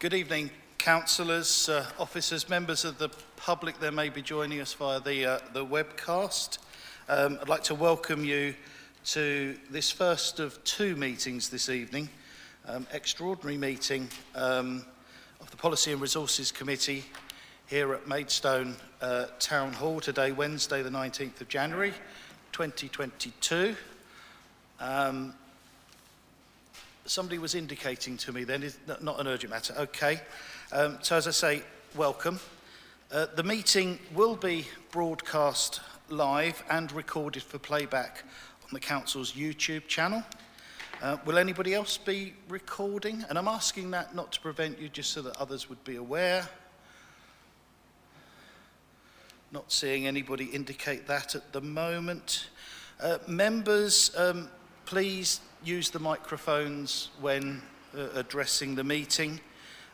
Good evening, councillors, officers, members of the public that may be joining us via the webcast. I'd like to welcome you to this first of two meetings this evening, extraordinary meeting of the Policy and Resources Committee here at Maidstone Town Hall today, Wednesday the 19th of January 2022. Somebody was indicating to me then, it's not an urgent matter, okay. So as I say, welcome. The meeting will be broadcast live and recorded for playback on the Council's YouTube channel. Will anybody else be recording? And I'm asking that not to prevent you, just so that others would be aware. Not seeing anybody indicate that at the moment. Members, please use the microphones when addressing the meeting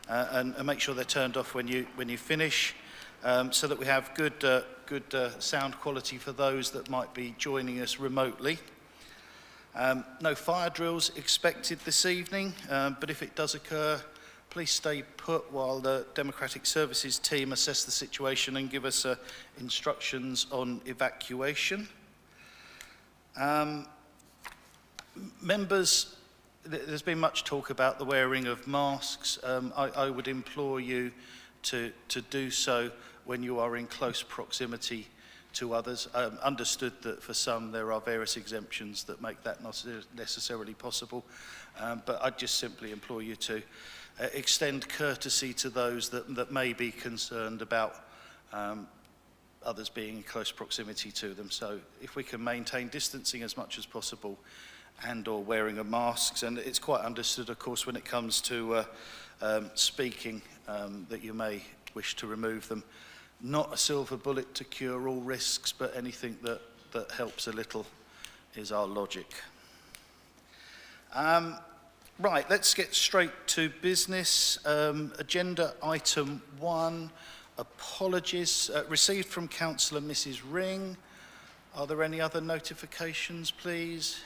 and make sure they're turned off when you finish, so that we have good sound quality for those that might be joining us remotely. No fire drills expected this evening, but if it does occur, please stay put while the Democratic Services team assess the situation and give us instructions on evacuation. Members, there's been much talk about the wearing of masks. I would implore you to do so when you are in close proximity to others. Understood that for some there are various exemptions that make that not necessarily possible, but I'd just simply implore you to extend courtesy to those that may be concerned about others being in close proximity to them. So if we can maintain distancing as much as possible and or wearing of masks, and it's quite understood, of course, when it comes to speaking, that you may wish to remove them. Not a silver bullet to cure all risks, but anything that helps a little is our logic. Right, let's get straight to business. Agenda item 1, apologies received from Councillor Mrs. Ring. Are there any other notifications, please?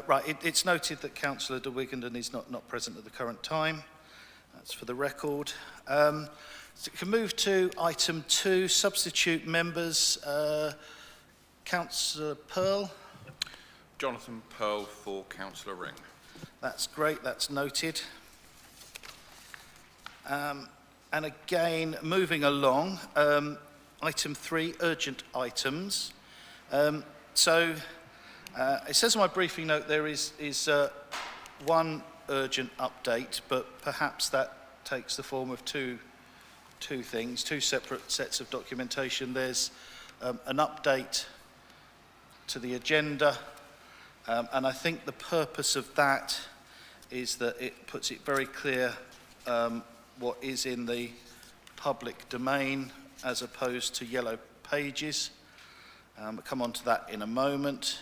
Right, it's noted that Councillor de Wigenden is not present at the current time. That's for the record. So we can move to item 2, substitute members. Councillor Pearl. Jonathan Pearl for Councillor Ring. That's great, that's noted. And again, moving along, item 3, urgent items. It says on my briefing note there is one urgent update, but perhaps that takes the form of two things, two separate sets of documentation. There's an update to the agenda, and I think the purpose of that is that it puts it very clear what is in the public domain as opposed to yellow pages. I'll come on to that in a moment.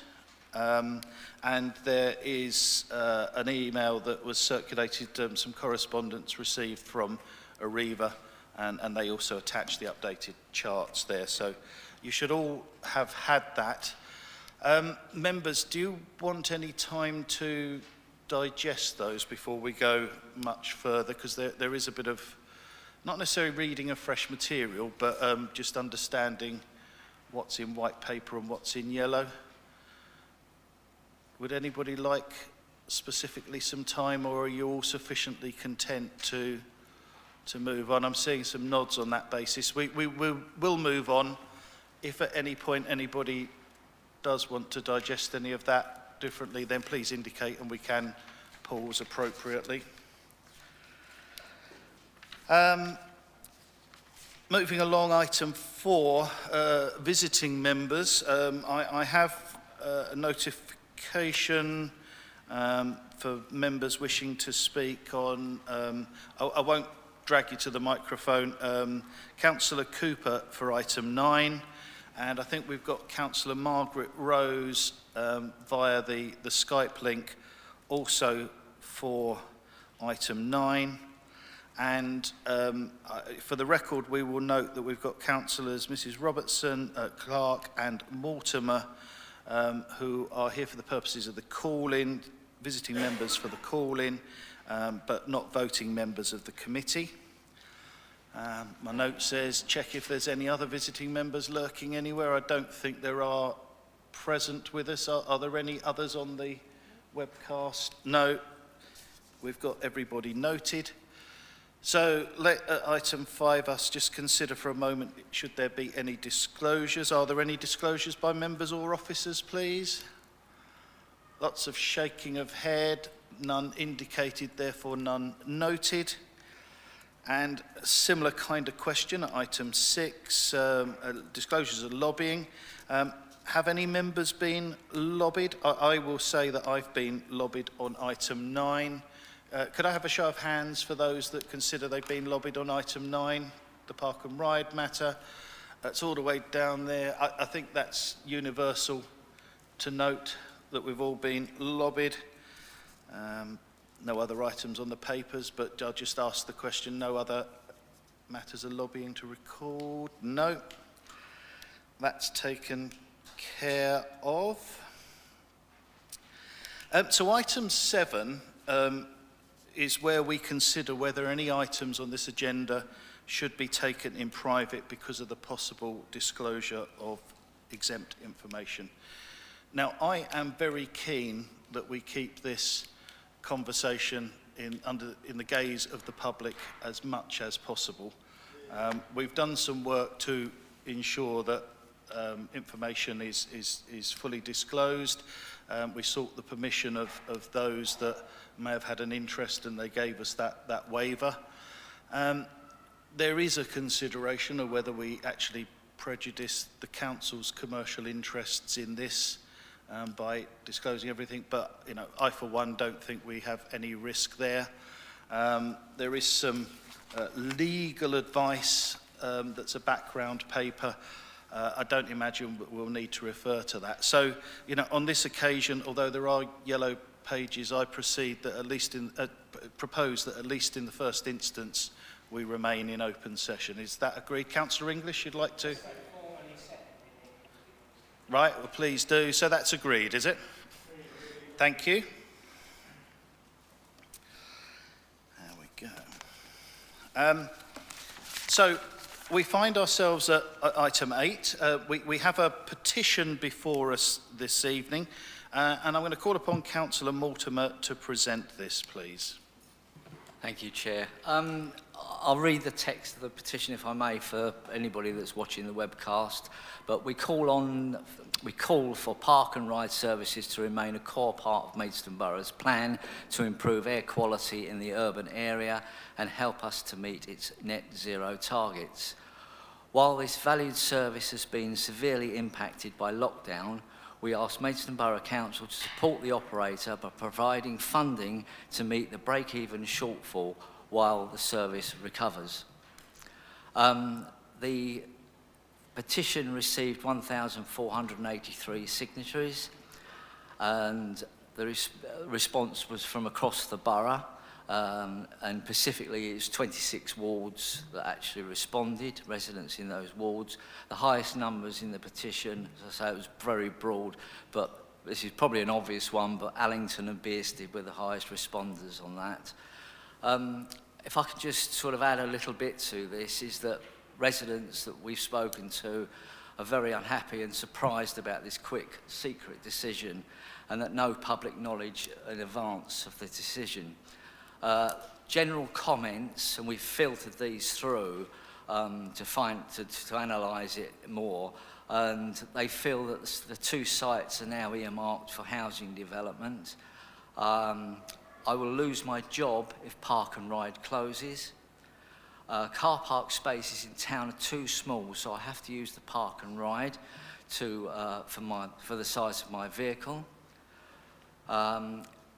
And there is an email that was circulated, some correspondence received from Arriva, and they also attached the updated charts there. So you should all have had that. Members, do you want any time to digest those before we go much further? Because there is a bit of, not necessarily reading of fresh material, but just understanding what's in white paper and what's in yellow. Would anybody like specifically some time, or are you all sufficiently content to move on? I'm seeing some nods on that basis. We will move on. If at any point anybody does want to digest any of that differently, then please indicate and we can pause appropriately. Moving along, item 4, visiting members. I have a notification for members wishing to speak on, I won't drag you to the microphone, Councillor Cooper for item 9, and I think we've got Councillor Margaret Rose via the Skype link also for item 9. And for the record, we will note that we've got councillors Mrs. Robertson, Clark and Mortimer who are here for the purposes of the call-in, visiting members for the call-in, but not voting members of the committee. My note says, check if there's any other visiting members lurking anywhere. I don't think there are present with us. Are there any others on the webcast? No. We've got everybody noted. So let item 5 us just consider for a moment, should there be any disclosures? Are there any disclosures by members or officers, please? Lots of shaking of head, none indicated, therefore none noted. And a similar kind of question at item 6, disclosures of lobbying. Have any members been lobbied? I will say that I've been lobbied on item 9. Could I have a show of hands for those that consider they've been lobbied on item 9, the Park and Ride matter? That's all the way down there. I think that's universal to note that we've all been lobbied. No other items on the papers, but I'll just ask the question, no other matters of lobbying to record? No. That's taken care of. So item 7 is where we consider whether any items on this agenda should be taken in private because of the possible disclosure of exempt information. Now, I am very keen that we keep this conversation in the gaze of the public as much as possible. We've done some work to ensure that information is fully disclosed. We sought the permission of those that may have had an interest, and they gave us that waiver. There is a consideration of whether we actually prejudice the council's commercial interests in this by disclosing everything, but you know, I for one don't think we have any risk there. There is some legal advice that's a background paper. I don't imagine we'll need to refer to that. So, you know, on this occasion, although there are yellow pages, I proceed that at least propose that at least in the first instance we remain in open session. Is that agreed? Councillor English, you'd like to? Right, well, please do. So that's agreed, is it? Thank you. There we go. So we find ourselves at item 8. We have a petition before us this evening, and I'm going to call upon Councillor Mortimer to present this, please. Thank you, Chair. I'll read the text of the petition, if I may, for anybody that's watching the webcast. But we call for park and ride services to remain a core part of Maidstone Borough's plan to improve air quality in the urban area and help us to meet its net zero targets. While this valued service has been severely impacted by lockdown, we ask Maidstone Borough Council to support the operator by providing funding to meet the break-even shortfall while the service recovers. The petition received 1,483 signatories, and the response was from across the borough, and specifically it's 26 wards that actually responded, residents in those wards. The highest numbers in the petition, as I say, it was very broad, but this is probably an obvious one, but Allington and Bearsted were the highest responders on that. If I could just sort of add a little bit to this, is that residents that we've spoken to are very unhappy and surprised about this quick, secret decision, and that no public knowledge in advance of the decision. General comments, and we've filtered these through to analyse it more, and they feel that the two sites are now earmarked for housing development. I will lose my job if Park and Ride closes. Car park spaces in town are too small, so I have to use the Park and Ride for the size of my vehicle.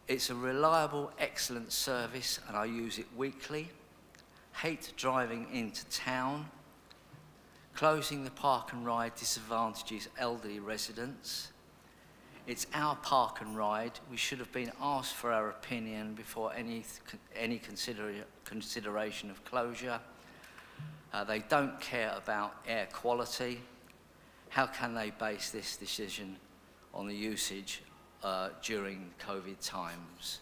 It's a reliable, excellent service, and I use it weekly. Hate driving into town. Closing the Park and Ride disadvantages elderly residents. It's our Park and Ride. We should have been asked for our opinion before any consideration of closure. They don't care about air quality. How can they base this decision on the usage during COVID times.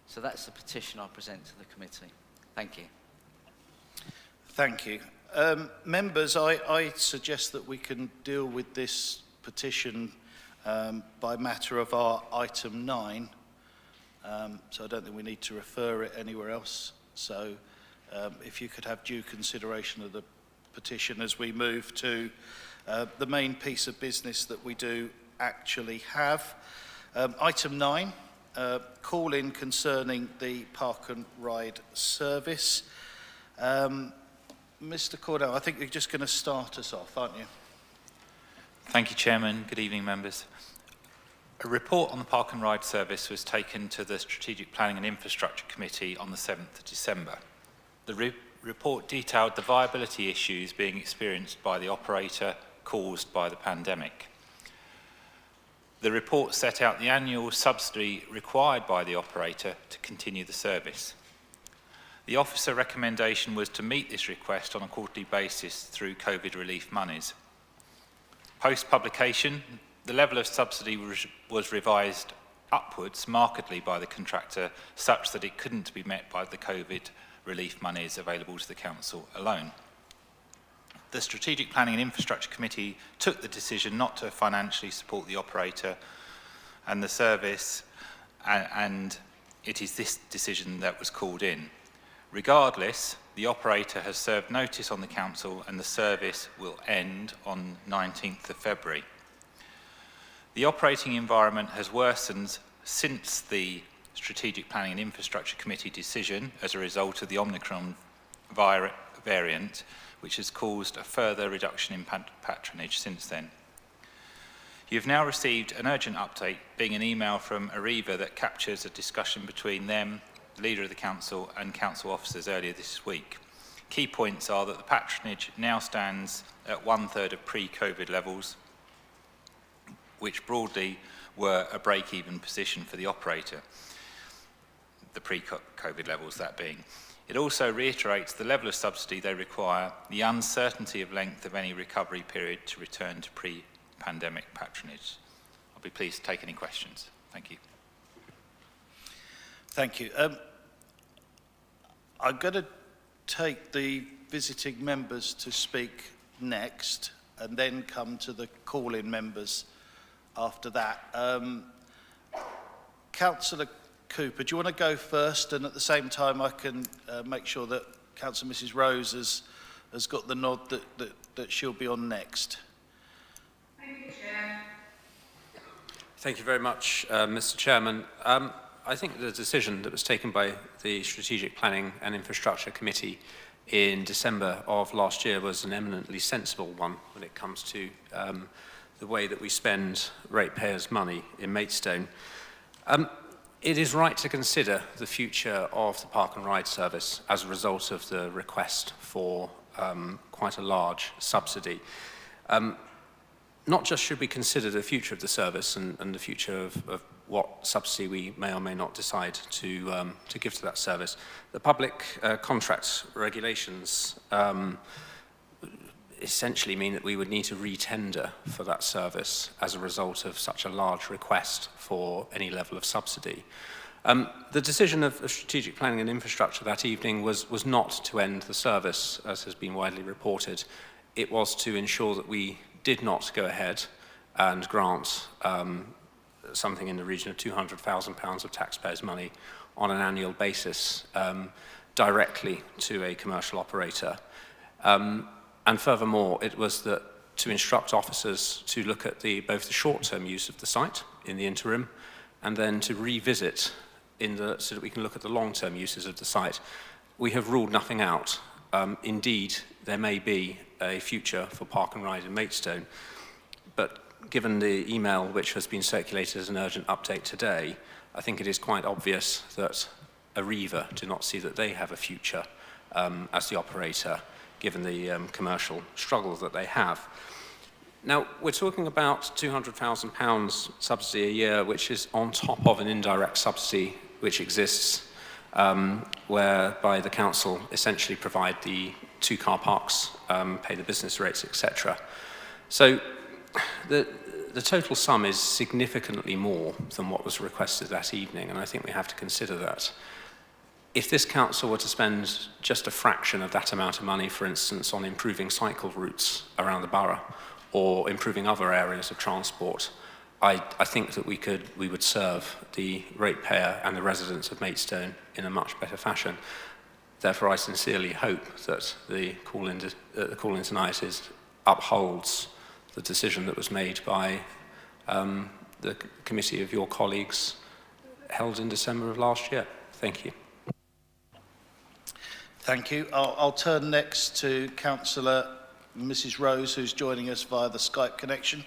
So that's the petition I present to the committee. Thank you. Thank you. Members, I suggest that we can deal with this petition by matter of our item 9. So I don't think we need to refer it anywhere else. So if you could have due consideration of the petition as we move to the main piece of business that we do actually have. Item 9, call-in concerning the Park and Ride service. Mr. Cordell, I think you're just going to start us off, aren't you? Thank you, Chairman. Good evening, members. A report on the Park and Ride service was taken to the Strategic Planning and Infrastructure Committee on the 7th of December. The report detailed the viability issues being experienced by the operator caused by the pandemic. The report set out the annual subsidy required by the operator to continue the service. The officer recommendation was to meet this request on a quarterly basis through COVID relief monies. Post-publication, the level of subsidy was revised upwards markedly by the contractor such that it couldn't be met by the COVID relief monies available to the council alone. The Strategic Planning and Infrastructure Committee took the decision not to financially support the operator and the service, and it is this decision that was called in. Regardless, the operator has served notice on the council and the service will end on 19th of February. The operating environment has worsened since the Strategic Planning and Infrastructure Committee decision as a result of the Omicron variant, which has caused a further reduction in patronage since then. You have now received an urgent update, being an email from Arriva that captures a discussion between them, the leader of the council, and council officers earlier this week. Key points are that the patronage now stands at 1/3 of pre-COVID levels, which broadly were a break-even position for the operator, the pre-COVID levels that being. It also reiterates the level of subsidy they require, the uncertainty of length of any recovery period to return to pre-pandemic patronage. I'll be pleased to take any questions. Thank you. Thank you. I'm going to take the visiting members to speak next and then come to the call-in members after that. Councillor Cooper, do you want to go first? And at the same time, I can make sure that Councillor Mrs. Rose has got the nod that she'll be on next. Thank you, Chair. Thank you very much, Mr. Chairman. I think the decision that was taken by the Strategic Planning and Infrastructure Committee in December of last year was an eminently sensible one when it comes to the way that we spend ratepayers' money in Maidstone. It is right to consider the future of the Park and Ride service as a result of the request for quite a large subsidy. Not just should we consider the future of the service and the future of what subsidy we may or may not decide to give to that service. The public contracts regulations essentially mean that we would need to re-tender for that service as a result of such a large request for any level of subsidy. The decision of Strategic Planning and Infrastructure that evening was not to end the service, as has been widely reported. It was to ensure that we did not go ahead and grant something in the region of £200,000 of taxpayers' money on an annual basis directly to a commercial operator. And furthermore, it was that to instruct officers to look at both the short-term use of the site in the interim and then to revisit so that we can look at the long-term uses of the site. We have ruled nothing out. Indeed, there may be a future for Park and Ride in Maidstone, but given the email which has been circulated as an urgent update today, I think it is quite obvious that Arriva do not see that they have a future as the operator, given the commercial struggle that they have. Now, we're talking about £200,000 subsidy a year, which is on top of an indirect subsidy which exists, whereby the council essentially provide the 2 car parks, pay the business rates, etc. So the total sum is significantly more than what was requested that evening, and I think we have to consider that. If this council were to spend just a fraction of that amount of money, for instance, on improving cycle routes around the borough or improving other areas of transport, I think that we would serve the ratepayer and the residents of Maidstone in a much better fashion. Therefore, I sincerely hope that the call-in tonight upholds the decision that was made by the committee of your colleagues held in December of last year. Thank you. Thank you. I'll turn next to Councillor Mrs. Rose, who's joining us via the Skype connection.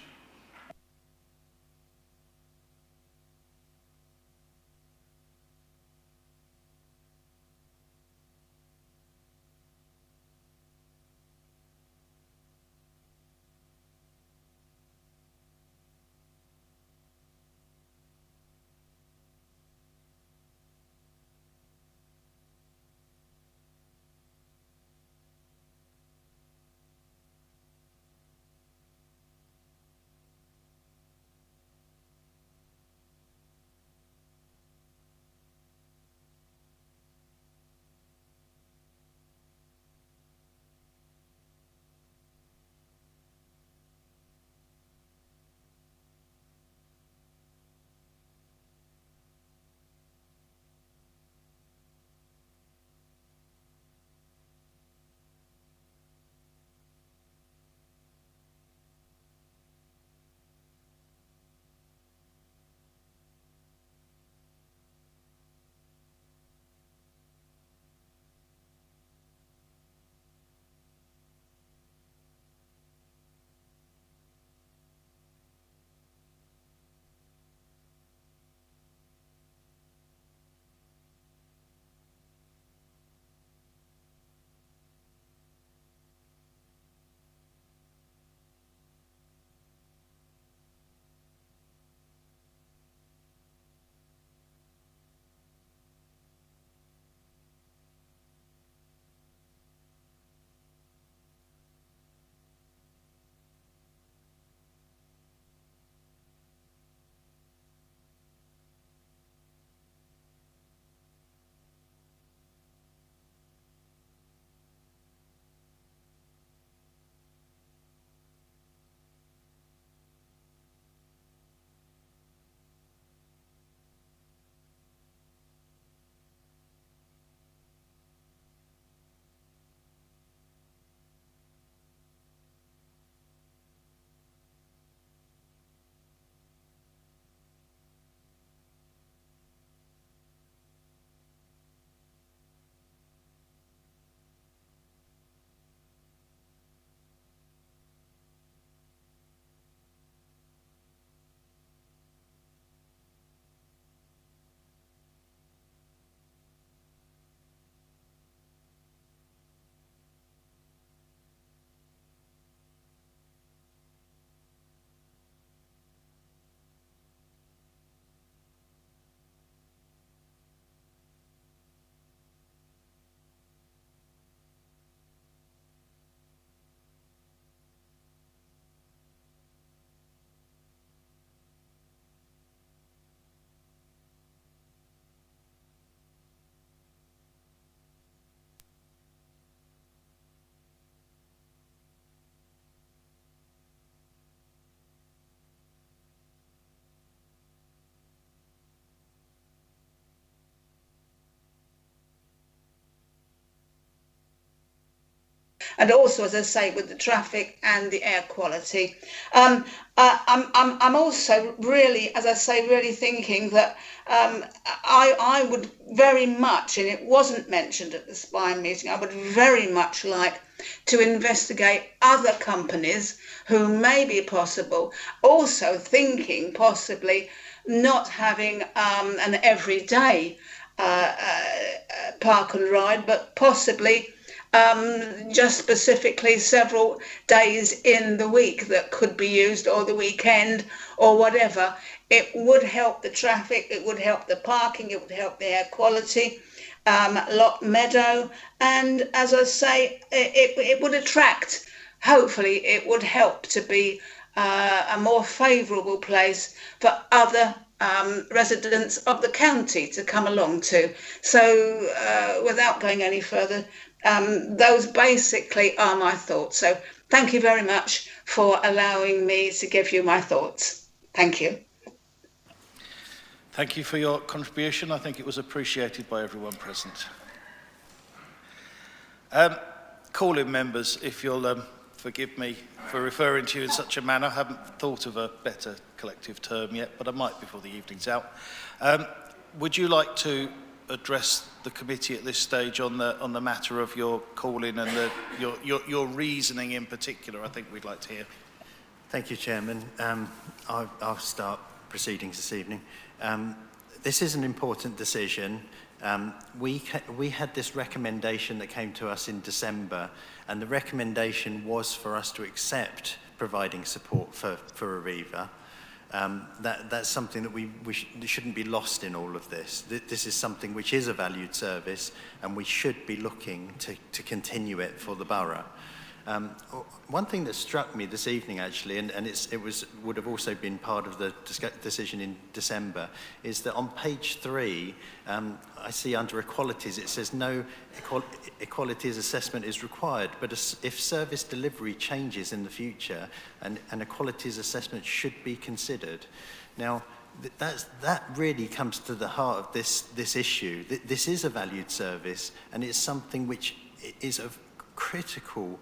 And also, as I say, with the traffic and the air quality. I'm also really, as I say, really thinking that I would very much, and it wasn't mentioned at the Spine meeting, I would very much like to investigate other companies who may be possible, also thinking possibly not having an everyday park and ride, but possibly just specifically several days in the week that could be used, or the weekend, or whatever. It would help the traffic, it would help the parking, it would help the air quality, Lock Meadow, and as I say, it would attract, hopefully it would help to be a more favourable place for other residents of the county to come along to. So without going any further, those basically are my thoughts. So thank you very much for allowing me to give you my thoughts. Thank you. Thank you for your contribution. I think it was appreciated by everyone present. Call-in members, if you'll forgive me for referring to you in such a manner. I haven't thought of a better collective term yet, but I might before the evening's out. Would you like to address the committee at this stage on the matter of your call-in and your reasoning in particular? I think we'd like to hear. Thank you, Chairman. I'll start proceedings this evening. This is an important decision. We had this recommendation that came to us in December, and the recommendation was for us to accept providing support for Arriva. That's something that we shouldn't be lost in all of this. This is something which is a valued service, and we should be looking to continue it for the borough. One thing that struck me this evening, actually, and would have also been part of the decision in December, is that on page 3, I see under equalities, it says no equalities assessment is required, but if service delivery changes in the future, an equalities assessment should be considered. Now, that really comes to the heart of this issue. This is a valued service, and it's something which is of critical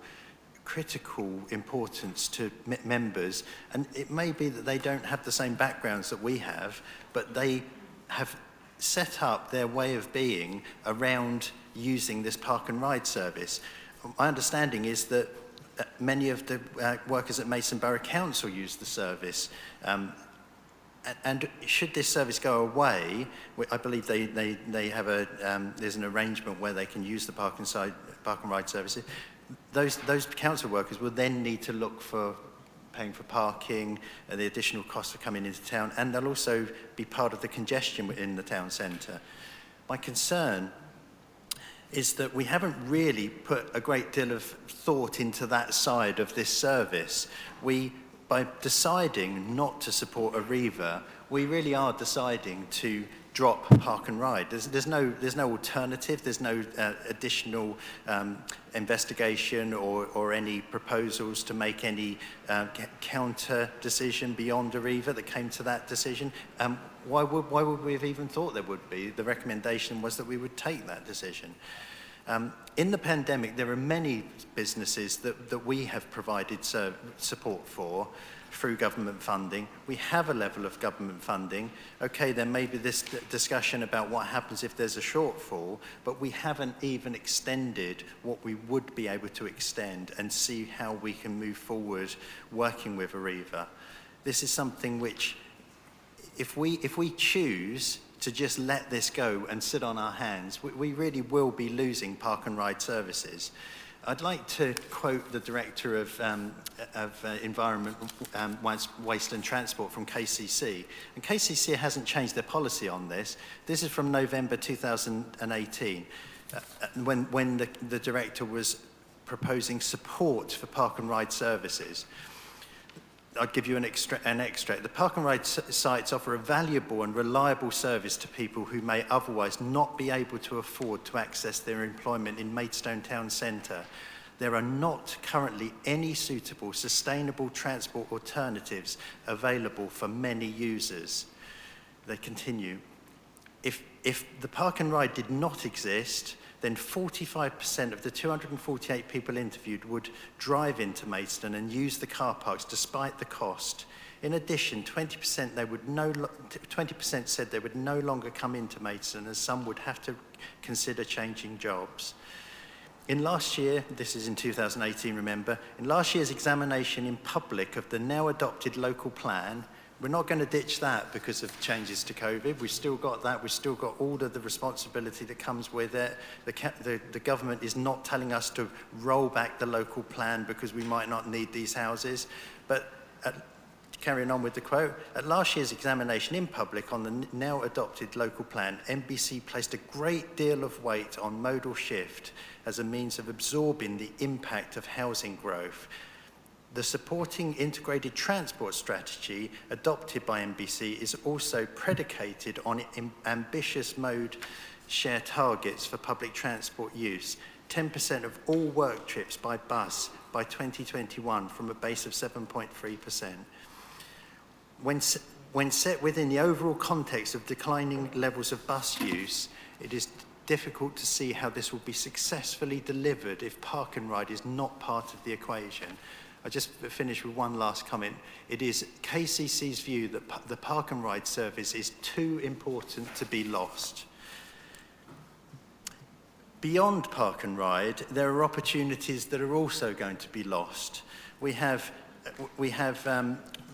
importance to members, and it may be that they don't have the same backgrounds that we have, but they have set up their way of being around using this park and ride service. My understanding is that many of the workers at Maidstone Borough Council use the service, and should this service go away, I believe they have there's an arrangement where they can use the park and ride services. Those council workers will then need to look for paying for parking and the additional costs of coming into town, and they'll also be part of the congestion in the town centre. My concern is that we haven't really put a great deal of thought into that side of this service. By deciding not to support Arriva, we really are deciding to drop park and ride. There's no alternative. There's no additional investigation or any proposals to make any counter decision beyond Arriva that came to that decision. Why would we have even thought there would be? The recommendation was that we would take that decision. In the pandemic, there are many businesses that we have provided support for through government funding. We have a level of government funding. Okay, there may be this discussion about what happens if there's a shortfall, but we haven't even extended what we would be able to extend and see how we can move forward working with Arriva. This is something which, if we choose to just let this go and sit on our hands, we really will be losing park and ride services. I'd like to quote the Director of Environment, Waste and Transport from KCC. And KCC hasn't changed their policy on this. This is from November 2018, when the Director was proposing support for park and ride services. I'll give you an extract. The park and ride sites offer a valuable and reliable service to people who may otherwise not be able to afford to access their employment in Maidstone Town Centre. There are not currently any suitable, sustainable transport alternatives available for many users. They continue. If the park and ride did not exist, then 45% of the 248 people interviewed would drive into Maidstone and use the car parks despite the cost. In addition, 20% said they would no longer come into Maidstone, as some would have to consider changing jobs. In last year, this is in 2018, remember, in last year's examination in public of the now adopted local plan, we're not going to ditch that because of changes to COVID. We've still got that. We've still got all of the responsibility that comes with it. The government is not telling us to roll back the local plan because we might not need these houses. But carrying on with the quote, at last year's examination in public on the now adopted local plan, MBC placed a great deal of weight on modal shift as a means of absorbing the impact of housing growth. The supporting integrated transport strategy adopted by NBC is also predicated on ambitious mode share targets for public transport use. 10% of all work trips by bus by 2021 from a base of 7.3%. When set within the overall context of declining levels of bus use, it is difficult to see how this will be successfully delivered if park and ride is not part of the equation. I'll just finish with one last comment. It is KCC's view that the park and ride service is too important to be lost. Beyond park and ride, there are opportunities that are also going to be lost. We have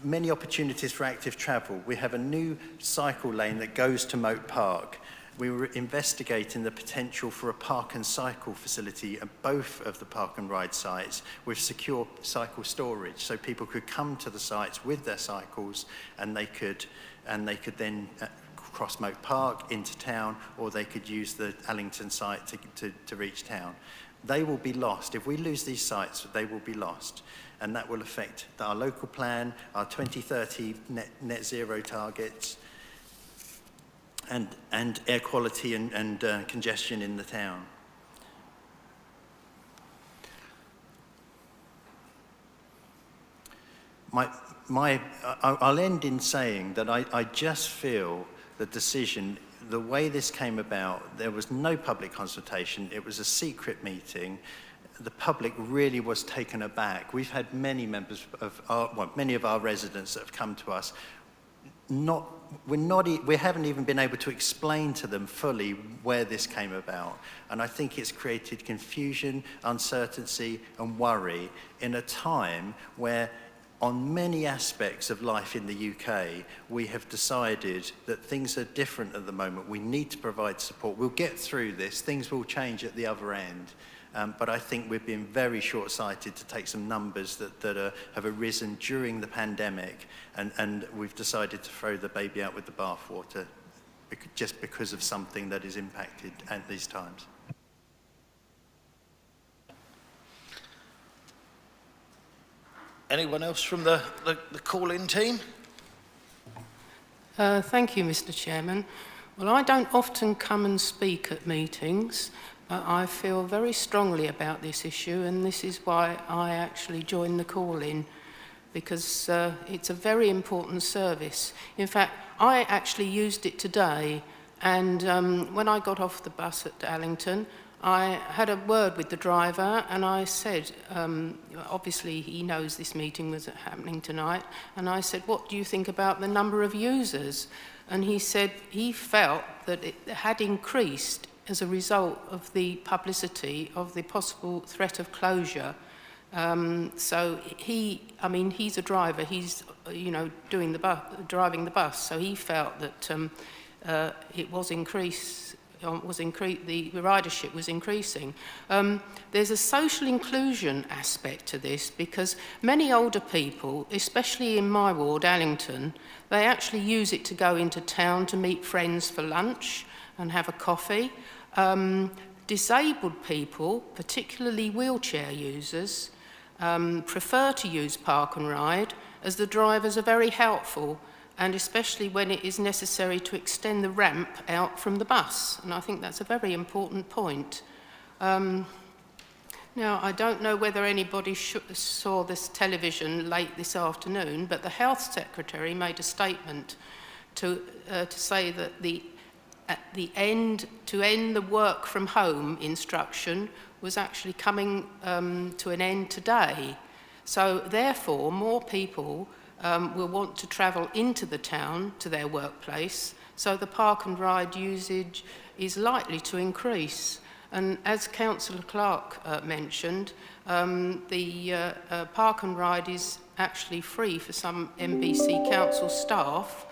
many opportunities for active travel. We have a new cycle lane that goes to Moat Park. We were investigating the potential for a park and cycle facility at both of the park and ride sites with secure cycle storage, so people could come to the sites with their cycles and they could then cross Moat Park into town, or they could use the Allington site to reach town. They will be lost. If we lose these sites, they will be lost. And that will affect our local plan, our 2030 net zero targets, and air quality and congestion in the town. I'll end in saying that I just feel the decision, the way this came about, there was no public consultation, it was a secret meeting. The public really was taken aback. We've had many members of many of our residents that have come to us. We haven't even been able to explain to them fully where this came about. And I think it's created confusion, uncertainty, and worry in a time where on many aspects of life in the UK, we have decided that things are different at the moment. We need to provide support. We'll get through this. Things will change at the other end. But I think we've been very short-sighted to take some numbers that have arisen during the pandemic, and we've decided to throw the baby out with the bathwater just because of something that is impacted at these times. Anyone else from the call-in team? Thank you, Mr. Chairman. Well, I don't often come and speak at meetings, but I feel very strongly about this issue, and this is why I actually joined the call-in, because it's a very important service. In fact, I actually used it today, and when I got off the bus at Allington, I had a word with the driver, and I said, obviously he knows this meeting was happening tonight, and I said, what do you think about the number of users? And he said he felt that it had increased as a result of the publicity of the possible threat of closure. So he's a driver, he's, driving the bus, so he felt that it was the ridership was increasing. There's a social inclusion aspect to this, because many older people, especially in my ward, Allington, they actually use it to go into town to meet friends for lunch and have a coffee. Disabled people, particularly wheelchair users, prefer to use park and ride, as the drivers are very helpful, and especially when it is necessary to extend the ramp out from the bus. And I think that's a very important point. Now, I don't know whether anybody saw this television late this afternoon, but the Health Secretary made a statement to say that to end the work from home instruction was actually coming to an end today. So therefore, more people will want to travel into the town to their workplace, so the park and ride usage is likely to increase. And as Councillor Clark mentioned, the park and ride is actually free for some NBC council staff,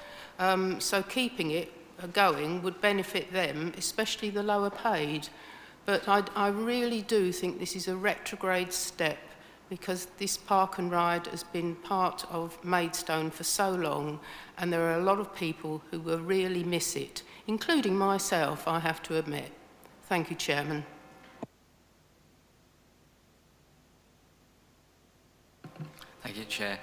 so keeping it going would benefit them, especially the lower paid. But I really do think this is a retrograde step, because this park and ride has been part of Maidstone for so long, and there are a lot of people who will really miss it, including myself, I have to admit. Thank you, Chairman. Thank you, Chair.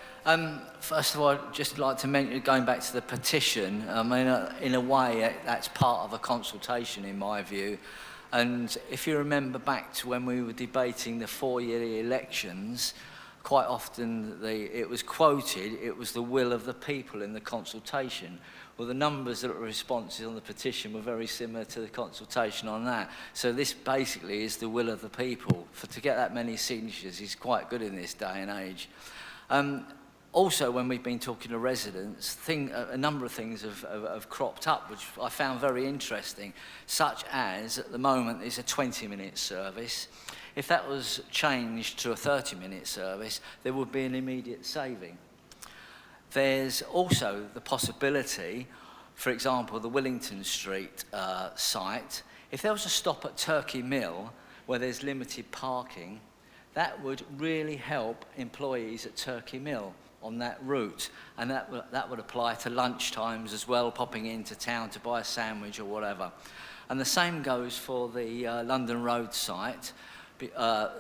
First of all, I'd just like to mention, going back to the petition, I mean, in a way, that's part of a consultation, in my view. And if you remember back to when we were debating the four-year elections, quite often it was quoted, it was the will of the people in the consultation. Well, the numbers that were responses on the petition were very similar to the consultation on that. So this basically is the will of the people. To get that many signatures is quite good in this day and age. Also, when we've been talking to residents, a number of things have cropped up, which I found very interesting, such as, at the moment, it's a 20-minute service. If that was changed to a 30-minute service, there would be an immediate saving. There's also the possibility, for example, the Willington Street site, if there was a stop at Turkey Mill, where there's limited parking, that would really help employees at Turkey Mill on that route, and that would apply to lunch times as well, popping into town to buy a sandwich or whatever. And the same goes for the London Road site,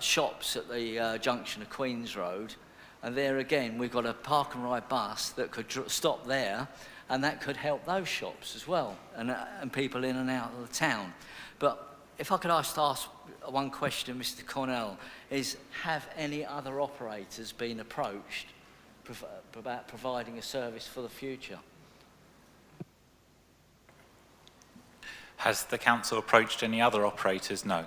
shops at the junction of Queen's Road, and there again we've got a park and ride bus that could stop there, and that could help those shops as well, and people in and out of the town. But if I could ask one question, Mr. Cornell, is have any other operators been approached about providing a service for the future? Has the council approached any other operators? No.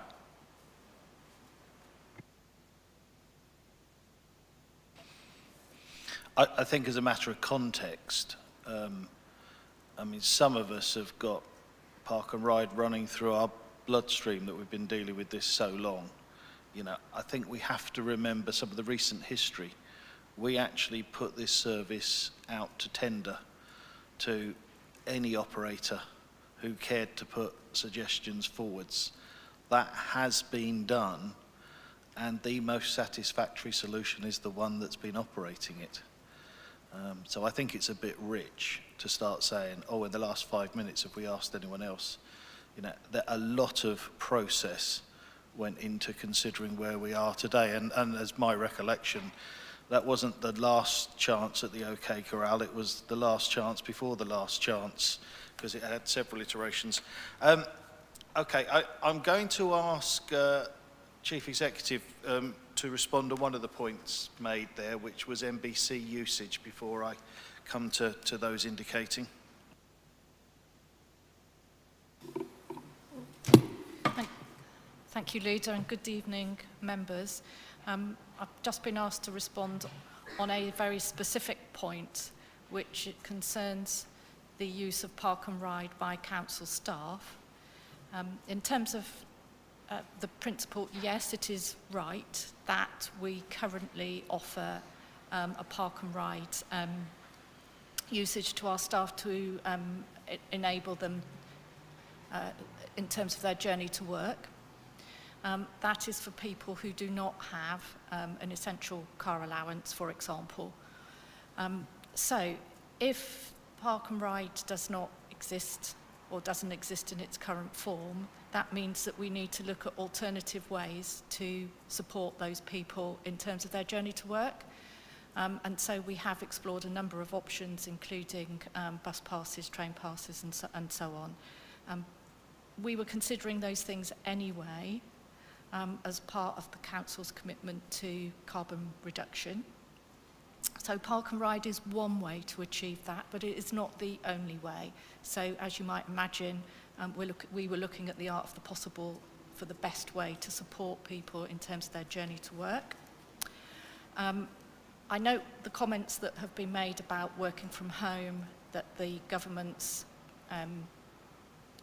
I think as a matter of context, I mean, some of us have got park and ride running through our bloodstream that we've been dealing with this so long. You know, I think we have to remember some of the recent history. We actually put this service out to tender to any operator who cared to put suggestions forwards. That has been done, and the most satisfactory solution is the one that's been operating it. So I think it's a bit rich to start saying, oh, in the last 5 minutes, have we asked anyone else? You know, a lot of process went into considering where we are today, and as my recollection, that wasn't the last chance at the OK Corral, it was the last chance before the last chance, because it had several iterations. Okay, I'm going to ask Chief Executive to respond to one of the points made there, which was NBC usage, before I come to those indicating. Thank you, Leader, and good evening, members. I've just been asked to respond on a very specific point, which concerns the use of park and ride by council staff. In terms of the principle, yes, it is right that we currently offer a park and ride usage to our staff to enable them in terms of their journey to work. That is for people who do not have an essential car allowance, for example. So if park and ride does not exist or doesn't exist in its current form, that means that we need to look at alternative ways to support those people in terms of their journey to work. And so we have explored a number of options, including bus passes, train passes, and so on. We were considering those things anyway, as part of the council's commitment to carbon reduction. So park and ride is one way to achieve that, but it is not the only way. So as you might imagine, we were looking at the art of the possible for the best way to support people in terms of their journey to work. I note the comments that have been made about working from home, that the government's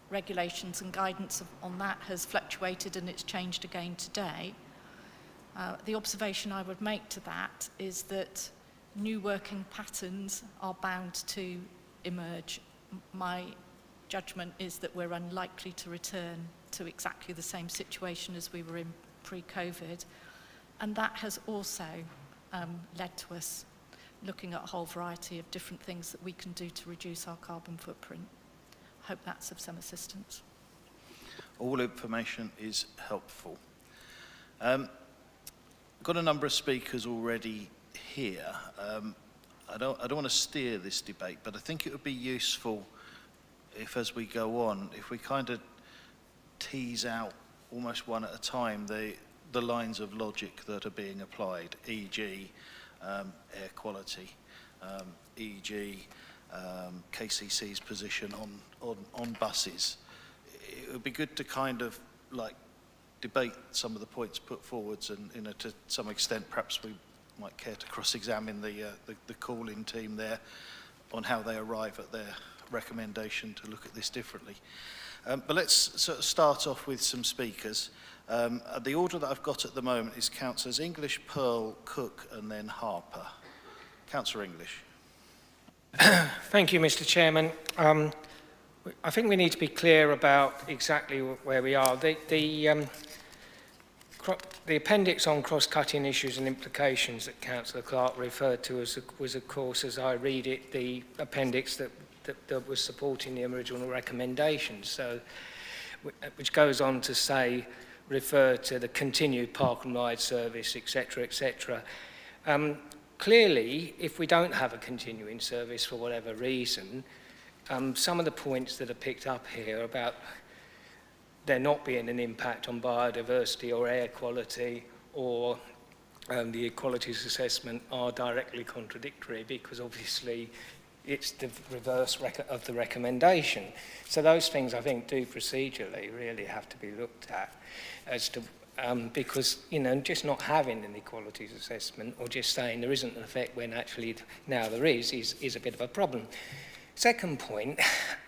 regulations and guidance on that has fluctuated and it's changed again today. The observation I would make to that is that new working patterns are bound to emerge. My judgment is that we're unlikely to return to exactly the same situation as we were in pre-COVID, and that has also led to us looking at a whole variety of different things that we can do to reduce our carbon footprint. I hope that's of some assistance. All information is helpful. Got a number of speakers already here. I don't want to steer this debate, but I think it would be useful if, as we go on, if we kind of tease out almost one at a time the lines of logic that are being applied, e.g. Air quality, e.g. KCC's position on buses. It would be good to kind of like debate some of the points put forwards, and to some extent perhaps we might care to cross-examine the call-in team there on how they arrive at their recommendation to look at this differently. But let's sort of start off with some speakers. The order that I've got at the moment is Councillors English, Pearl, Cook and then Harper. Councillor English. Thank you, Mr. Chairman. I think we need to be clear about exactly where we are. The appendix on cross-cutting issues and implications that Councillor Clark referred to was, of course, as I read it, the appendix that was supporting the original recommendations. So, which goes on to say, refer to the continued park and ride service, etc., etc. Clearly, if we don't have a continuing service for whatever reason, some of the points that are picked up here about there not being an impact on biodiversity or air quality or the equalities assessment are directly contradictory, because obviously it's the reverse of the recommendation. So those things, I think, do procedurally really have to be looked at as to because, you know, just not having an equalities assessment or just saying there isn't an effect when actually now there is a bit of a problem. Second point,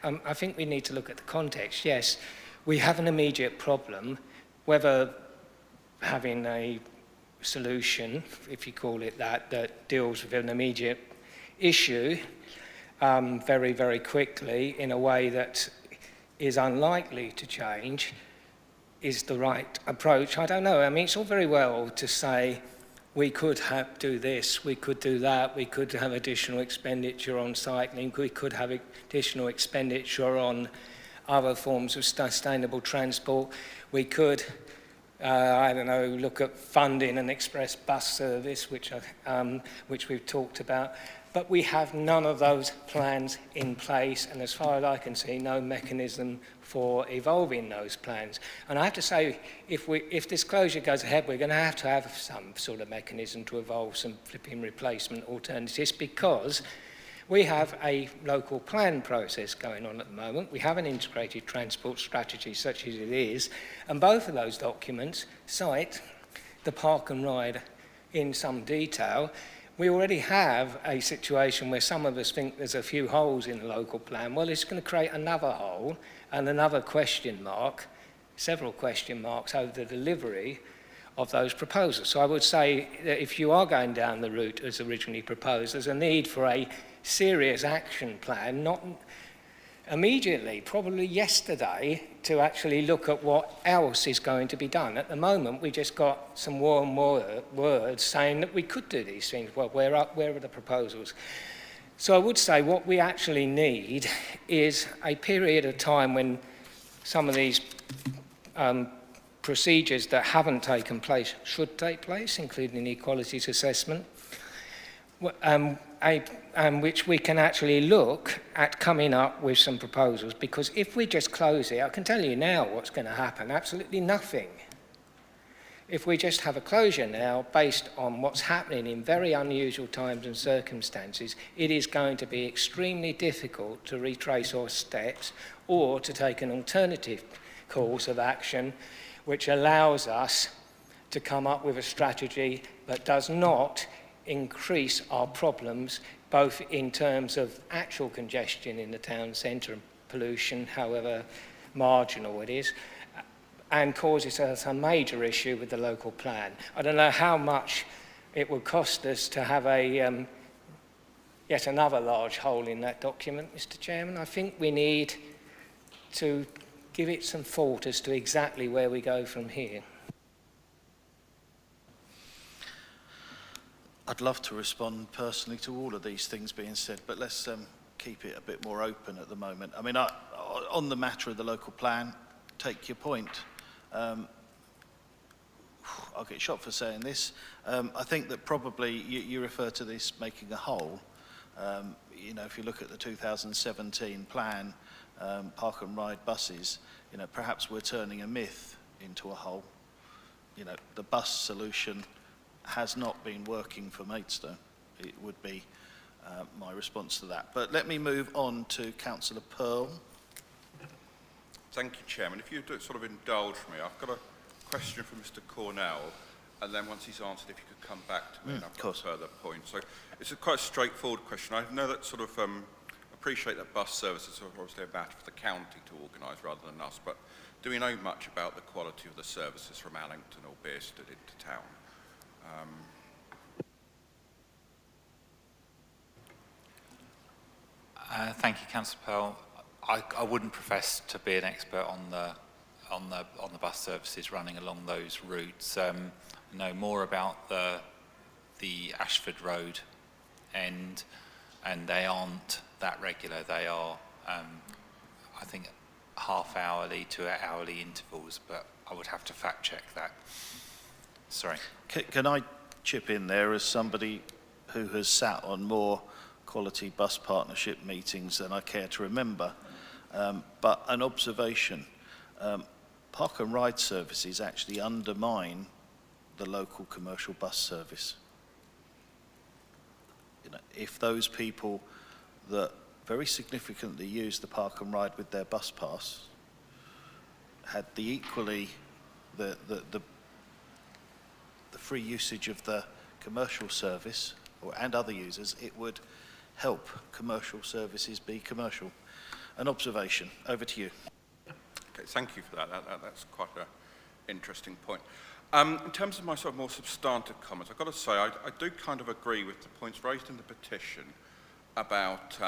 I think we need to look at the context. Yes, we have an immediate problem, whether having a solution, if you call it that, that deals with an immediate issue very, very quickly in a way that is unlikely to change is the right approach. I don't know. I mean, it's all very well to say we could do this, we could do that, we could have additional expenditure on cycling, we could have additional expenditure on other forms of sustainable transport, we could, I don't know, look at funding an express bus service, which we've talked about. But we have none of those plans in place, and as far as I can see, no mechanism for evolving those plans. And I have to say, if this closure goes ahead, we're going to have some sort of mechanism to evolve some flipping replacement alternatives, because we have a local plan process going on at the moment. We have an integrated transport strategy such as it is, and both of those documents cite the park and ride in some detail. We already have a situation where some of us think there's a few holes in the local plan. Well, it's going to create another hole and another question mark, several question marks over the delivery of those proposals. So I would say that if you are going down the route as originally proposed, there's a need for a serious action plan, not immediately, probably yesterday, to actually look at what else is going to be done. At the moment, we just got some warm words saying that we could do these things. Well, where are the proposals? So I would say what we actually need is a period of time when some of these procedures that haven't taken place should take place, including the equalities assessment, which we can actually look at coming up with some proposals. Because if we just close it, I can tell you now what's going to happen, absolutely nothing. If we just have a closure now based on what's happening in very unusual times and circumstances, it is going to be extremely difficult to retrace our steps or to take an alternative course of action which allows us to come up with a strategy that does not increase our problems, both in terms of actual congestion in the town centre and pollution, however marginal it is, and causes us a major issue with the local plan. I don't know how much it would cost us to have a yet another large hole in that document, Mr. Chairman. I think we need to give it some thought as to exactly where we go from here. I'd love to respond personally to all of these things being said, but let's keep it a bit more open at the moment. I mean, on the matter of the local plan, take your point. I'll get shot for saying this. I think that probably you refer to this making a whole. You know, if you look at the 2017 plan, park and ride buses, you know, perhaps we're turning a myth into a whole. You know, the bus solution has not been working for Maidstone. It would be my response to that. But let me move on to Councillor Pearl. Thank you, Chairman. If you do sort of indulge me, I've got a question for Mr. Cornell, and then once he's answered, if you could come back to me, and I've got further points. So it's a quite straightforward question. I know that sort of appreciate that bus services are obviously a matter for the county to organise rather than us, but do we know much about the quality of the services from Allington or Bearsted into town? Thank you, Councillor Pearl. I wouldn't profess to be an expert on the bus services running along those routes. I know more about the Ashford Road end, and they aren't that regular. They are, I think, half-hourly to hourly intervals, but I would have to fact-check that. Sorry. Can I chip in there as somebody who has sat on more quality bus partnership meetings than I care to remember? But an observation, park and ride services actually undermine the local commercial bus service. You know, if those people that very significantly use the park and ride with their bus pass had the equally the free usage of the commercial service and other users, it would help commercial services be commercial. An observation. Over to you. Okay, thank you for that. That's quite an interesting point. In terms of my sort of more substantive comments, I've got to say I do kind of agree with the points raised in the petition about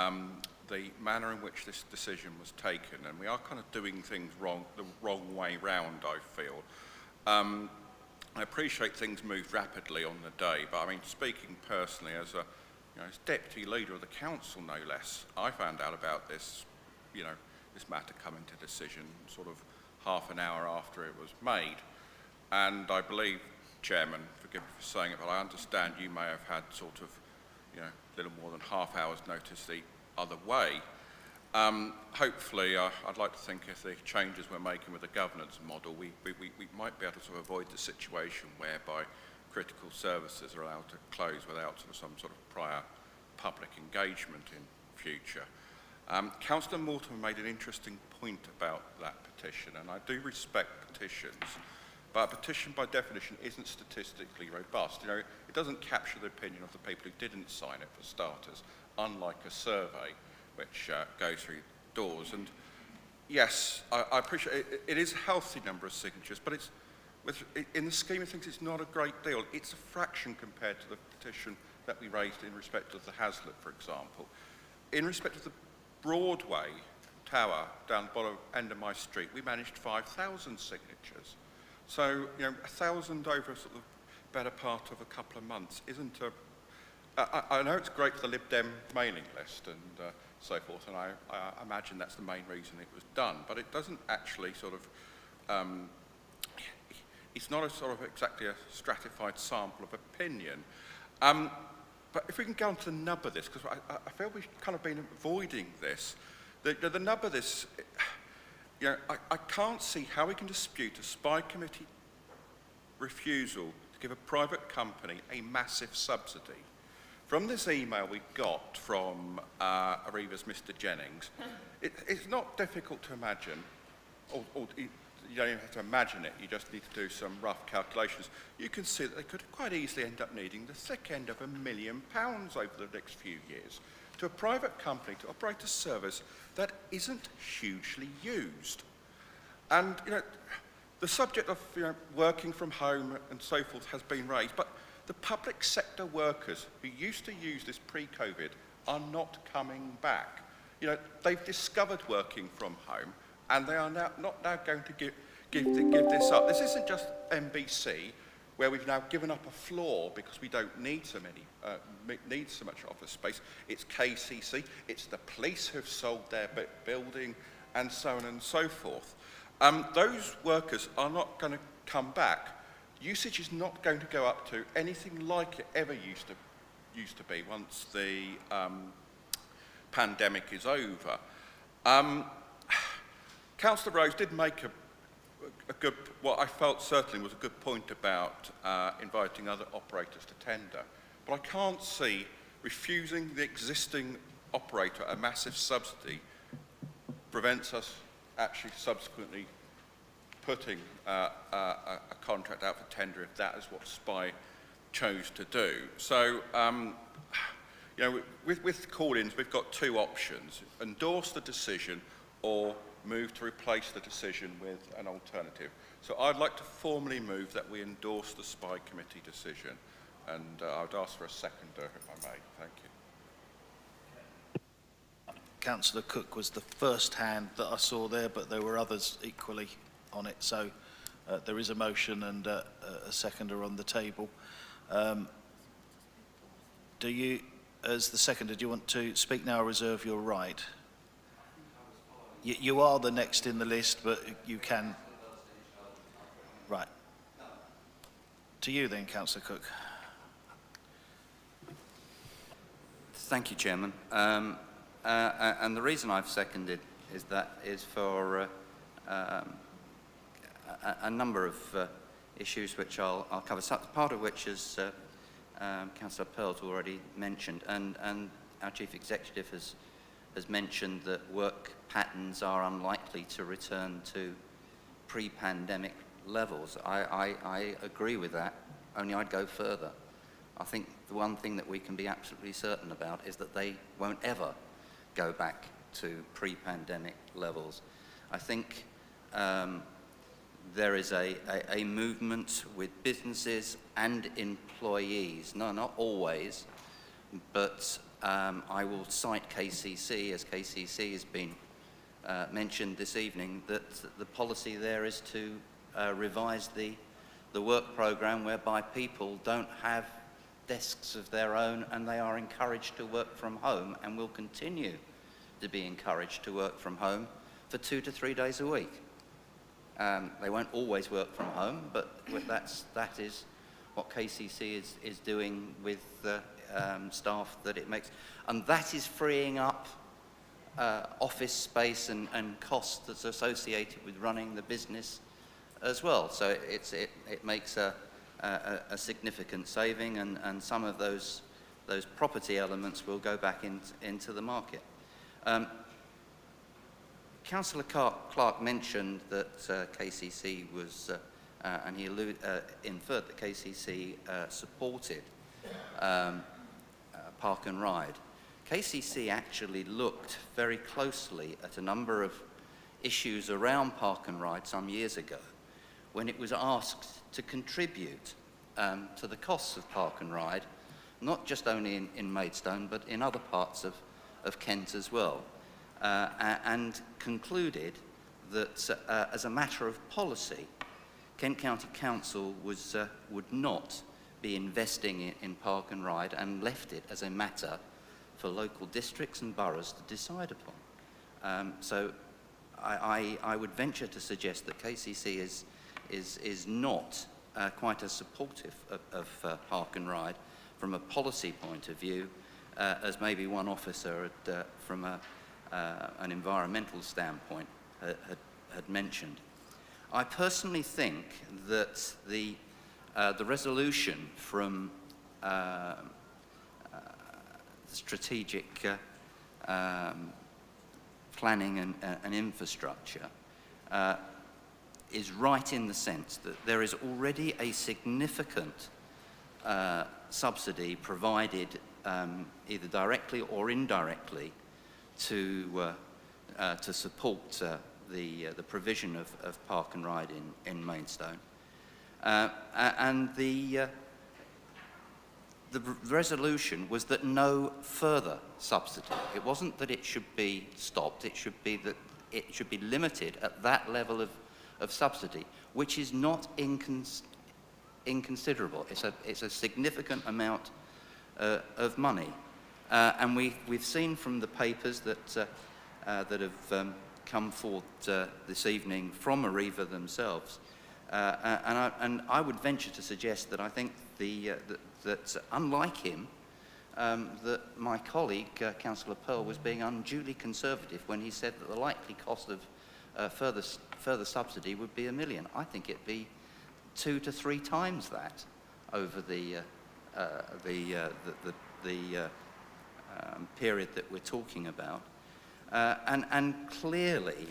the manner in which this decision was taken, and we are kind of doing things the wrong way round, I feel. I appreciate things moved rapidly on the day, but I mean, speaking personally as as deputy leader of the council, no less, I found out about this, this matter coming to decision sort of half an hour after it was made. And I believe, Chairman, forgive me for saying it, but I understand you may have had sort of, little more than half hour's notice the other way. Hopefully, I'd like to think if the changes we're making with the governance model, we might be able to sort of avoid the situation whereby critical services are allowed to close without some sort of prior public engagement in future. Councillor Mortimer made an interesting point about that petition, and I do respect petitions, but a petition by definition isn't statistically robust. It doesn't capture the opinion of the people who didn't sign it, for starters, unlike a survey which goes through doors. And yes, I appreciate it is a healthy number of signatures, but in the scheme of things, it's not a great deal. It's a fraction compared to the petition that we raised in respect of the Hazlitt, for example. In respect of the Broadway tower down the bottom end of my street, we managed 5,000 signatures. So, 1,000 over a sort of better part of a couple of months isn't I know it's great for the Lib Dem mailing list and so forth, and I imagine that's the main reason it was done, but it doesn't actually sort of, it's not a sort of exactly a stratified sample of opinion. But if we can go on to the nub of this, because I feel we've kind of been avoiding this. The nub of this, I can't see how we can dispute a spy committee refusal to give a private company a massive subsidy. From this email we got from Arriva's Mr. Jennings, it's not difficult to imagine, or you don't even have to imagine it, you just need to do some rough calculations. You can see that they could quite easily end up needing the thick end of £1 million over the next few years to a private company to operate a service that isn't hugely used. And, the subject of, working from home and so forth has been raised, but the public sector workers who used to use this pre-COVID are not coming back. They've discovered working from home, and they are not now going to give this up. This isn't just MBC, where we've now given up a floor because we don't need so much office space. It's KCC, it's the police who've sold their building, and so on and so forth. Those workers are not going to come back usage is not going to go up to anything like it ever used to be once the pandemic is over. Councillor Rose did make a good, what I felt certainly was a good point about inviting other operators to tender. But I can't see refusing the existing operator a massive subsidy prevents us actually subsequently putting a contract out for tender if that is what SPI chose to do. So, you know, with call-ins, we've got two options: endorse the decision or move to replace the decision with an alternative. So I'd like to formally move that we endorse the SPI committee decision, and I would ask for a seconder if I may. Thank you. Councillor Cook was the first hand that I saw there, but there were others equally on it. So there is a motion and a seconder on the table. Do you, as the seconder, do you want to speak now or reserve your right? You are the next in the list, but you can. Right. To you then, Councillor Cook. Thank you, Chairman. And the reason I've seconded is for a number of issues which I'll cover. Part of which is Councillor Pearl's already mentioned, and our Chief Executive has mentioned that work patterns are unlikely to return to pre-pandemic levels. I agree with that, only I'd go further. I think the one thing that we can be absolutely certain about is that they won't ever go back to pre-pandemic levels. I think there is a movement with businesses and employees, no, not always, but I will cite KCC, as KCC has been mentioned this evening, that the policy there is to revise the work programme whereby people don't have desks of their own and they are encouraged to work from home and will continue to be encouraged to work from home for 2 to 3 days a week. They won't always work from home, but that is what KCC is doing with staff that it makes. And that is freeing up office space and costs that's associated with running the business as well. So it makes a significant saving, and some of those property elements will go back into the market. Councillor Clark mentioned that KCC was, and he inferred that KCC supported Park and Ride. KCC actually looked very closely at a number of issues around Park and Ride some years ago when it was asked to contribute to the costs of Park and Ride, not just only in Maidstone, but in other parts of Kent as well, and concluded that as a matter of policy, Kent County Council would not be investing in Park and Ride, and left it as a matter for local districts and boroughs to decide upon. So I would venture to suggest that KCC is not quite as supportive of Park and Ride from a policy point of view as maybe one officer from an environmental standpoint had mentioned. I personally think that the resolution from strategic planning and infrastructure is right in the sense that there is already a significant subsidy provided either directly or indirectly to support the provision of Park and Ride in Maidstone. And the resolution was that no further subsidy. It wasn't that it should be stopped, it should be that it should be limited at that level of subsidy, which is not inconsiderable. It's a significant amount of money. And we've seen from the papers that have come forth this evening from Arriva themselves And I would venture to suggest that I think that unlike him, that my colleague, Councillor Pearl, was being unduly conservative when he said that the likely cost of further subsidy would be £1 million. I think it'd be 2 to 3 times that over the period that we're talking about. And clearly,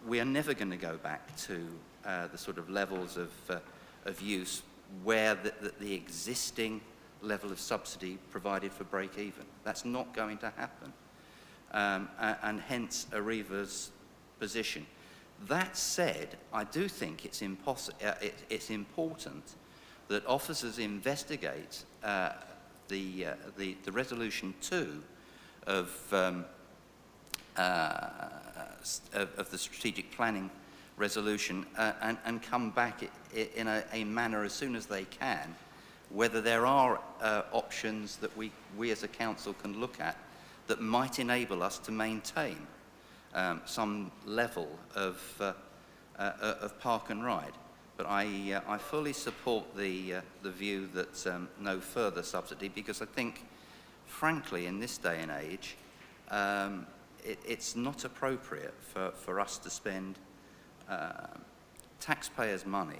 we are never going to go back to the sort of levels of use where the existing level of subsidy provided for break-even. That's not going to happen, and hence Arriva's position. That said, I do think it's important that officers investigate the resolution 2 of the strategic planning resolution and come back in a manner as soon as they can, whether there are options that we as a council can look at that might enable us to maintain some level of park and ride. But I fully support the view that no further subsidy, because I think, frankly, in this day and age, it's not appropriate for us to spend taxpayers' money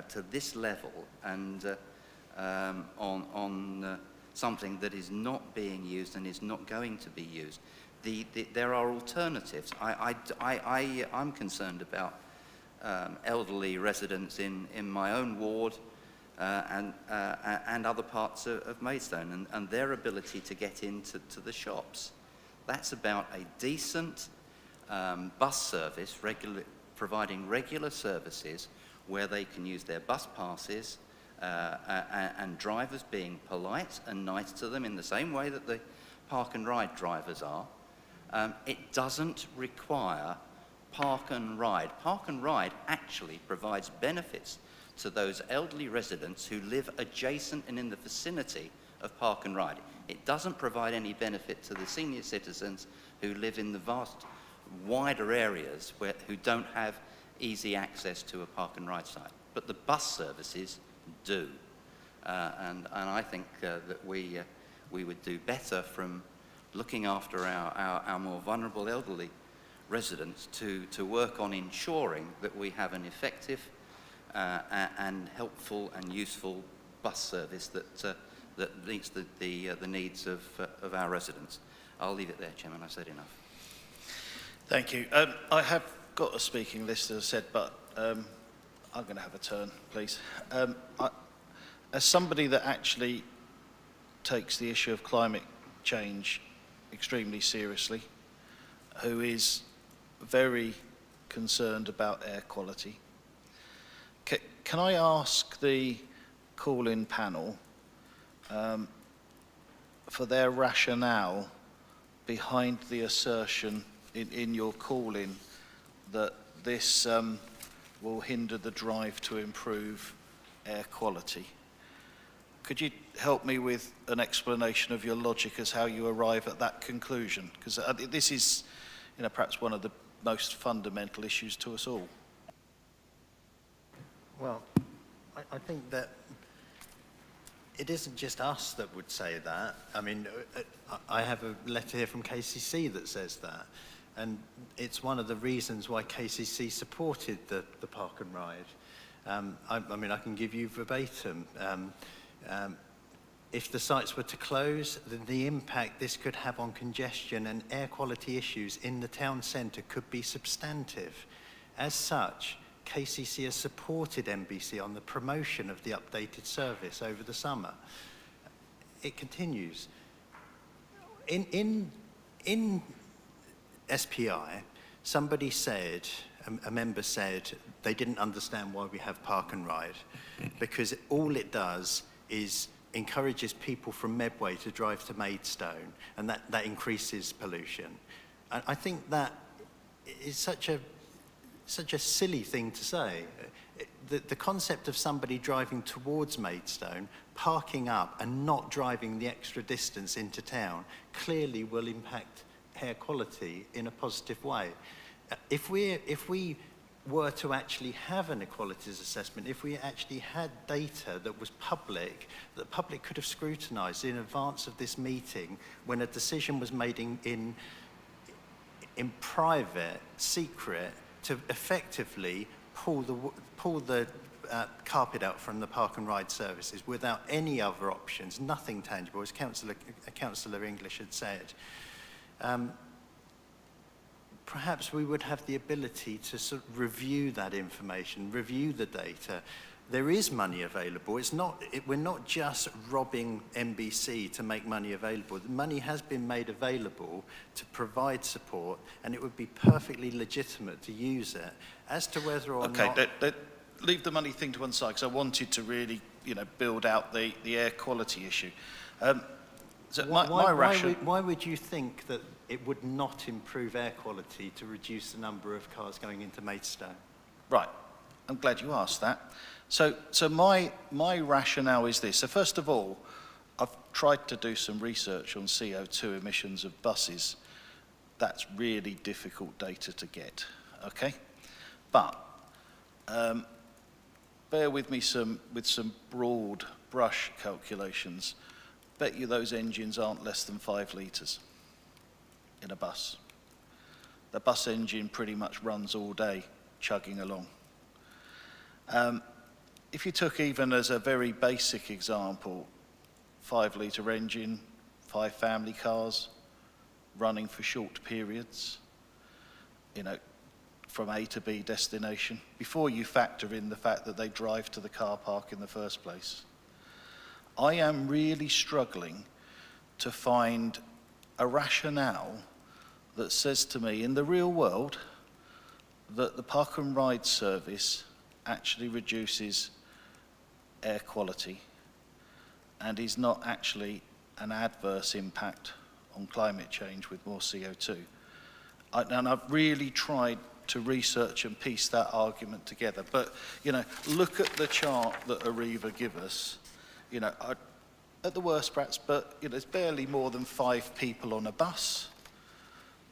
to this level and on something that is not being used and is not going to be used. There are alternatives. I'm concerned about elderly residents in my own ward and other parts of Maidstone and their ability to get into the shops. That's about a decent bus service, providing regular services where they can use their bus passes and drivers being polite and nice to them in the same way that the park and ride drivers are. It doesn't require park and ride. Park and ride actually provides benefits to those elderly residents who live adjacent and in the vicinity of park and ride. It doesn't provide any benefit to the senior citizens who live in the vast, wider areas who don't have easy access to a park and ride site. But the bus services do. And I think that we would do better from looking after our more vulnerable elderly residents to work on ensuring that we have an effective and helpful and useful bus service that meets the needs of our residents. I'll leave it there, Chairman. I've said enough. Thank you. I have got a speaking list, as I said, but I'm going to have a turn, please. As somebody that actually takes the issue of climate change extremely seriously, who is very concerned about air quality, can I ask the call-in panel for their rationale behind the assertion in your call-in that this will hinder the drive to improve air quality? Could you help me with an explanation of your logic as how you arrive at that conclusion? Because this is, perhaps one of the most fundamental issues to us all. Well, I think that it isn't just us that would say that. I mean, I have a letter here from KCC that says that. And it's one of the reasons why KCC supported the park and ride. I mean, I can give you verbatim. If the sites were to close, then the impact this could have on congestion and air quality issues in the town centre could be substantive. As such, KCC has supported MBC on the promotion of the updated service over the summer. It continues. In SPI, somebody said, a member said, they didn't understand why we have park and ride, because all it does is encourages people from Medway to drive to Maidstone, and that increases pollution. And I think that is such a silly thing to say. The concept of somebody driving towards Maidstone, parking up and not driving the extra distance into town clearly will impact air quality in a positive way. If we were to actually have an equalities assessment, if we actually had data that was public, that the public could have scrutinised in advance of this meeting when a decision was made in private, secret, to effectively pull the carpet out from the park and ride services without any other options, nothing tangible, as Councillor English had said. Perhaps we would have the ability to sort of review that information, review the data. There is money available. We're not just robbing NBC to make money available. The money has been made available to provide support, and it would be perfectly legitimate to use it. As to whether or not... Okay, leave the money thing to one side, because I wanted to really, build out the air quality issue. Why would you think that it would not improve air quality to reduce the number of cars going into Maidstone? Right, I'm glad you asked that. So my rationale is this. So first of all, I've tried to do some research on CO2 emissions of buses. That's really difficult data to get, okay? But bear with me with some broad brush calculations. Bet you those engines aren't less than 5 litres in a bus. The bus engine pretty much runs all day, chugging along. If you took even as a very basic example, 5 litre engine, 5 family cars, running for short periods, from A to B destination, before you factor in the fact that they drive to the car park in the first place. I am really struggling to find a rationale that says to me, in the real world, that the park and ride service actually reduces air quality and is not actually an adverse impact on climate change with more CO2. And I've really tried to research and piece that argument together. But, look at the chart that Arriva give us. At the worst perhaps, but there's barely more than 5 people on a bus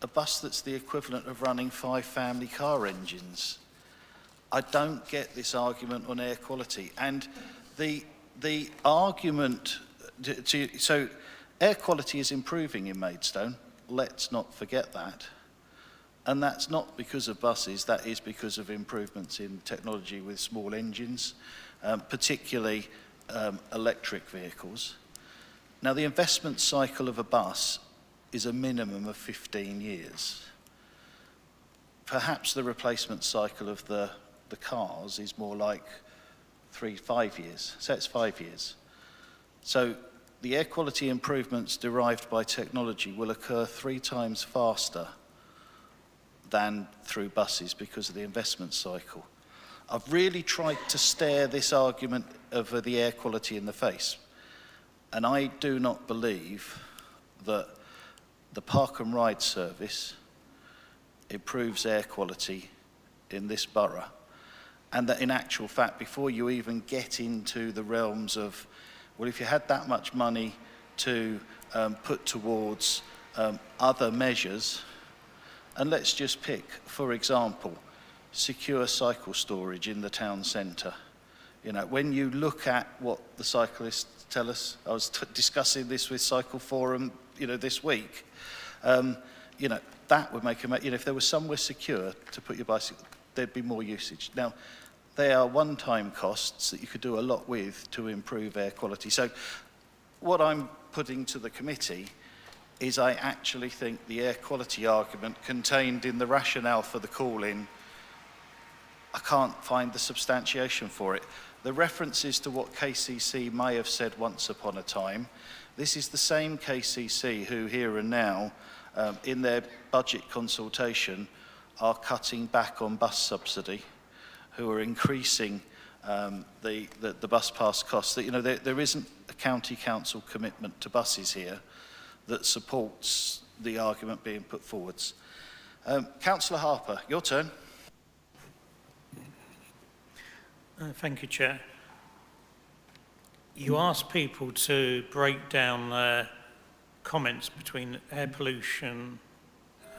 that's the equivalent of running 5 family car engines. I don't get this argument on air quality. And the argument, so air quality is improving in Maidstone, let's not forget that. And that's not because of buses, that is because of improvements in technology with small engines, particularly electric vehicles. Now, the investment cycle of a bus is a minimum of 15 years. Perhaps the replacement cycle of the cars is more like 5 years. So it's 5 years. So the air quality improvements derived by technology will occur 3 times faster than through buses because of the investment cycle. I've really tried to stare this argument of the air quality in the face. And I do not believe that the park and ride service improves air quality in this borough. And that in actual fact, before you even get into the realms of, well, if you had that much money to put towards other measures, and let's just pick, for example, secure cycle storage in the town centre. When you look at what the cyclists tell us, I was discussing this with Cycle Forum, this week, that would make if there was somewhere secure to put your bicycle, there'd be more usage. Now, they are one-time costs that you could do a lot with to improve air quality. So what I'm putting to the committee is I actually think the air quality argument contained in the rationale for the call-in, I can't find the substantiation for it. The references to what KCC may have said once upon a time, this is the same KCC who here and now, in their budget consultation, are cutting back on bus subsidy, who are increasing the bus pass costs. There isn't a county council commitment to buses here that supports the argument being put forwards. Councillor Harper, your turn. Thank you, Chair. You asked people to break down their comments between air pollution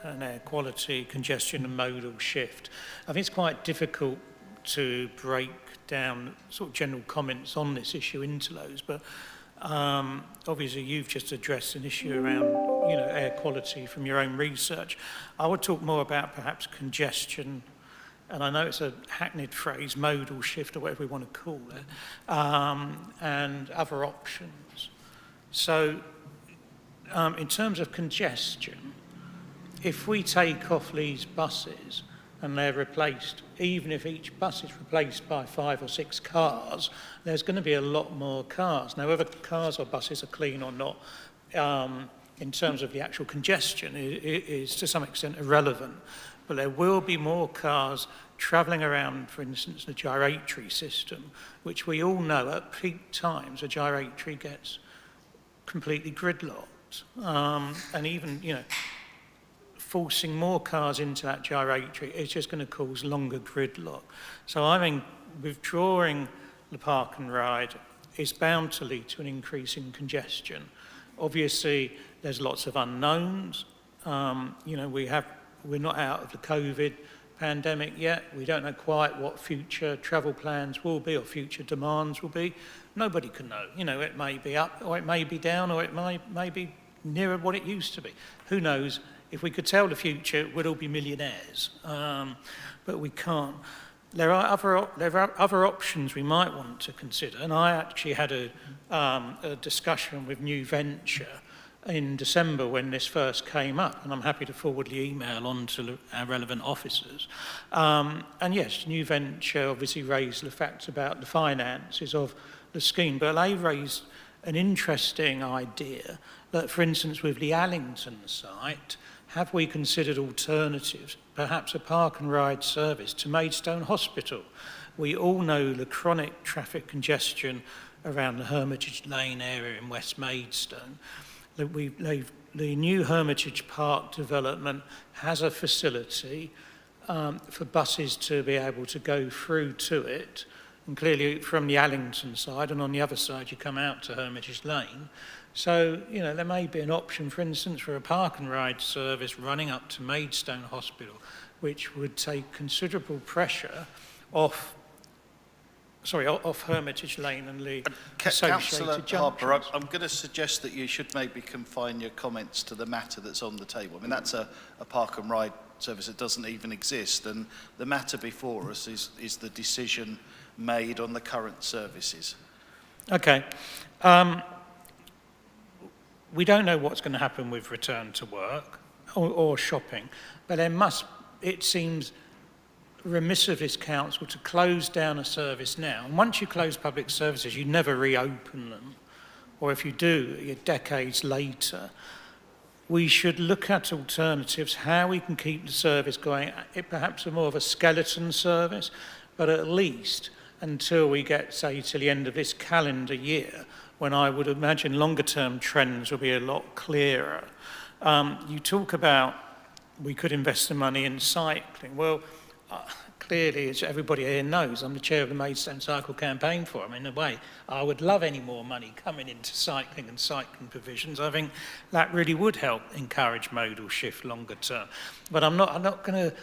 and air quality, congestion and modal shift. I think it's quite difficult to break down sort of general comments on this issue into those, but obviously you've just addressed an issue around, you know, air quality from your own research. I would talk more about perhaps congestion, and I know it's a hackneyed phrase, modal shift or whatever we want to call it, and other options. So in terms of congestion, if we take off these buses and they're replaced, even if each bus is replaced by 5 or 6 cars, there's going to be a lot more cars. Now, whether cars or buses are clean or not, in terms of the actual congestion, is to some extent irrelevant. But there will be more cars travelling around, for instance, the gyratory system, which we all know at peak times a gyratory gets completely gridlocked. And even, you know, forcing more cars into that gyratory is just going to cause longer gridlock. So I think withdrawing the park and ride is bound to lead to an increase in congestion. Obviously, there's lots of unknowns. You know, we're not out of the COVID pandemic yet. We don't know quite what future travel plans will be or future demands will be. Nobody can know. You know, it may be up or it may be down or it may be nearer what it used to be. Who knows? If we could tell the future, we'd all be millionaires, but we can't. There are other options we might want to consider, and I actually had a discussion with New Venture in December when this first came up, and I'm happy to forward the email on to our relevant officers. And yes, New Venture obviously raised the facts about the finances of the scheme, but they raised an interesting idea that, for instance, with the Allington site, have we considered alternatives, perhaps a park and ride service to Maidstone Hospital? We all know the chronic traffic congestion around the Hermitage Lane area in West Maidstone. The new Hermitage Park development has a facility for buses to be able to go through to it, and clearly from the Allington side, and on the other side you come out to Hermitage Lane. So, you know, there may be an option, for instance, for a park and ride service running up to Maidstone Hospital, which would take considerable pressure off Hermitage Lane and the Councillor associated Harper, junctions. I'm going to suggest that you should maybe confine your comments to the matter that's on the table. I mean, that's a park and ride service that doesn't even exist, and the matter before us is the decision made on the current services. Okay. We don't know what's going to happen with return to work or shopping, but it seems remiss of this council to close down a service now. And once you close public services, you never reopen them. Or if you do, decades later. We should look at alternatives, how we can keep the service going, perhaps more of a skeleton service, but at least until we get, say, to the end of this calendar year, when I would imagine longer-term trends will be a lot clearer. You talk about we could invest the money in cycling. Well, clearly, as everybody here knows, I'm the chair of the Maidstone Cycle Campaign Forum. In a way, I would love any more money coming into cycling and cycling provisions. I think that really would help encourage modal shift longer term. But I'm not going to,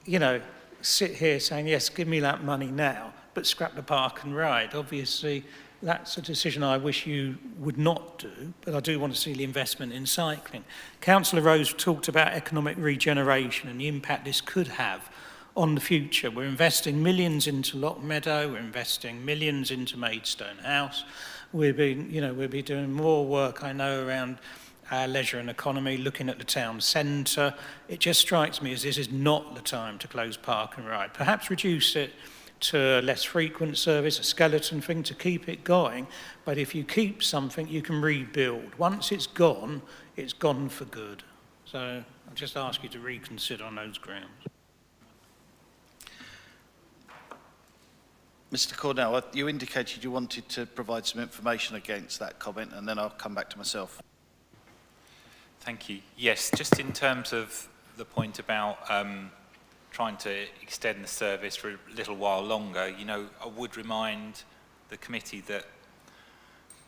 you know, sit here saying, yes, give me that money now, but scrap the park and ride. Obviously, that's a decision I wish you would not do, but I do want to see the investment in cycling. Councillor Rose talked about economic regeneration and the impact this could have on the future. We're investing millions into Lock Meadow, we're investing millions into Maidstone House. We'll be doing more work, I know, around our leisure and economy, looking at the town centre. It just strikes me as this is not the time to close park and ride. Perhaps reduce it to a less frequent service, a skeleton thing to keep it going. But if you keep something, you can rebuild. Once it's gone for good. So I'll just ask you to reconsider on those grounds. Mr. Cornell, you indicated you wanted to provide some information against that comment, and then I'll come back to myself. Thank you. Yes, just in terms of the point about trying to extend the service for a little while longer, you know, I would remind the committee that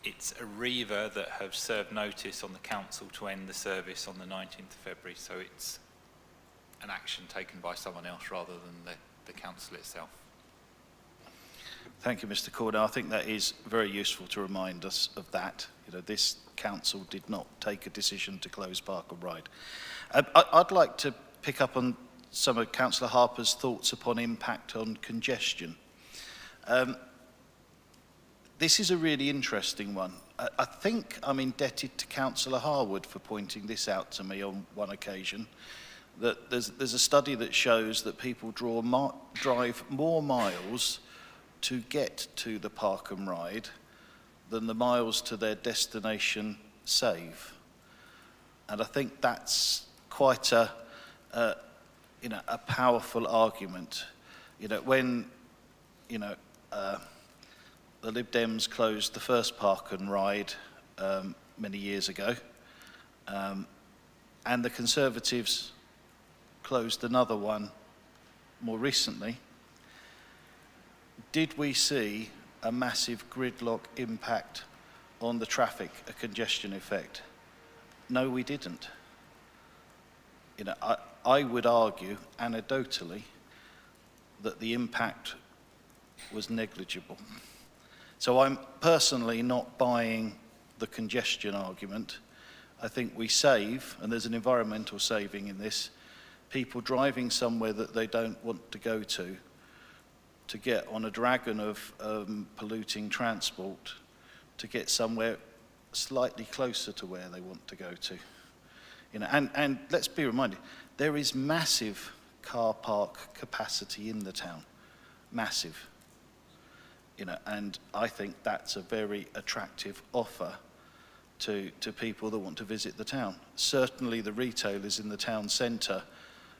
it's Arriva that have served notice on the council to end the service on the 19th of February, so it's an action taken by someone else rather than the council itself. Thank you, Mr. Corder. I think that is very useful to remind us of that. You know, this council did not take a decision to close Park and Ride. I'd like to pick up on some of Councillor Harper's thoughts upon impact on congestion. This is a really interesting one. I think I'm indebted to Councillor Harwood for pointing this out to me on one occasion, that there's a study that shows that people drive more miles to get to the Park and Ride than the miles to their destination save. And I think that's quite a powerful argument. You know, when, the Lib Dems closed the first Park and Ride many years ago, and the Conservatives closed another one more recently, did we see a massive gridlock impact on the traffic, a congestion effect? No, we didn't. You know, I would argue, anecdotally, that the impact was negligible. So I'm personally not buying the congestion argument. I think we save, and there's an environmental saving in this, people driving somewhere that they don't want to go to get on a dragon of polluting transport to get somewhere slightly closer to where they want to go to. You know, and let's be reminded, there is massive car park capacity in the town, massive. You know, and I think that's a very attractive offer to people that want to visit the town. Certainly the retailers in the town centre,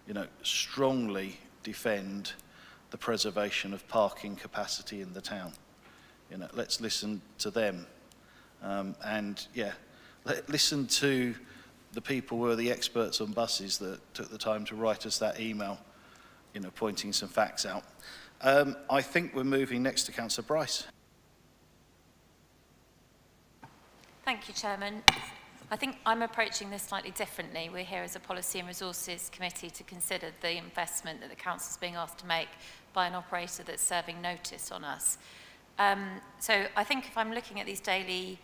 you know, strongly defend the preservation of parking capacity in the town. You know, let's listen to them. Listen to the people who are the experts on buses that took the time to write us that email, you know, pointing some facts out. I think we're moving next to Councillor Bryce. Thank you, Chairman. I think I'm approaching this slightly differently. We're here as a Policy and Resources Committee to consider the investment that the Council is being asked to make by an operator that's serving notice on us. So I think if I'm looking at these daily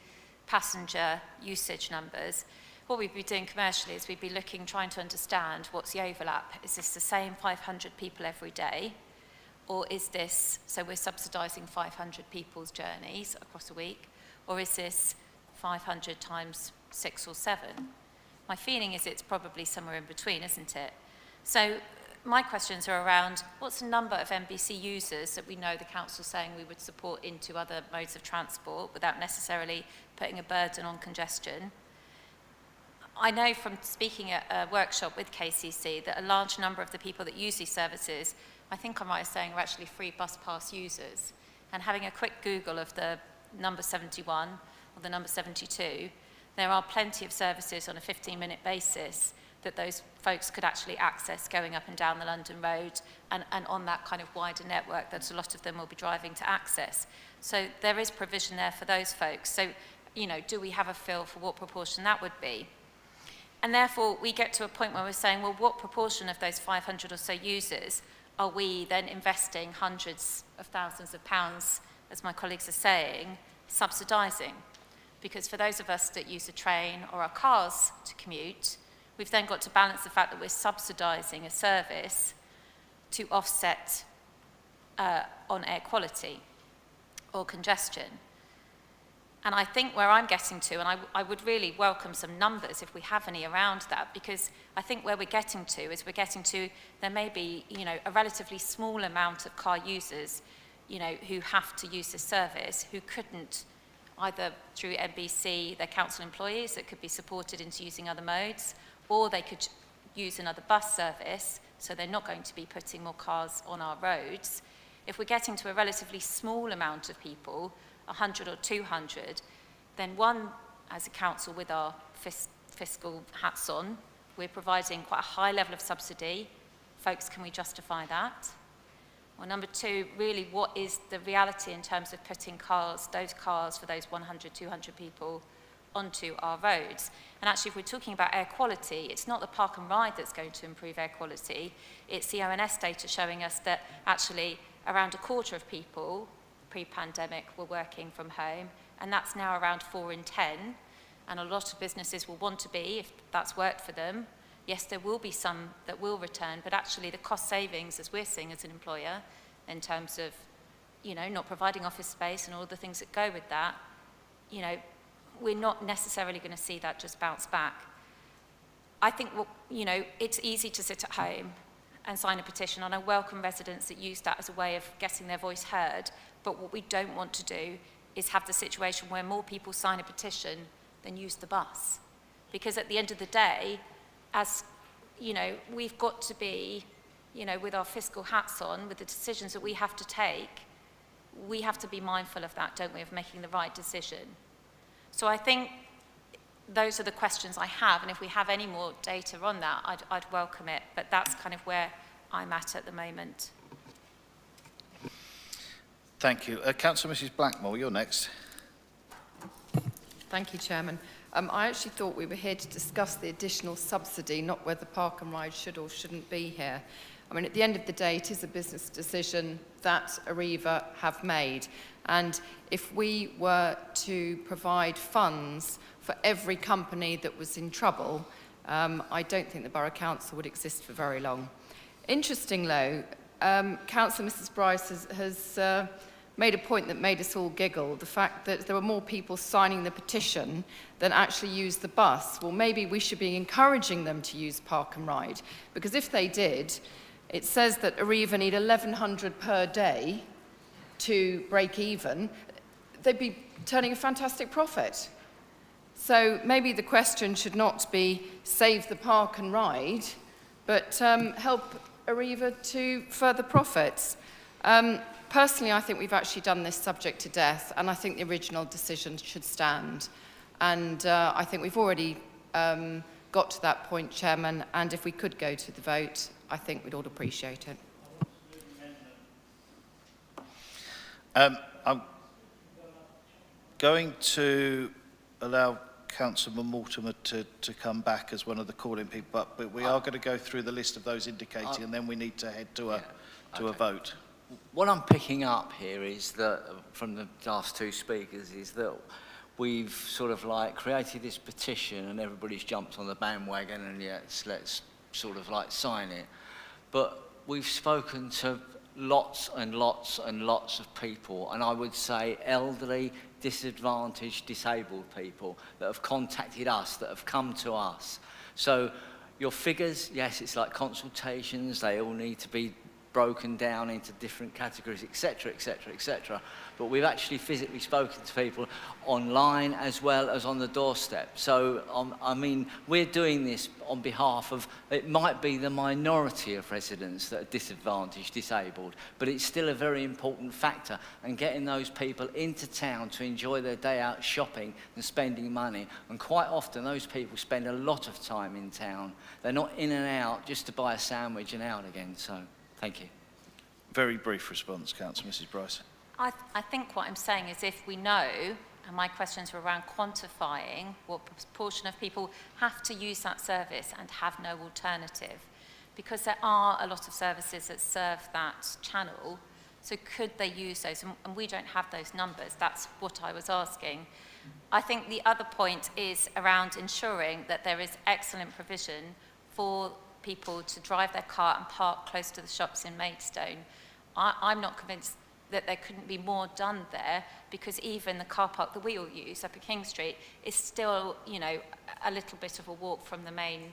passenger usage numbers, what we'd be doing commercially is we'd be trying to understand what's the overlap. Is this the same 500 people every day? Or is this, so we're subsidising 500 people's journeys across a week? Or is this 500 times 6 or 7? My feeling is it's probably somewhere in between, isn't it? So my questions are around what's the number of MBC users that we know the council is saying we would support into other modes of transport without necessarily putting a burden on congestion. I know from speaking at a workshop with KCC that a large number of the people that use these services, I think I'm right in saying, are actually free bus pass users. And having a quick Google of the number 71 or the number 72, there are plenty of services on a 15-minute basis that those folks could actually access going up and down the London Road and on that kind of wider network that a lot of them will be driving to access. So there is provision there for those folks. So, you know, do we have a feel for what proportion that would be? And therefore, we get to a point where we're saying, well, what proportion of those 500 or so users are we then investing hundreds of thousands of pounds, as my colleagues are saying, subsidising? Because for those of us that use a train or our cars to commute, we've then got to balance the fact that we're subsidising a service to offset on air quality or congestion. And I think where I'm getting to, and I would really welcome some numbers if we have any around that, because I think where we're getting to is there may be, you know, a relatively small amount of car users, you know, who have to use this service, who couldn't either through NBC, their council employees that could be supported into using other modes, or they could use another bus service, so they're not going to be putting more cars on our roads. If we're getting to a relatively small amount of people, 100 or 200, then one, as a council with our fiscal hats on, we're providing quite a high level of subsidy. Folks, can we justify that? Or number two, really what is the reality in terms of putting those cars for those 100, 200 people onto our roads. And actually, if we're talking about air quality, it's not the park and ride that's going to improve air quality. It's the ONS data showing us that actually around a quarter of people pre-pandemic were working from home, and that's now around 4 in 10. And a lot of businesses will want to be, if that's worked for them. Yes, there will be some that will return, but actually the cost savings, as we're seeing as an employer, in terms of, not providing office space and all the things that go with that, we're not necessarily going to see that just bounce back. I think, it's easy to sit at home and sign a petition, and I welcome residents that use that as a way of getting their voice heard, but what we don't want to do is have the situation where more people sign a petition than use the bus. Because at the end of the day, as we've got to be, with our fiscal hats on, with the decisions that we have to take, we have to be mindful of that, don't we, of making the right decision. So I think those are the questions I have, and if we have any more data on that, I'd welcome it, but that's kind of where I'm at the moment. Thank you. Councillor Mrs Blackmore, you're next. Thank you, Chairman. I actually thought we were here to discuss the additional subsidy, not whether park and ride should or shouldn't be here. I mean, at the end of the day, it is a business decision that Arriva have made. And if we were to provide funds for every company that was in trouble, I don't think the Borough Council would exist for very long. Interesting, though, Councillor Mrs Bryce has made a point that made us all giggle, the fact that there were more people signing the petition than actually used the bus. Well, maybe we should be encouraging them to use park and ride, because if they did, it says that Arriva need 1,100 per day to break even. They'd be turning a fantastic profit. So maybe the question should not be save the park and ride, but help Arriva to further profits. Personally, I think we've actually done this subject to death, and I think the original decision should stand. And I think we've already got to that point, Chairman, and if we could go to the vote, I think we'd all appreciate it. I'm going to allow Councillor Mortimer to come back as one of the calling people, but we are going to go through the list of those indicating, and then we need to head to a vote. What I'm picking up here is that, from the last two speakers, is that we've sort of like created this petition and everybody's jumped on the bandwagon and let's sort of like sign it. But we've spoken to lots and lots and lots of people, and I would say elderly, disadvantaged, disabled people that have contacted us, that have come to us. So your figures, yes, it's like consultations, they all need to be broken down into different categories, etc., etc., etc. But we've actually physically spoken to people online as well as on the doorstep. So, I mean, we're doing this on behalf of, it might be the minority of residents that are disadvantaged, disabled, but it's still a very important factor. And getting those people into town to enjoy their day out shopping and spending money. And quite often those people spend a lot of time in town. They're not in and out just to buy a sandwich and out again. So, thank you. Very brief response, Councillor Mrs Bryce. I think what I'm saying is if we know, and my questions were around quantifying what proportion of people have to use that service and have no alternative, because there are a lot of services that serve that channel, so could they use those? And we don't have those numbers. That's what I was asking. I think the other point is around ensuring that there is excellent provision for people to drive their car and park close to the shops in Maidstone. I'm not convinced that there couldn't be more done there, because even the car park that we all use up at King Street is still, you know, a little bit of a walk from the main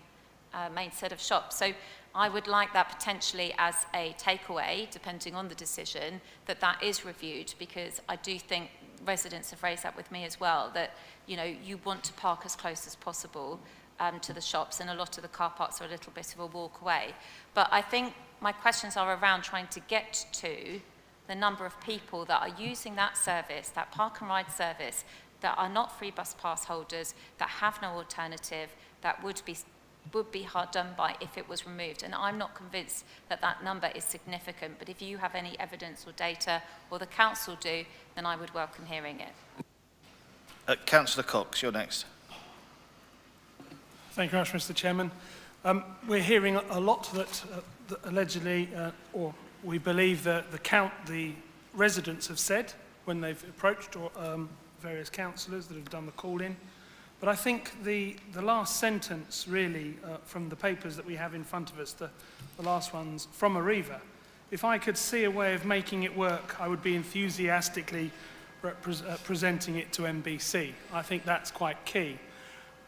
set of shops. So I would like that potentially as a takeaway, depending on the decision, that is reviewed, because I do think residents have raised that with me as well, that, you know, you want to park as close as possible to the shops, and a lot of the car parks are a little bit of a walk away. But I think my questions are around trying to get to the number of people that are using that service, that park and ride service, that are not free bus pass holders, that have no alternative, that would be hard done by if it was removed. And I'm not convinced that that number is significant, but if you have any evidence or data, or the council do, then I would welcome hearing it. Councillor Cox, you're next. Thank you very much, Mr. Chairman. We're hearing a lot that allegedly, or we believe that the residents have said when they've approached various councillors that have done the call-in. But I think the last sentence really from the papers that we have in front of us, the last ones from Arriva, if I could see a way of making it work, I would be enthusiastically presenting it to MBC. I think that's quite key.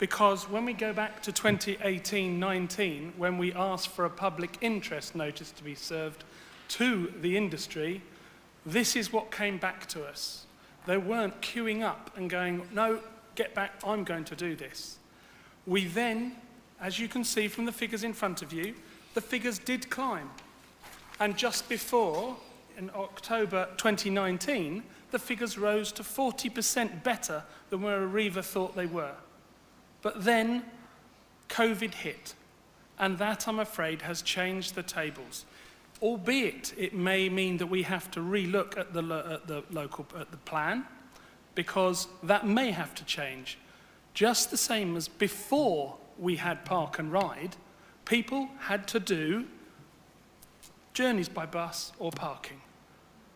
Because when we go back to 2018-19, when we asked for a public interest notice to be served to the industry, this is what came back to us. They weren't queuing up and going, no, get back, I'm going to do this. We then, as you can see from the figures in front of you, the figures did climb. And just before, in October 2019, the figures rose to 40% better than where Arriva thought they were. But then COVID hit, and that, I'm afraid, has changed the tables. Albeit it may mean that we have to relook at the plan, because that may have to change. Just the same as before we had Park and Ride, people had to do journeys by bus or parking.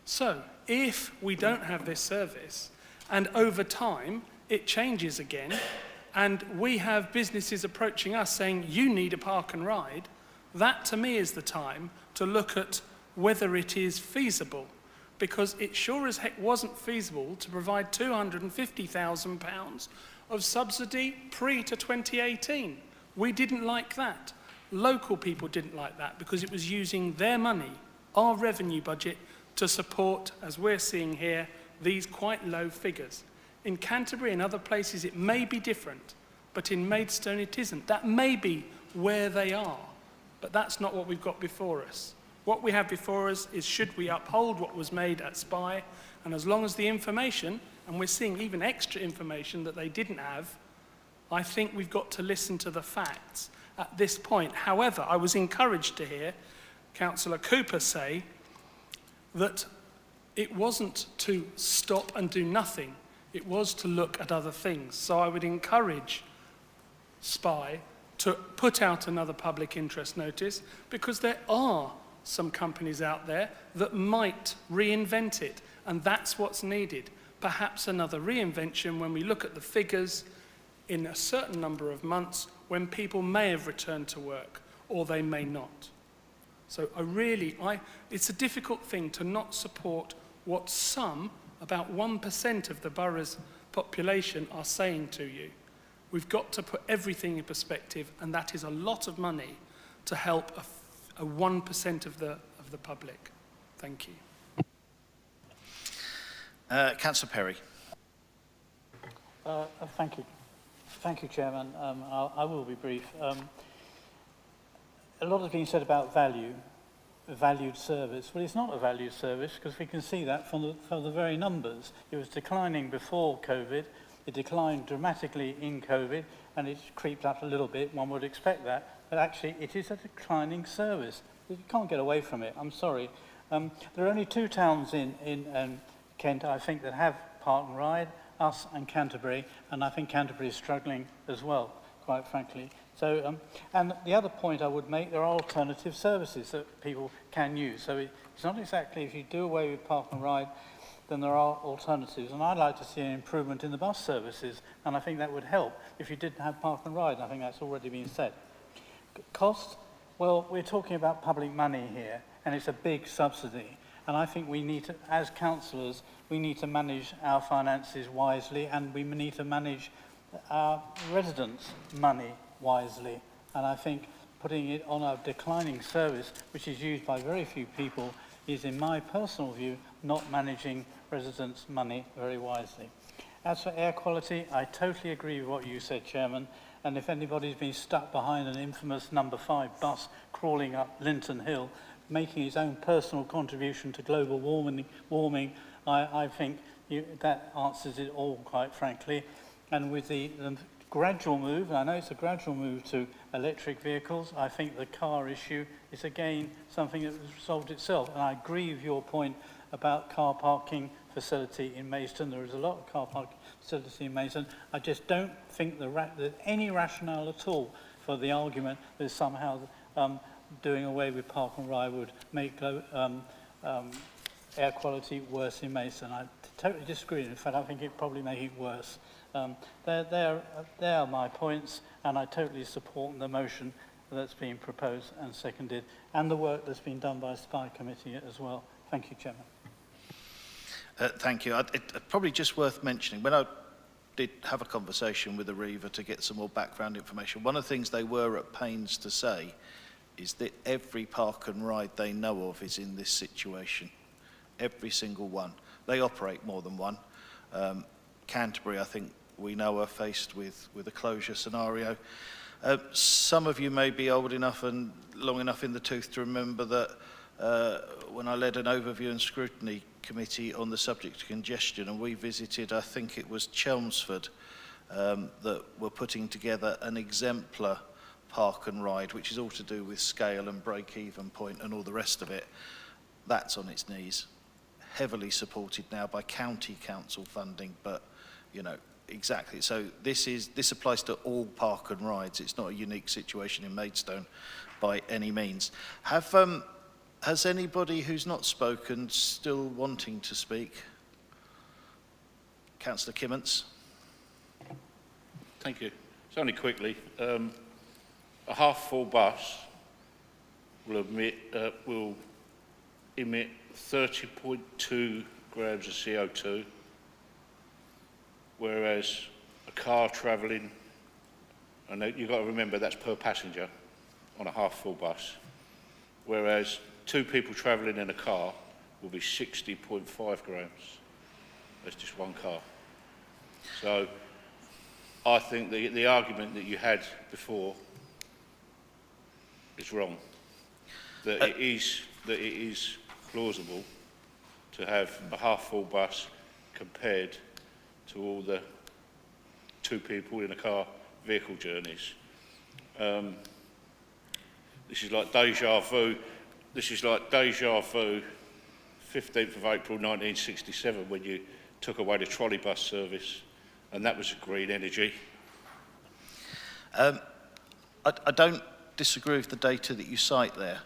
So if we don't have this service, and over time it changes again, and we have businesses approaching us saying, you need a Park and Ride, that to me is the time to look at whether it is feasible, because it sure as heck wasn't feasible to provide £250,000 of subsidy pre to 2018. We didn't like that. Local people didn't like that because it was using their money, our revenue budget, to support, as we're seeing here, these quite low figures. In Canterbury and other places it may be different, but in Maidstone it isn't. That may be where they are, but that's not what we've got before us. What we have before us is, should we uphold what was made at SPY, and as long as the information, and we're seeing even extra information that they didn't have, I think we've got to listen to the facts at this point. However, I was encouraged to hear Councillor Cooper say that it wasn't to stop and do nothing, it was to look at other things. So I would encourage SPY to put out another public interest notice, because there are some companies out there that might reinvent it, and that's what's needed. Perhaps another reinvention when we look at the figures in a certain number of months when people may have returned to work or they may not. So it's a difficult thing to not support what some, about 1% of the borough's population, are saying to you. We've got to put everything in perspective, and that is a lot of money to help a 1% of the public. Thank you. Councillor Perry. Thank you. Thank you, Chairman. I will be brief. A lot has been said about value, a valued service. Well, it's not a valued service, because we can see that from the very numbers. It was declining before COVID, it declined dramatically in COVID, and it's creeped up a little bit. One would expect that, but actually it is a declining service. You can't get away from it, I'm sorry. There are only two towns in Kent, I think, that have Park and Ride, us and Canterbury, and I think Canterbury is struggling as well, quite frankly. So, and the other point I would make, there are alternative services that people can use. So it's not exactly, if you do away with Park and Ride, then there are alternatives. And I'd like to see an improvement in the bus services, and I think that would help if you didn't have Park and Ride. I think that's already been said. Cost? Well, we're talking about public money here, and it's a big subsidy. And I think we need to, as councillors, we need to manage our finances wisely, and we need to manage our residents' money wisely. And I think putting it on a declining service, which is used by very few people, is, in my personal view, not managing residents' money very wisely. As for air quality, I totally agree with what you said, Chairman. And if anybody's been stuck behind an infamous number 5 bus crawling up Linton Hill, making his own personal contribution to global warming, I think that answers it all, quite frankly. And with the gradual move, and I know it's a gradual move to electric vehicles. I think the car issue is again something that has resolved itself, and I agree with your point about car parking facility in Maidstone. There is a lot of car parking facility in Maidstone. I just don't think there's any rationale at all for the argument that somehow doing away with park and ride would make air quality worse in Maidstone. I totally disagree. In fact, I think it probably make it worse. They are my points, and I totally support the motion that's been proposed and seconded, and the work that's been done by the Spy Committee as well. Thank you, Chairman. Thank you. It's probably just worth mentioning, when I did have a conversation with Arriva to get some more background information, one of the things they were at pains to say is that every park and ride they know of is in this situation. Every single one. They operate more than one. Canterbury, I think we know, are faced with a closure scenario. Some of you may be old enough and long enough in the tooth to remember that when I led an overview and scrutiny committee on the subject of congestion, and we visited, I think it was Chelmsford, that were putting together an exemplar park and ride, which is all to do with scale and break-even point and all the rest of it. That's on its knees, heavily supported now by county council funding, but you know, exactly. So this applies to all park and rides. It's not a unique situation in Maidstone by any means. Has anybody who's not spoken still wanting to speak? Councillor Kimments. Thank you. It's only quickly. A half-full bus will emit 30.2 grams of CO2, whereas a car travelling, and you've got to remember that's per passenger on a half-full bus, whereas 2 people travelling in a car will be 60.5 grams. That's just one car. So I think the argument that you had before is wrong. That it is plausible to have a half-full bus compared to all the 2 people in a car vehicle journeys. This is like deja vu. This is like deja vu, 15th of April 1967, when you took away the trolley bus service, and that was green energy. I don't disagree with the data that you cite there.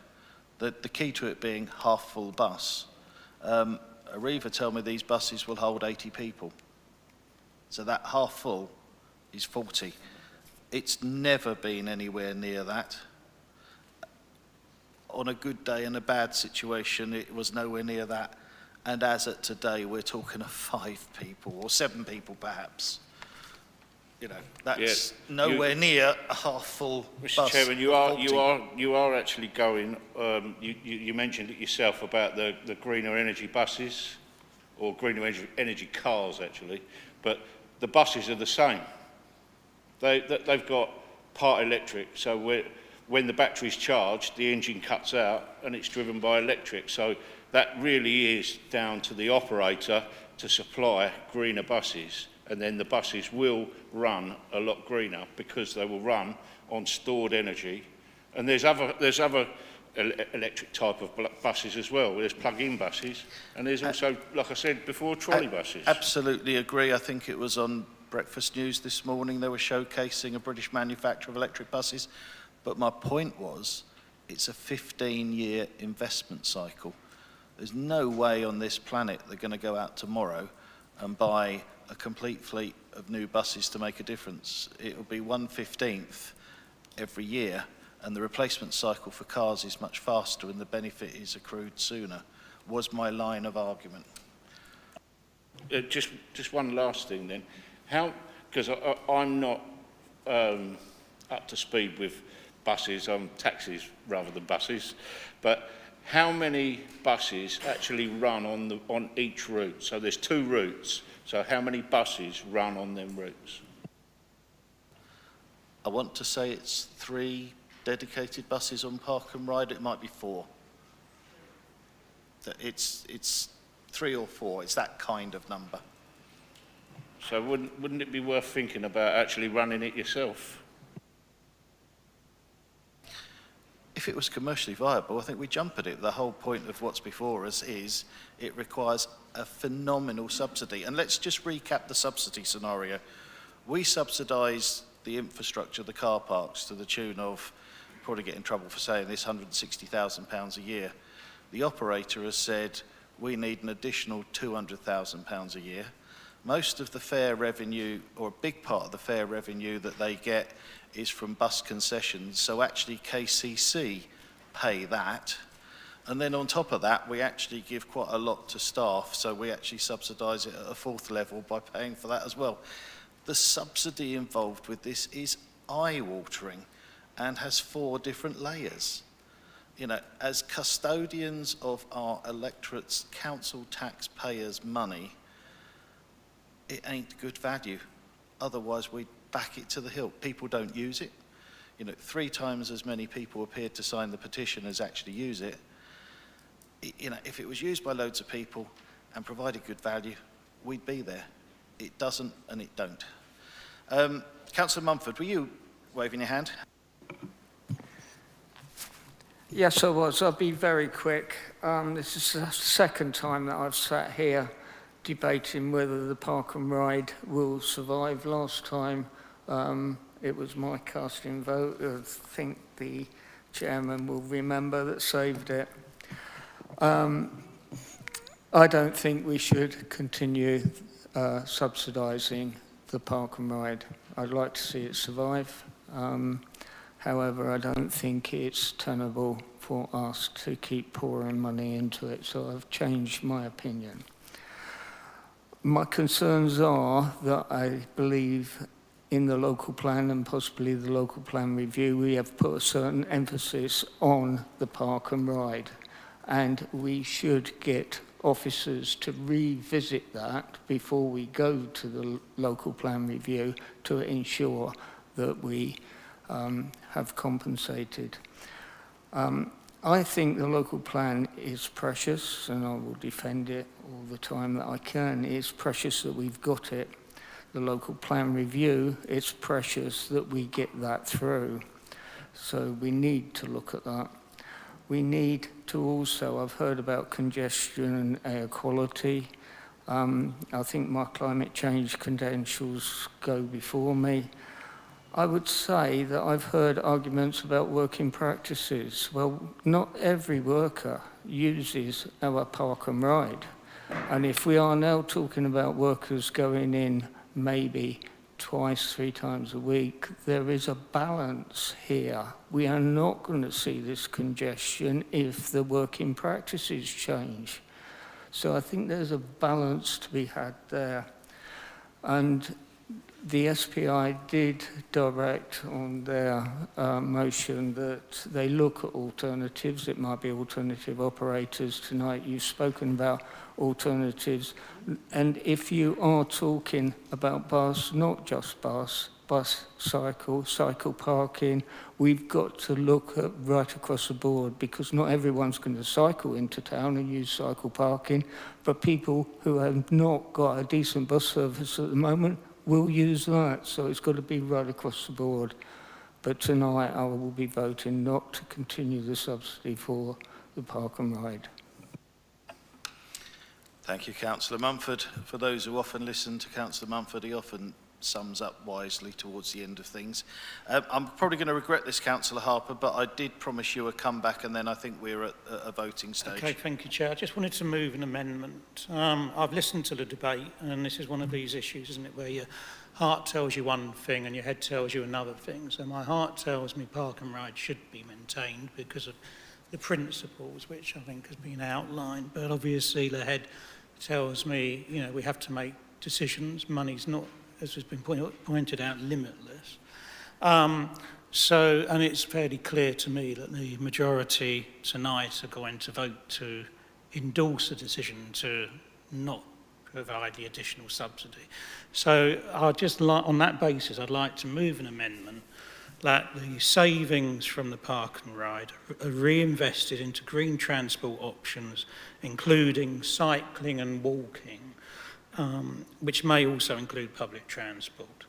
The key to it being half-full bus. Arriva tell me these buses will hold 80 people. So that half-full is 40. It's never been anywhere near that. On a good day and a bad situation, it was nowhere near that. And as at today, we're talking of 5 people or 7 people perhaps. You know, that's nowhere near a half-full bus. Mr. Chairman, you are actually going. You mentioned it yourself about the greener energy buses, or greener energy cars actually, but the buses are the same. They've got part electric, so when the battery's charged, the engine cuts out and it's driven by electric. So that really is down to the operator to supply greener buses, and then the buses will run a lot greener because they will run on stored energy. And there's other electric type of buses as well. There's plug-in buses, and there's also, like I said before, trolley buses. Absolutely agree. I think it was on Breakfast News this morning. They were showcasing a British manufacturer of electric buses. But my point was, it's a 15-year investment cycle. There's no way on this planet they're going to go out tomorrow and buy a complete fleet of new buses to make a difference. It will be 1/15 every year, and the replacement cycle for cars is much faster and the benefit is accrued sooner, was my line of argument. Just one last thing then. How, because I'm not up to speed with buses, taxis rather than buses, but how many buses actually run on each route? So there's 2 routes, so how many buses run on them routes? I want to say it's 3 dedicated buses on Park and Ride. It might be 4. It's 3 or 4. It's that kind of number. So wouldn't it be worth thinking about actually running it yourself? If it was commercially viable, I think we jump at it. The whole point of what's before us is it requires a phenomenal subsidy. And let's just recap the subsidy scenario. We subsidise the infrastructure, the car parks, to the tune of, probably get in trouble for saying this, £160,000 a year. The operator has said, we need an additional £200,000 a year. Most of the fare revenue, or a big part of the fare revenue that they get, is from bus concessions, so actually KCC pay that. And then on top of that, we actually give quite a lot to staff, so we actually subsidise it at a fourth level by paying for that as well. The subsidy involved with this is eye-watering and has 4 different layers. You know, as custodians of our electorate's council taxpayers' money, it ain't good value. Otherwise, we'd back it to the hilt. People don't use it. You know, 3 times as many people appeared to sign the petition as actually use it. You know, if it was used by loads of people and provided good value, we'd be there. It doesn't and it don't. Councillor Mumford, were you waving your hand? Yes, I was. I'll be very quick. This is the second time that I've sat here debating whether the park and ride will survive. Last time it was my casting vote. I think the chairman will remember that saved it. I don't think we should continue subsidising the park and ride. I'd like to see it survive. However, I don't think it's tenable for us to keep pouring money into it, so I've changed my opinion. My concerns are that I believe in the local plan and possibly the local plan review, we have put a certain emphasis on the park and ride, and we should get officers to revisit that before we go to the local plan review to ensure that we have compensated. I think the local plan is precious, and I will defend it all the time that I can. It's precious that we've got it. The local plan review, it's precious that we get that through. So we need to look at that. We need to also, I've heard about congestion and air quality. I think my climate change credentials go before me. I would say that I've heard arguments about working practices. Well, not every worker uses our park and ride. And if we are now talking about workers going in maybe twice, 3 times a week, there is a balance here. We are not going to see this congestion if the working practices change. So I think there's a balance to be had there. And the SPI did direct on their motion that they look at alternatives. It might be alternative operators. Tonight you've spoken about alternatives. And if you are talking about bus, not just bus, cycle parking, we've got to look at right across the board, because not everyone's going to cycle into town and use cycle parking, but people who have not got a decent bus service at the moment will use that. So it's got to be right across the board. But tonight I will be voting not to continue the subsidy for the park and ride. Thank you, Councillor Mumford. For those who often listen to Councillor Mumford, he often sums up wisely towards the end of things. I'm probably going to regret this, Councillor Harper, but I did promise you a comeback, and then I think we're at a voting stage. Okay, thank you, Chair. I just wanted to move an amendment. I've listened to the debate, and this is one of these issues, isn't it, where your heart tells you one thing and your head tells you another thing. So my heart tells me park and ride should be maintained because of the principles, which I think has been outlined, but obviously the head tells me, you know, we have to make decisions. Money's not, as has been pointed out, limitless. And it's fairly clear to me that the majority tonight are going to vote to endorse a decision to not provide the additional subsidy. So I'd just like, on that basis, I'd like to move an amendment that the savings from the park and ride are reinvested into green transport options, including cycling and walking, which may also include public transport.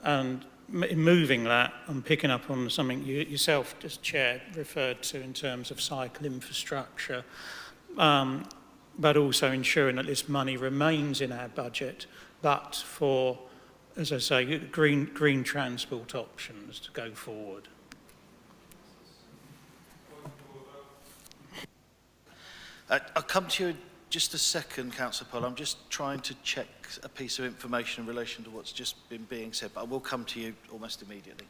And in moving that, I'm picking up on something you yourself, as Chair, referred to in terms of cycle infrastructure, but also ensuring that this money remains in our budget, but for, as I say, green transport options to go forward. I'll come to you in just a second, Councillor Poll. I'm just trying to check a piece of information in relation to what's just been being said, but I will come to you almost immediately.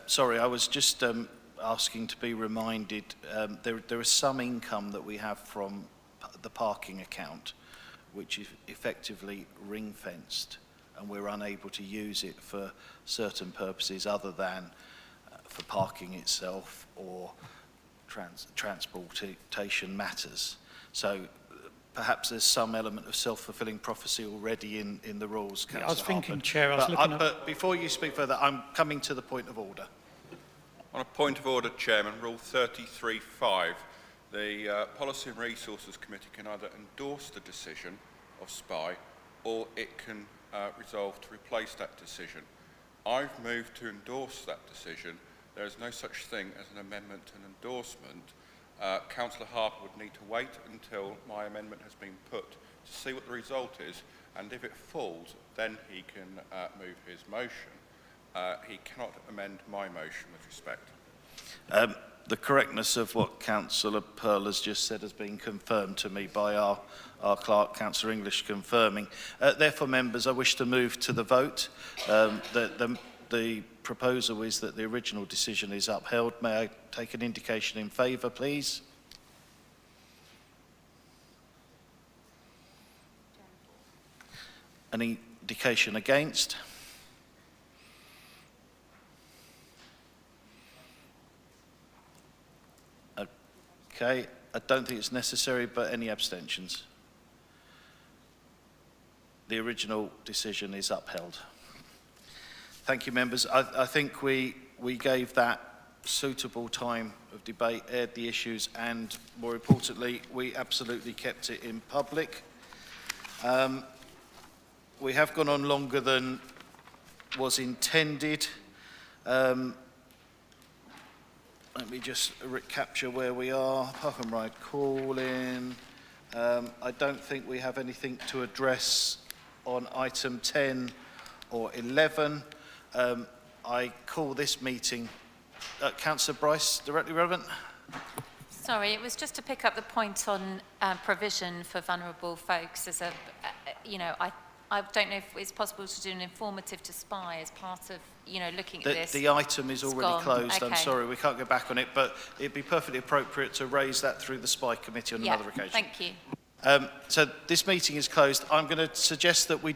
Sorry, I was just asking to be reminded, there is some income that we have from the parking account, which is effectively ring-fenced, and we're unable to use it for certain purposes other than for parking itself or transportation matters. So perhaps there's some element of self-fulfilling prophecy already in the rules, Councillor I was thinking, Harper. Chair, I was looking at... But before you speak further, I'm coming to the point of order. On a point of order, Chairman, Rule 33.5, the Policy and Resources Committee can either endorse the decision of SPI or it can resolve to replace that decision. I've moved to endorse that decision. There is no such thing as an amendment and endorsement. Councillor Harper would need to wait until my amendment has been put to see what the result is, and if it falls, then he can move his motion. He cannot amend my motion with respect. The correctness of what Councillor Pearl has just said has been confirmed to me by our clerk, Councillor English, confirming. Therefore, members, I wish to move to the vote. The proposal is that the original decision is upheld. May I take an indication in favour, please? An indication against? Okay, I don't think it's necessary, but any abstentions? The original decision is upheld. Thank you, members. I think we gave that suitable time of debate, aired the issues, and more importantly, we absolutely kept it in public. We have gone on longer than was intended. Let me just capture where we are. Park and Ride call-in. I don't think we have anything to address on item 10 or 11. I call this meeting, Councillor Bryce, directly relevant. Sorry, it was just to pick up the point on provision for vulnerable folks as a, I don't know if it's possible to do an informative to SPI as part of, looking at this. The item is already closed. Okay. I'm sorry, we can't go back on it, but it'd be perfectly appropriate to raise that through the SPI committee on another occasion. Thank you. So this meeting is closed. I'm going to suggest that we...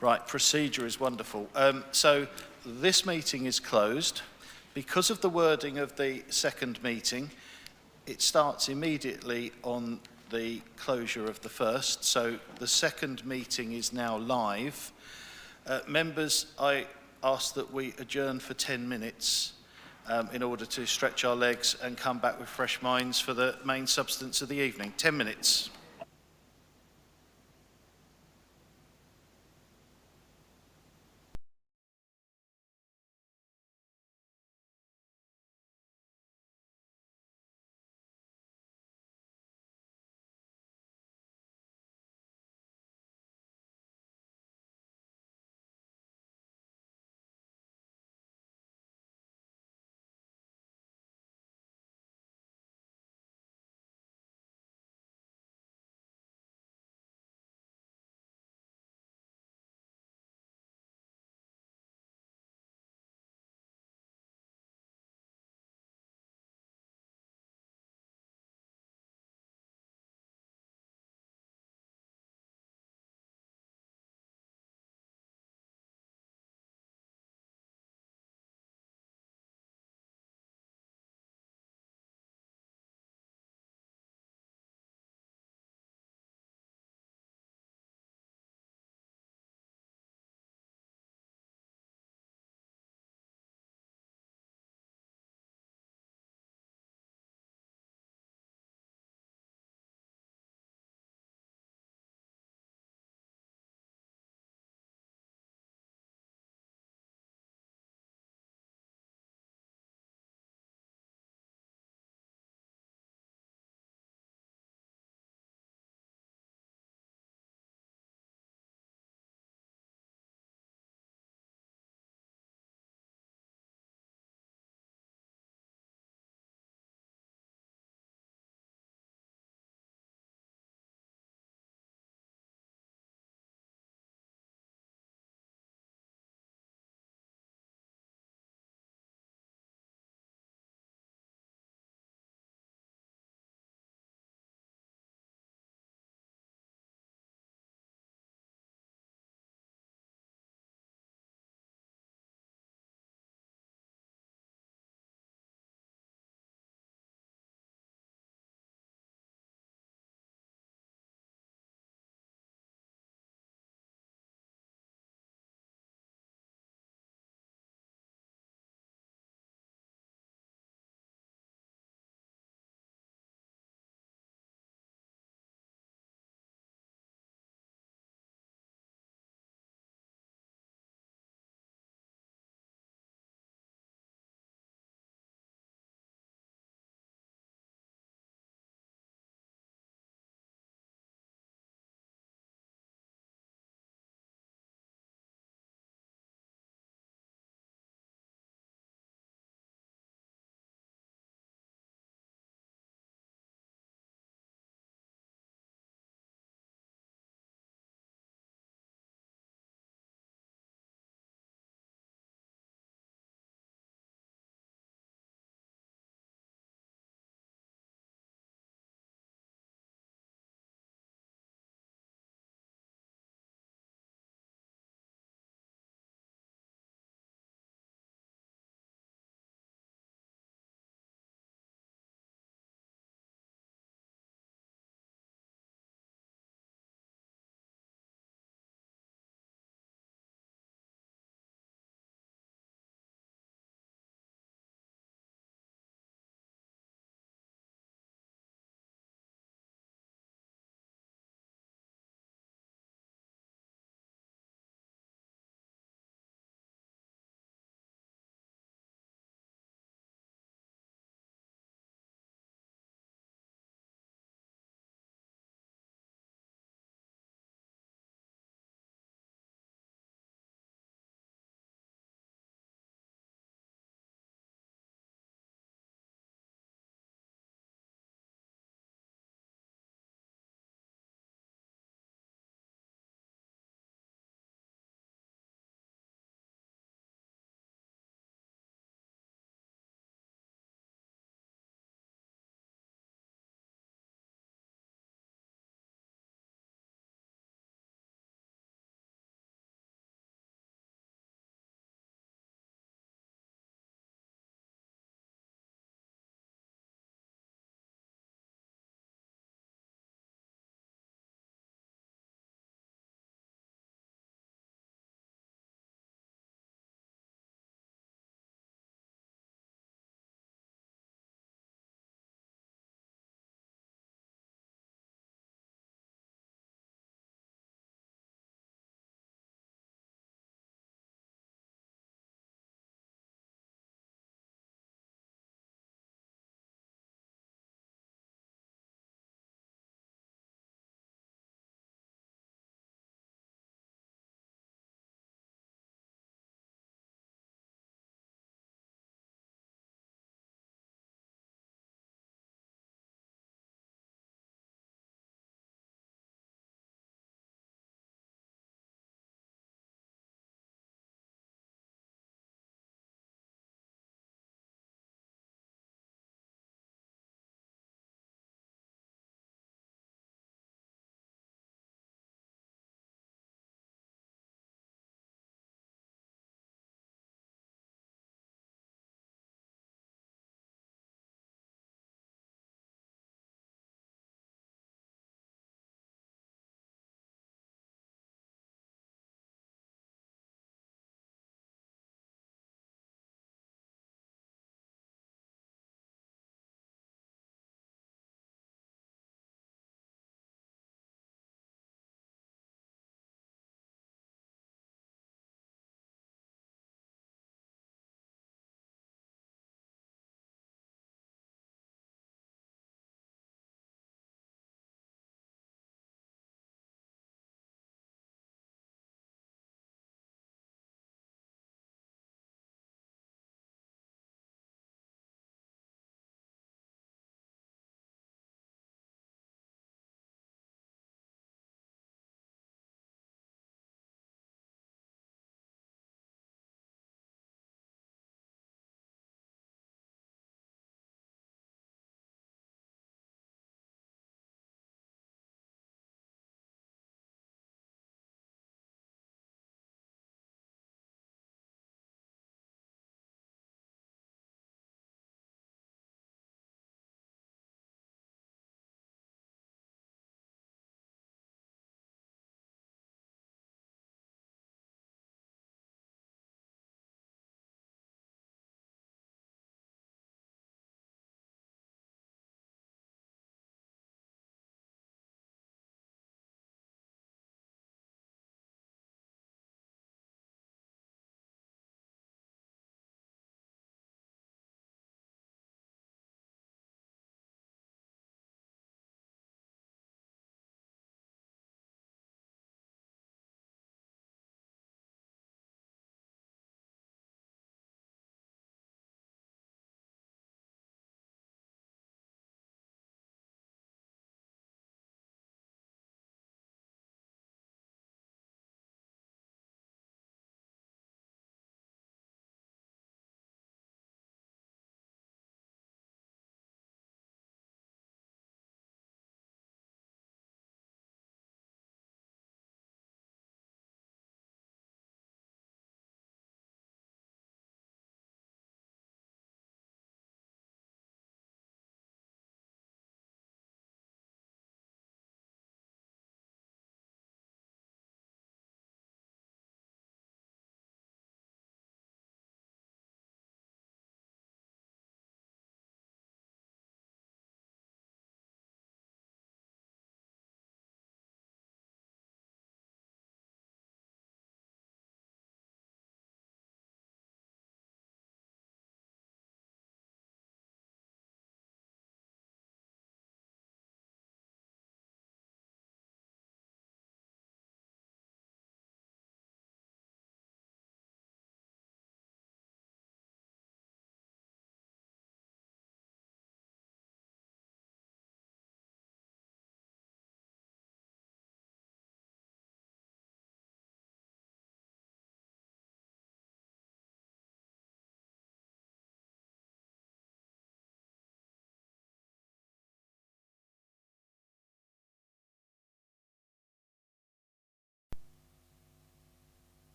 Right, procedure is wonderful. So this meeting is closed. Because of the wording of the second meeting, it starts immediately on the closure of the first. So the second meeting is now live. Members, I ask that we adjourn for 10 minutes in order to stretch our legs and come back with fresh minds for the main substance of the evening. 10 minutes.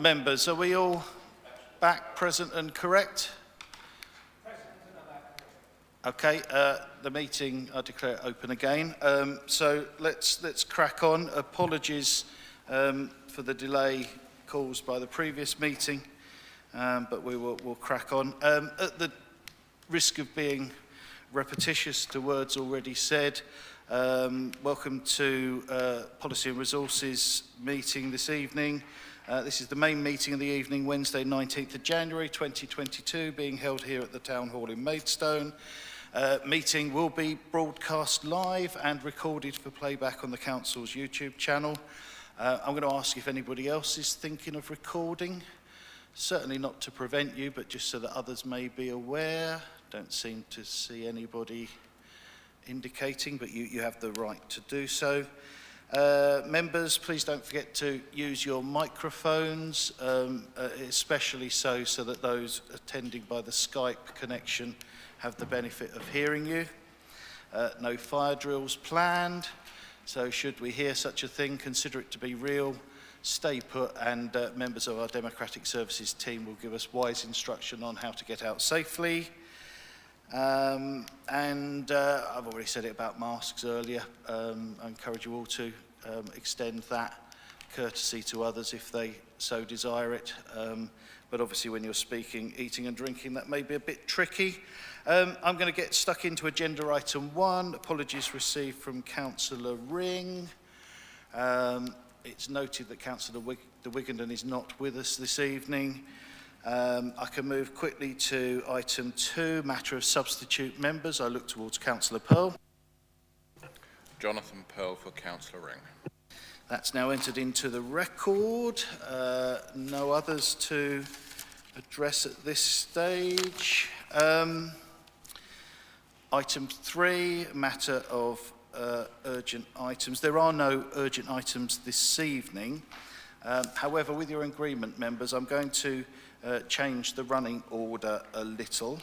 members, are we all back, present and correct? Okay, the meeting, I declare it open again. So let's crack on. Apologies for the delay caused by the previous meeting, but we'll crack on. At the risk of being repetitious to words already said, welcome to Policy and Resources meeting this evening. This is the main meeting of the evening, Wednesday 19th of January 2022, being held here at the Town Hall in Maidstone. Meeting will be broadcast live and recorded for playback on the Council's YouTube channel. I'm going to ask if anybody else is thinking of recording. Certainly not to prevent you, but just so that others may be aware. Don't seem to see anybody indicating, but you have the right to do so. Members, please don't forget to use your microphones, especially so that those attending by the Skype connection have the benefit of hearing you. No fire drills planned, so should we hear such a thing, consider it to be real, stay put, and members of our Democratic Services team will give us wise instruction on how to get out safely. I've already said it about masks earlier. I encourage you all to extend that courtesy to others if they so desire it. But obviously when you're speaking, eating and drinking, that may be a bit tricky. I'm going to get stuck into agenda item 1. Apologies received from Councillor Ring. It's noted that Councillor de Wigenden is not with us this evening. I can move quickly to item 2, matter of substitute members. I look towards Councillor Pearl. Jonathan Pearl for Councillor Ring. That's now entered into the record. No others to address at this stage. Item 3, matter of urgent items. There are no urgent items this evening. However, with your agreement, members, I'm going to change the running order a little.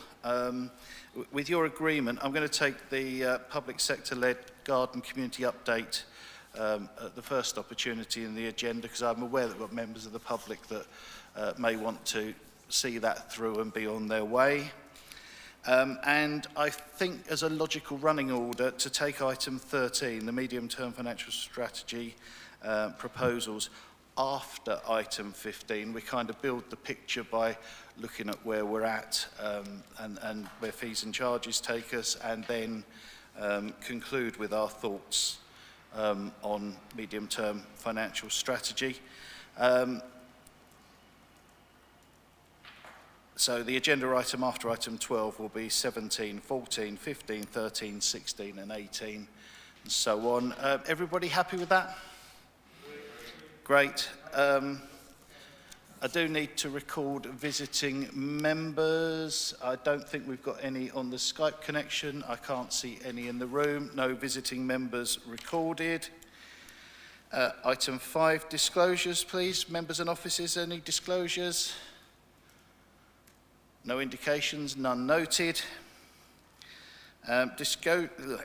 With your agreement, I'm going to take the public sector-led garden community update at the first opportunity in the agenda, because I'm aware that we've got members of the public that may want to see that through and be on their way. And I think as a logical running order to take item 13, the medium-term financial strategy proposals, after item 15. We kind of build the picture by looking at where we're at and where fees and charges take us, and then conclude with our thoughts on medium-term financial strategy. So the agenda item after item 12 will be 17, 14, 15, 13, 16 and 18 and so on. Everybody happy with that? Great. I do need to record visiting members. I don't think we've got any on the Skype connection. I can't see any in the room. No visiting members recorded. Item 5, disclosures, please. Members and officers, any disclosures? No indications, none noted.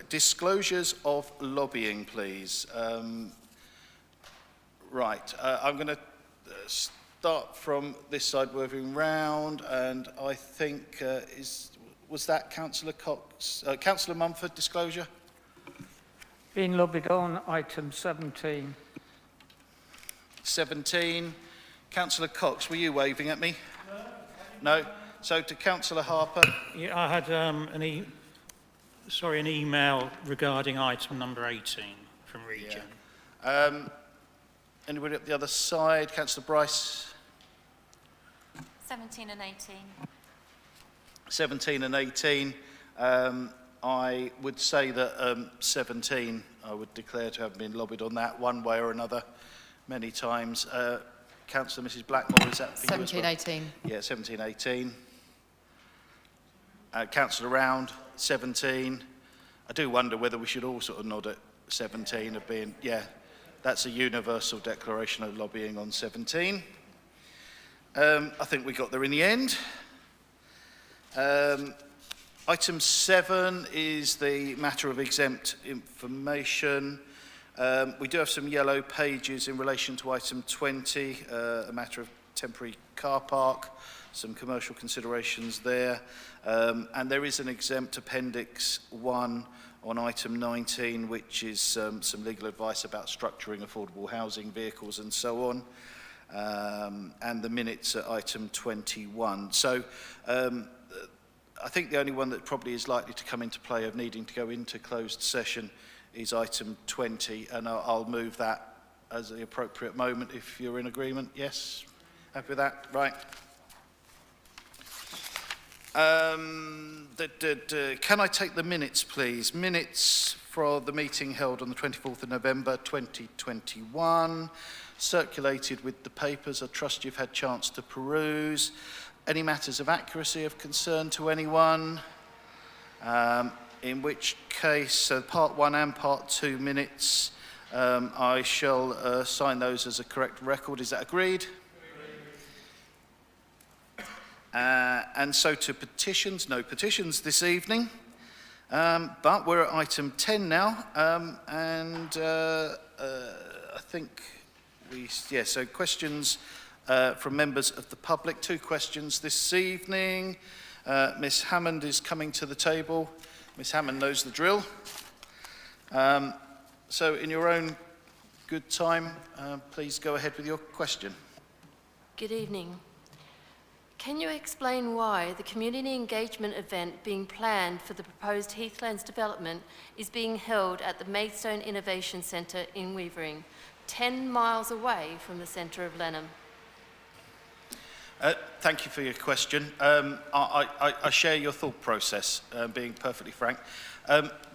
Disclosures of lobbying, please. Right, I'm going to start from this side, moving round, and I think, was that Councillor Cox? Councillor Mumford, disclosure? Being lobbied on item 17. 17. Councillor Cox, were you waving at me? No? So to Councillor Harper. Yeah, I had an email regarding item number 18 from Regen. Yeah. Anybody up the other side? Councillor Bryce. 17 and 18. 17 and 18. I would say that 17, I would declare to have been lobbied on that one way or another many times. Councillor Mrs Blackmore, is that for 17, you as well? 18. Yeah, 17, 18. Councillor Round, 17. I do wonder whether we should all sort of nod at 17 of being, yeah, that's a universal declaration of lobbying on 17. I think we got there in the end. Item 7 is the matter of exempt information. We do have some yellow pages in relation to item 20, a matter of temporary car park, some commercial considerations there, and there is an exempt Appendix 1 on item 19, which is some legal advice about structuring affordable housing vehicles and so on, and the minutes at item 21. So I think the only one that probably is likely to come into play of needing to go into closed session is item 20, and I'll move that as the appropriate moment if you're in agreement. Yes? Happy with that? Right. Can I take the minutes, please? Minutes for the meeting held on the 24th of November 2021, circulated with the papers. I trust you've had a chance to peruse. Any matters of accuracy of concern to anyone? In which case, part 1 and part 2 minutes, I shall sign those as a correct record. Is that agreed? And so to petitions, no petitions this evening, but we're at item 10 now, and I think so questions from members of the public. 2 questions this evening. Miss Hammond is coming to the table. Miss Hammond knows the drill. So in your own good time, please go ahead with your question. Good evening. Can you explain why the community engagement event being planned for the proposed Heathlands development is being held at the Maidstone Innovation Centre in Weavering, 10 miles away from the centre of Lenham? Thank you for your question. I share your thought process, being perfectly frank.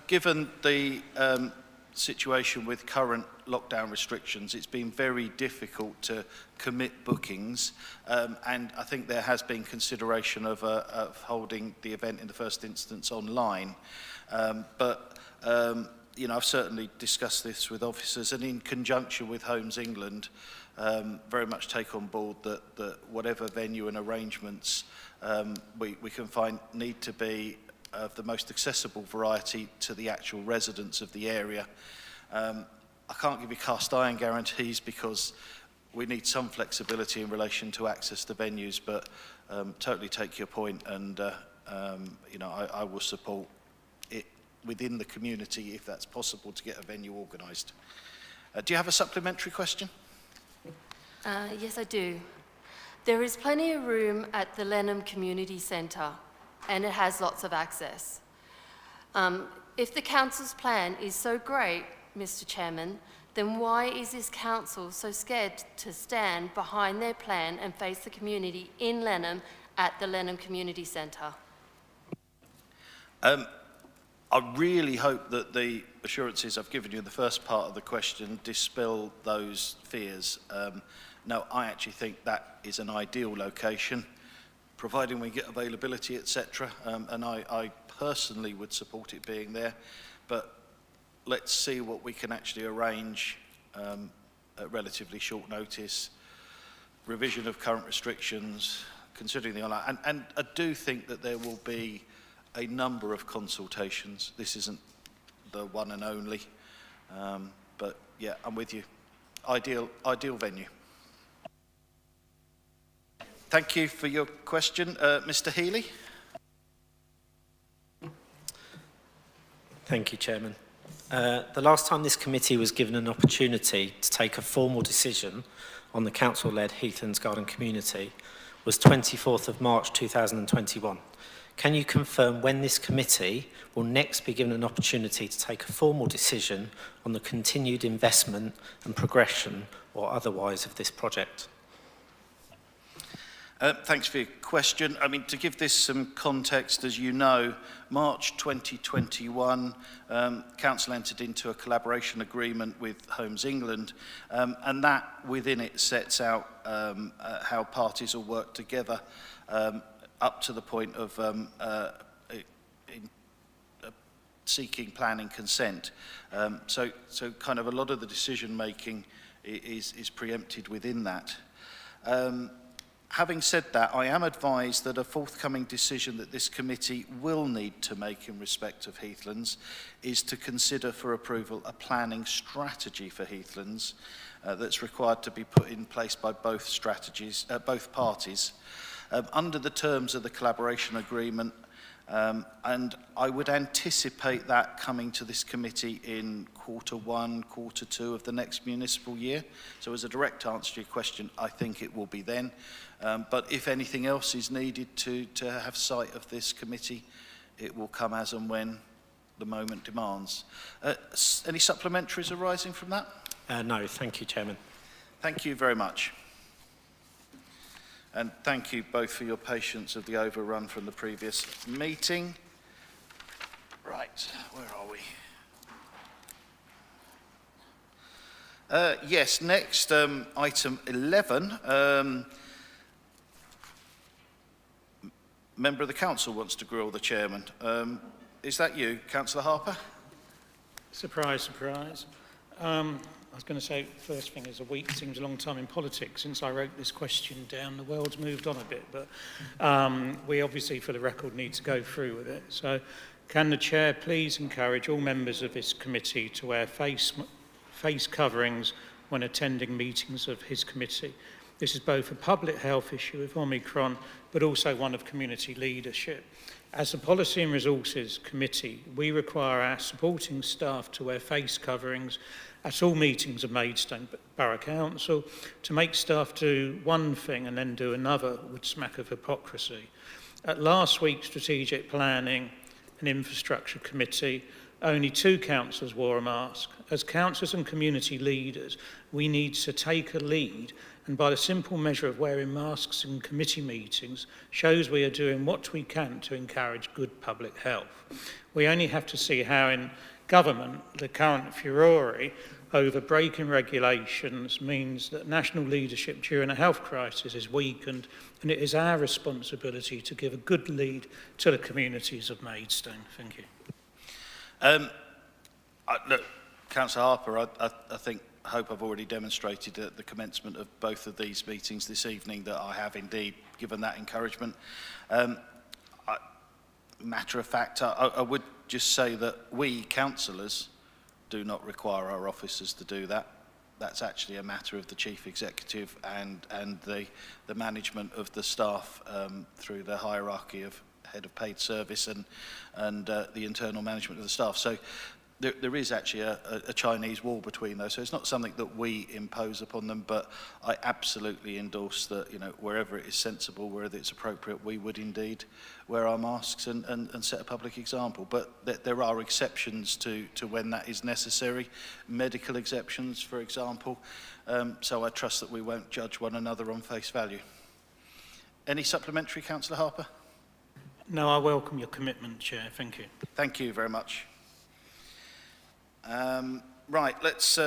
Given the situation with current lockdown restrictions, it's been very difficult to commit bookings, and I think there has been consideration of holding the event in the first instance online. But I've certainly discussed this with officers, and in conjunction with Homes England, very much take on board that whatever venue and arrangements we can find need to be of the most accessible variety to the actual residents of the area. I can't give you cast iron guarantees because we need some flexibility in relation to access to venues, but totally take your point, and I will support it within the community if that's possible to get a venue organised. Do you have a supplementary question? Yes, I do. There is plenty of room at the Lenham Community Centre, and it has lots of access. If the council's plan is so great, Mr. Chairman, then why is this council so scared to stand behind their plan and face the community in Lenham at the Lenham Community Centre? I really hope that the assurances I've given you in the first part of the question dispel those fears. No, I actually think that is an ideal location, providing we get availability, etc. And I personally would support it being there, but let's see what we can actually arrange at relatively short notice, revision of current restrictions, considering the online, and I do think that there will be a number of consultations. This isn't the one and only, but yeah, I'm with you. Ideal venue. Thank you for your question. Mr. Healy. Thank you, Chairman. The last time this committee was given an opportunity to take a formal decision on the council-led Heathlands Garden community was 24th of March 2021. Can you confirm when this committee will next be given an opportunity to take a formal decision on the continued investment and progression or otherwise of this project? Thanks for your question. I mean, to give this some context, as you know, March 2021, Council entered into a collaboration agreement with Homes England, and that within it sets out how parties will work together up to the point of seeking planning consent. So kind of a lot of the decision making is preempted within that. Having said that, I am advised that a forthcoming decision that this committee will need to make in respect of Heathlands is to consider for approval a planning strategy for Heathlands, that's required to be put in place by both parties under the terms of the collaboration agreement. And I would anticipate that coming to this committee in Q1, Q2 of the next municipal year. So as a direct answer to your question, I think it will be then. But if anything else is needed to have sight of this committee, it will come as and when the moment demands. Any supplementaries arising from that? No, thank you, Chairman. Thank you very much. And thank you both for your patience of the overrun from the previous meeting. Right, where are we? Yes, next, item 11. Member of the Council wants to grill the Chairman. Is that you, Councillor Harper? Surprise, surprise. I was going to say, first thing is, a week seems a long time in politics. Since I wrote this question down, the world's moved on a bit, but we obviously, for the record, need to go through with it. So can the Chair please encourage all members of this committee to wear face coverings when attending meetings of his committee? This is both a public health issue with Omicron, but also one of community leadership. As a Policy and Resources Committee, we require our supporting staff to wear face coverings at all meetings of Maidstone Borough Council. To make staff do one thing and then do another would smack of hypocrisy. At last week's Strategic Planning and Infrastructure Committee, only 2 councillors wore a mask. As councillors and community leaders, we need to take a lead, and by the simple measure of wearing masks in committee meetings shows we are doing what we can to encourage good public health. We only have to see how in government the current furore over breaking regulations means that national leadership during a health crisis is weakened, and it is our responsibility to give a good lead to the communities of Maidstone. Thank you. Look, Councillor Harper, I hope I've already demonstrated at the commencement of both of these meetings this evening that I have indeed given that encouragement. Matter of fact, I would just say that we councillors do not require our officers to do that. That's actually a matter of the Chief Executive and the management of the staff through the hierarchy of head of paid service and the internal management of the staff. So there is actually a Chinese wall between those. So it's not something that we impose upon them, but I absolutely endorse that, you know, wherever it is sensible, wherever it's appropriate, we would indeed wear our masks and set a public example. But there are exceptions to when that is necessary, medical exceptions, for example. So I trust that we won't judge one another on face value. Any supplementary, Councillor Harper? No, I welcome your commitment, Chair. Thank you. Thank you very much. Right, let's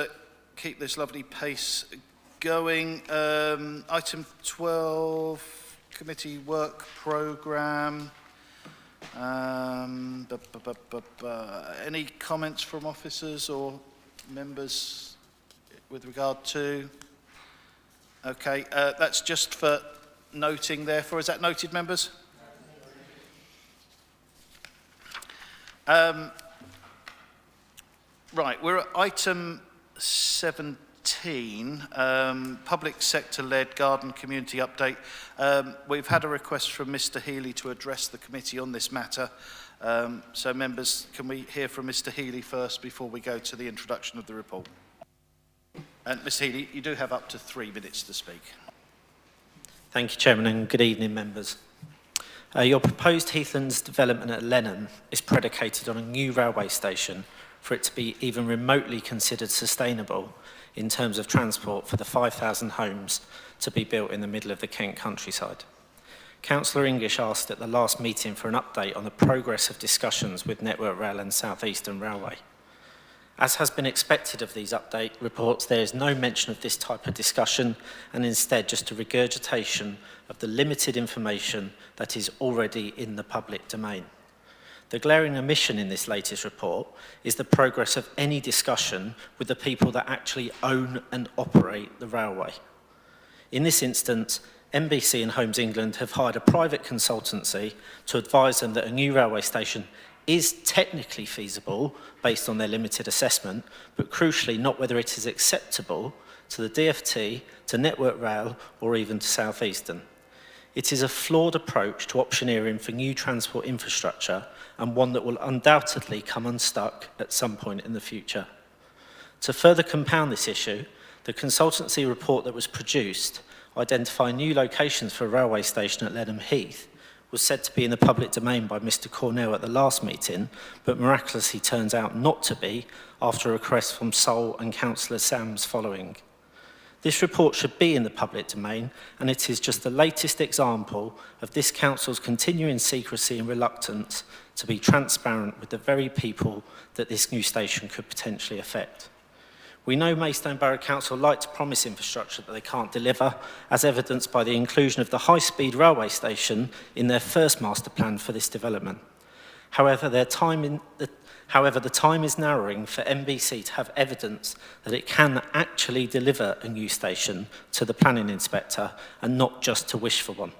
keep this lovely pace going. Item 12, committee work programme. Any comments from officers or members with regard to? Okay, that's just for noting, therefore. Is that noted, members? Right, we're at item 17, public sector-led garden community update. We've had a request from Mr. Healy to address the committee on this matter. So members, can we hear from Mr. Healy first before we go to the introduction of the report? And Mr. Healy, you do have up to 3 minutes to speak. Thank you, Chairman, and good evening, members. Your proposed Heathlands development at Lenham is predicated on a new railway station for it to be even remotely considered sustainable in terms of transport for the 5,000 homes to be built in the middle of the Kent countryside. Councillor English asked at the last meeting for an update on the progress of discussions with Network Rail and South Eastern Railway. As has been expected of these update reports, there is no mention of this type of discussion, and instead just a regurgitation of the limited information that is already in the public domain. The glaring omission in this latest report is the progress of any discussion with the people that actually own and operate the railway. In this instance, NBC and Homes England have hired a private consultancy to advise them that a new railway station is technically feasible based on their limited assessment, but crucially not whether it is acceptable to the DFT, to Network Rail, or even to South Eastern. It is a flawed approach to optioneering for new transport infrastructure, and one that will undoubtedly come unstuck at some point in the future. To further compound this issue, the consultancy report that was produced identifying new locations for a railway station at Lenham Heath was said to be in the public domain by Mr Cornell at the last meeting, but miraculously turns out not to be after a request from Sol and Councillor Sams following. This report should be in the public domain, and it is just the latest example of this council's continuing secrecy and reluctance to be transparent with the very people that this new station could potentially affect. We know Maidstone Borough Council like to promise infrastructure that they can't deliver, as evidenced by the inclusion of the high-speed railway station in their first master plan for this development. However, the time is narrowing for MBC to have evidence that it can actually deliver a new station to the planning inspector and not just to wish for one.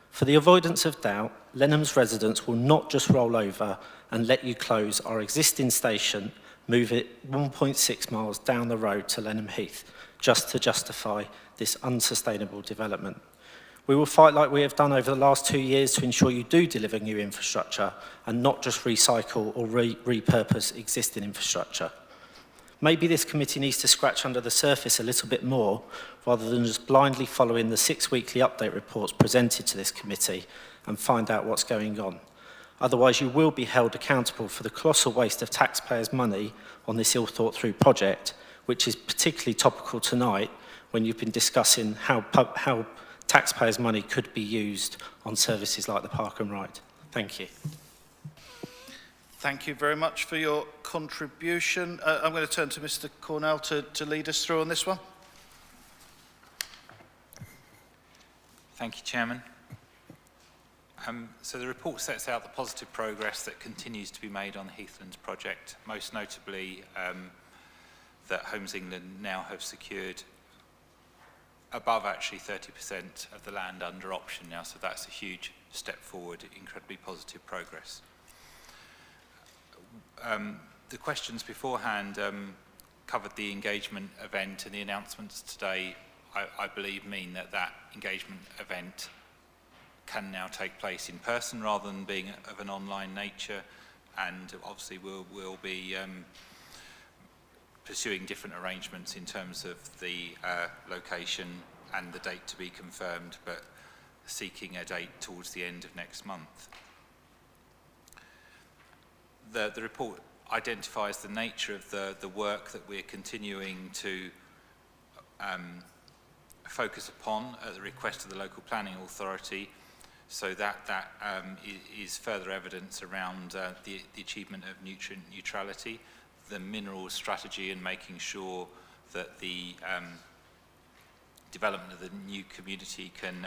For the avoidance of doubt, Lenham's residents will not just roll over and let you close our existing station, move it 1.6 miles down the road to Lenham Heath, just to justify this unsustainable development. We will fight like we have done over the last 2 years to ensure you do deliver new infrastructure and not just recycle or repurpose existing infrastructure. Maybe this committee needs to scratch under the surface a little bit more rather than just blindly following the 6 weekly update reports presented to this committee and find out what's going on. Otherwise, you will be held accountable for the colossal waste of taxpayers' money on this ill-thought-through project, which is particularly topical tonight when you've been discussing how taxpayers' money could be used on services like the Park and Ride. Thank you. Thank you very much for your contribution. I'm going to turn to Mr Cornell to lead us through on this one. Thank you, Chairman. So the report sets out the positive progress that continues to be made on the Heathlands project, most notably that Homes England now have secured above actually 30% of the land under option now, so that's a huge step forward, incredibly positive progress. The questions beforehand covered the engagement event, and the announcements today, I believe, mean that that engagement event can now take place in person rather than being of an online nature, and obviously we'll be pursuing different arrangements in terms of the location and the date to be confirmed, but seeking a date towards the end of next month. The report identifies the nature of the work that we're continuing to focus upon at the request of the local planning authority, so that is further evidence around the achievement of nutrient neutrality, the minerals strategy, and making sure that the development of the new community can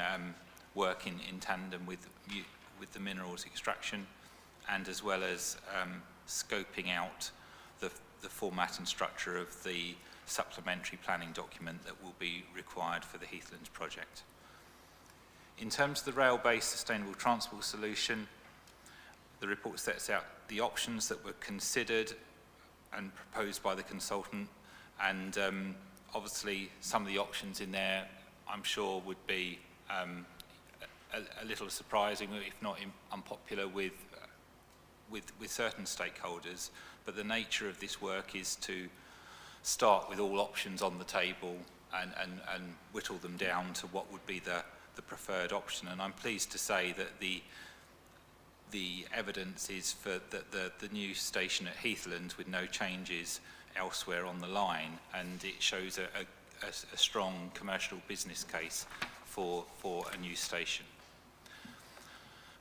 work in tandem with the minerals extraction, and as well as scoping out the format and structure of the supplementary planning document that will be required for the Heathlands project. In terms of the rail-based sustainable transport solution, the report sets out the options that were considered and proposed by the consultant, and obviously some of the options in there I'm sure would be a little surprising, if not unpopular with certain stakeholders, but the nature of this work is to start with all options on the table and whittle them down to what would be the preferred option. And I'm pleased to say that the evidence is for the new station at Heathlands with no changes elsewhere on the line, and it shows a strong commercial business case for a new station.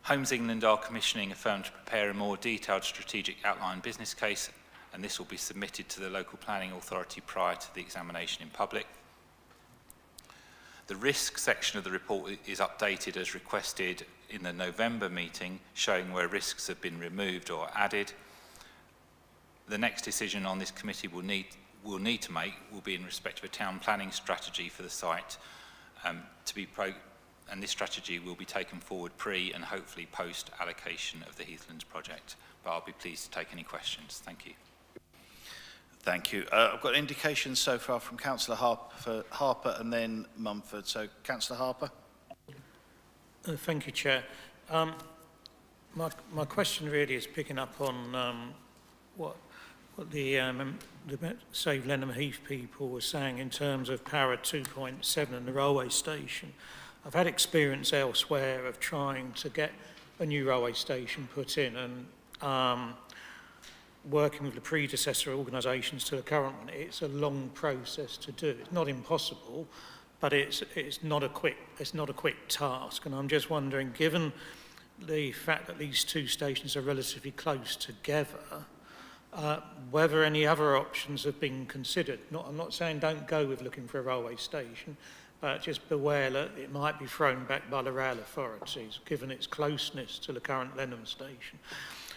Homes England are commissioning a firm to prepare a more detailed strategic outline business case, and this will be submitted to the local planning authority prior to the examination in public. The risk section of the report is updated as requested in the November meeting, showing where risks have been removed or added. The next decision on this committee will need to make will be in respect of a town planning strategy for the site, and this strategy will be taken forward pre and hopefully post allocation of the Heathlands project. But I'll be pleased to take any questions. Thank you. Thank you. I've got indications so far from Councillor Harper and then Mumford. So, Councillor Harper. Thank you, Chair. My question really is picking up on what the Save Lenham Heath people were saying in terms of Power 2.7 and the railway station. I've had experience elsewhere of trying to get a new railway station put in, and working with the predecessor organisations to the current one, it's a long process to do. It's not impossible, but it's not a quick task. And I'm just wondering, given the fact that these two stations are relatively close together, whether any other options have been considered. I'm not saying don't go with looking for a railway station, but just beware that it might be thrown back by the rail authorities, given its closeness to the current Lenham station.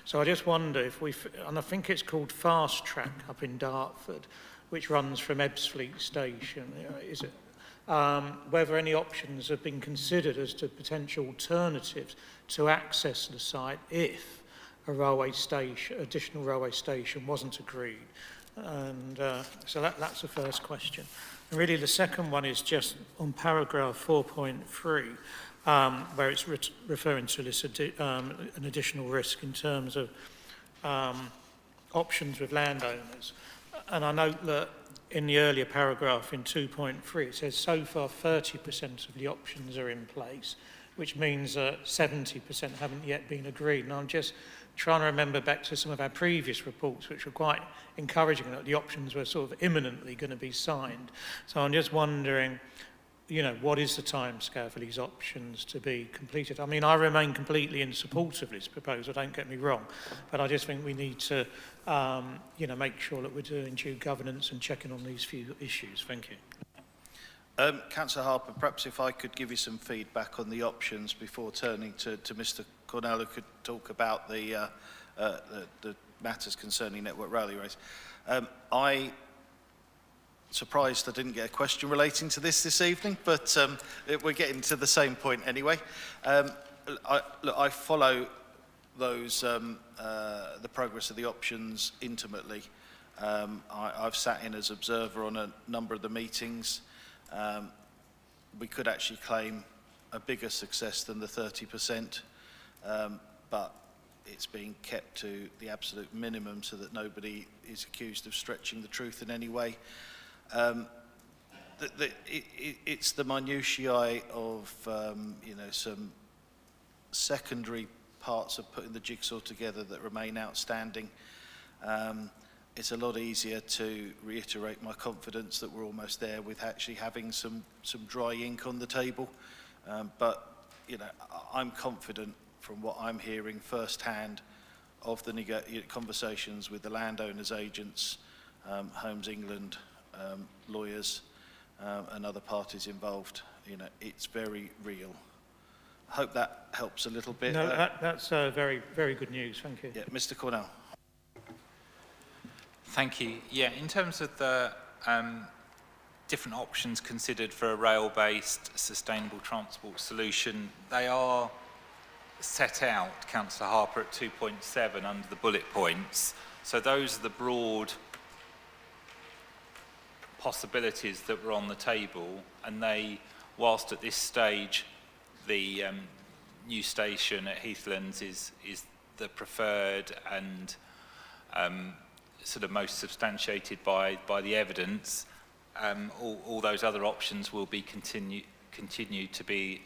So I just wonder if and I think it's called Fast Track up in Dartford, which runs from Ebbsfleet Station, is it? Whether any options have been considered as to potential alternatives to access the site if a railway station, additional railway station wasn't agreed. And so that's the first question. And really the second one is just on paragraph 4.3, where it's referring to this an additional risk in terms of options with landowners. And I note that in the earlier paragraph in 2.3, it says so far 30% of the options are in place, which means that 70% haven't yet been agreed. And I'm just trying to remember back to some of our previous reports, which were quite encouraging that the options were sort of imminently going to be signed. So I'm just wondering, you know, what is the timescale for these options to be completed? I mean, I remain completely in support of this proposal, don't get me wrong, but I just think we need to, you know, make sure that we're doing due governance and checking on these few issues. Thank you. Councillor Harper, perhaps if I could give you some feedback on the options before turning to Mr. Cornell, who could talk about the matters concerning Network Railways. I surprised I didn't get a question relating to this evening, but we're getting to the same point anyway. I follow those the progress of the options intimately. I've sat in as observer on a number of the meetings. We could actually claim a bigger success than the 30%, but it's being kept to the absolute minimum so that nobody is accused of stretching the truth in any way. It's the minutiae of you know, some secondary parts of putting the jigsaw together that remain outstanding. It's a lot easier to reiterate my confidence that we're almost there with actually having some dry ink on the table. But you know, I'm confident from what I'm hearing firsthand of the conversations with the landowners' agents, Homes England, lawyers, and other parties involved. You know, it's very real. I hope that helps a little bit. No, that's very, very good news. Thank you. Yeah, Mr. Cornell. Thank you. Yeah, in terms of the different options considered for a rail-based sustainable transport solution, they are set out, Councillor Harper, at 2.7 under the bullet points. So those are the broad possibilities that were on the table, and they, whilst at this stage the new station at Heathlands is the preferred and sort of most substantiated by the evidence, all those other options will be continue to be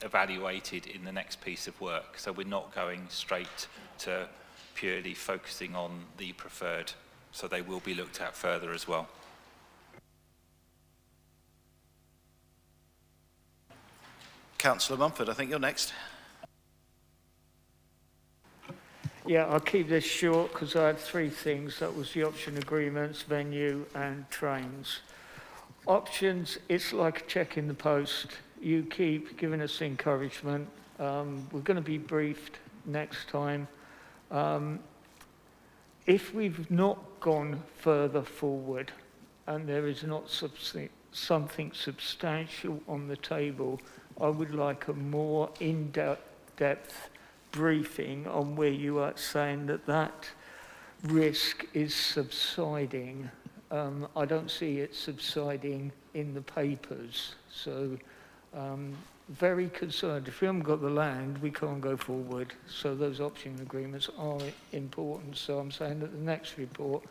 evaluated in the next piece of work. So we're not going straight to purely focusing on the preferred. So they will be looked at further as well. Councillor Mumford, I think you're next. Yeah, I'll keep this short because I had three things. That was the option agreements, venue and trains. Options, it's like a check in the post. You keep giving us encouragement. We're going to be briefed next time. If we've not gone further forward and there is not something substantial on the table, I would like a more in-depth briefing on where you are saying that risk is subsiding I don't see it subsiding in the papers. So very concerned. If we haven't got the land, we can't go forward. So those option agreements are important. So I'm saying that the next report,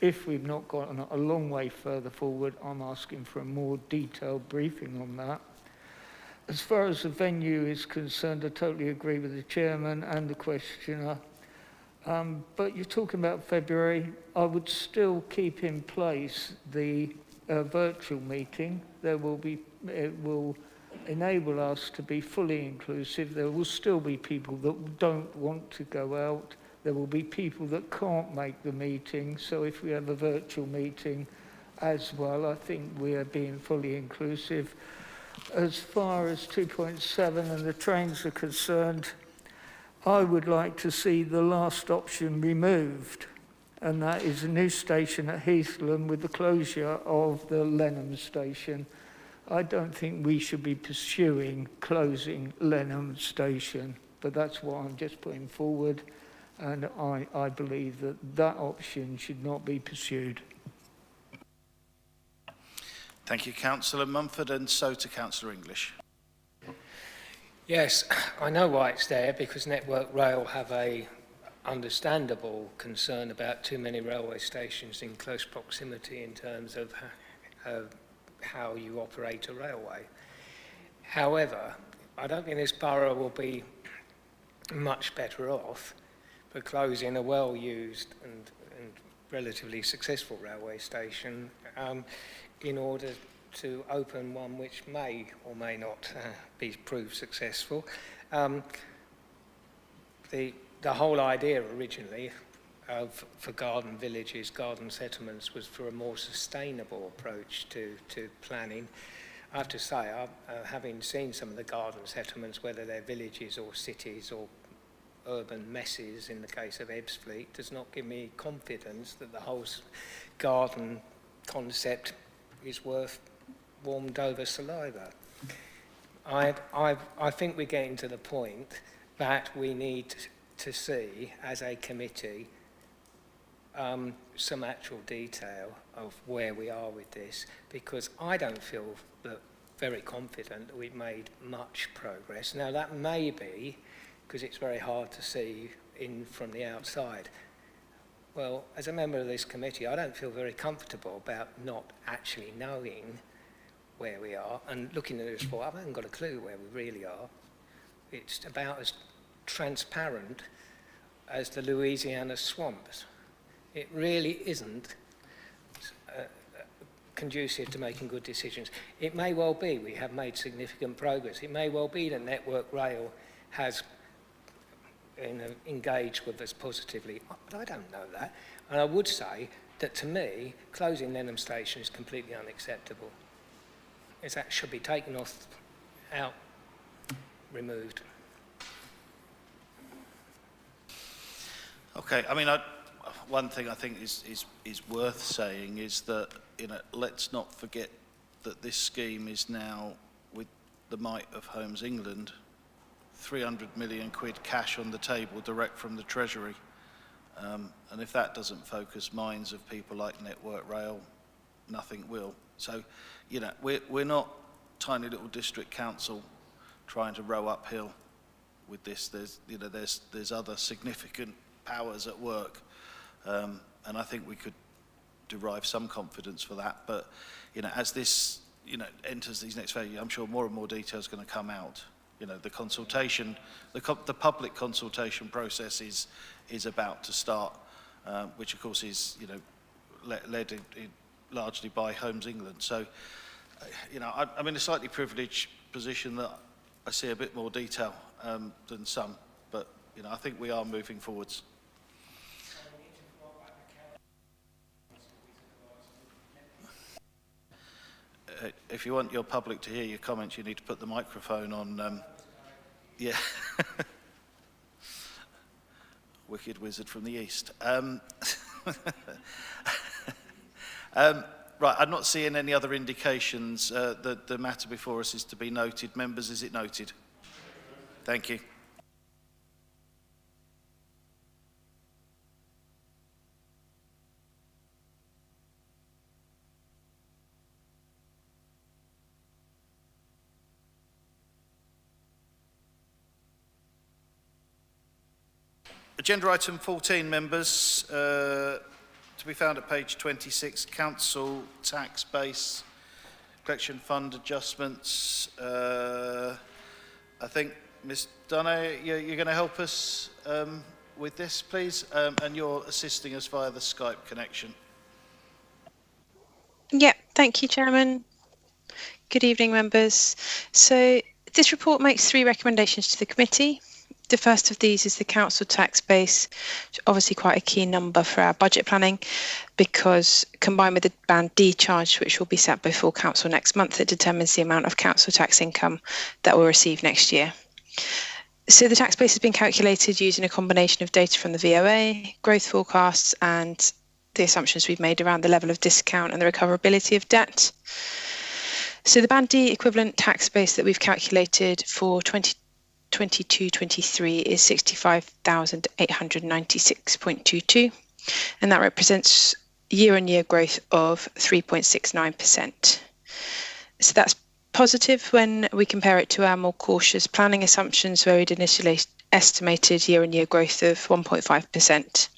if we've not gotten a long way further forward, I'm asking for a more detailed briefing on that. As far as the venue is concerned, I totally agree with the chairman and the questioner. But you're talking about February. I would still keep in place the virtual meeting. It will enable us to be fully inclusive. There will still be people that don't want to go out. There will be people that can't make the meeting. So if we have a virtual meeting as well, I think we are being fully inclusive. As far as 2.7 and the trains are concerned, I would like to see the last option removed, and that is a new station at Heathland with the closure of the Lenham station. I don't think we should be pursuing closing Lenham station, but that's what I'm just putting forward, and I believe that that option should not be pursued. Thank you, Councillor Mumford, and so to Councillor English. Yes, I know why it's there, because Network Rail have a understandable concern about too many railway stations in close proximity in terms of how you operate a railway. However, I don't think this borough will be much better off for closing a well-used and relatively successful railway station in order to open one which may or may not be proved successful. The whole idea originally for garden villages, garden settlements, was for a more sustainable approach to planning. I have to say, having seen some of the garden settlements, whether they're villages or cities or urban messes in the case of Ebbsfleet, does not give me confidence that the whole garden concept is worth warmed over saliva. I think we're getting to the point that we need to see, as a committee, some actual detail of where we are with this, because I don't feel very confident that we've made much progress. Now, that may be because it's very hard to see in from the outside. Well, as a member of this committee, I don't feel very comfortable about not actually knowing where we are and looking at this report. I haven't got a clue where we really are. It's about as transparent as the Louisiana swamps. It really isn't conducive to making good decisions. It may well be we have made significant progress. It may well be that Network Rail has engaged with us positively, but I don't know that. And I would say that, to me, closing Lenham Station is completely unacceptable. That should be taken out, removed. Okay, I mean, one thing I think is worth saying is that, let's not forget that this scheme is now, with the might of Homes England, 300 million quid cash on the table direct from the Treasury. And if that doesn't focus minds of people like Network Rail, nothing will. So, we're not tiny little district council trying to row uphill with this. There's other significant powers at work, and I think we could derive some confidence for that. But as this enters these next phases, I'm sure more and more detail is going to come out. The consultation, the public consultation process is about to start, which of course is led largely by Homes England. So I'm in a slightly privileged position that I see a bit more detail than some, but I think we are moving forwards. If you want your public to hear your comments, you need to put the microphone on. Yeah. Wicked wizard from the east. Right, I'm not seeing any other indications that the matter before us is to be noted. Members, is it noted? Thank you. Agenda item 14, members, to be found at page 26, council tax base, collection fund adjustments. I think, Ms Dunno, you're going to help us with this, please, and you're assisting us via the Skype connection. Yeah, thank you, Chairman. Good evening, members. So this report makes 3 recommendations to the committee. The first of these is the council tax base, which is obviously quite a key number for our budget planning, because combined with the Band D charge, which will be set before council next month, it determines the amount of council tax income that we'll receive next year. So the tax base has been calculated using a combination of data from the VOA, growth forecasts, and the assumptions we've made around the level of discount and the recoverability of debt. So the Band D equivalent tax base that we've calculated for 2022-23 is 65,896.22, and that represents year-on-year growth of 3.69%. So that's positive when we compare it to our more cautious planning assumptions, where we'd initially estimated year-on-year growth of 1.5%.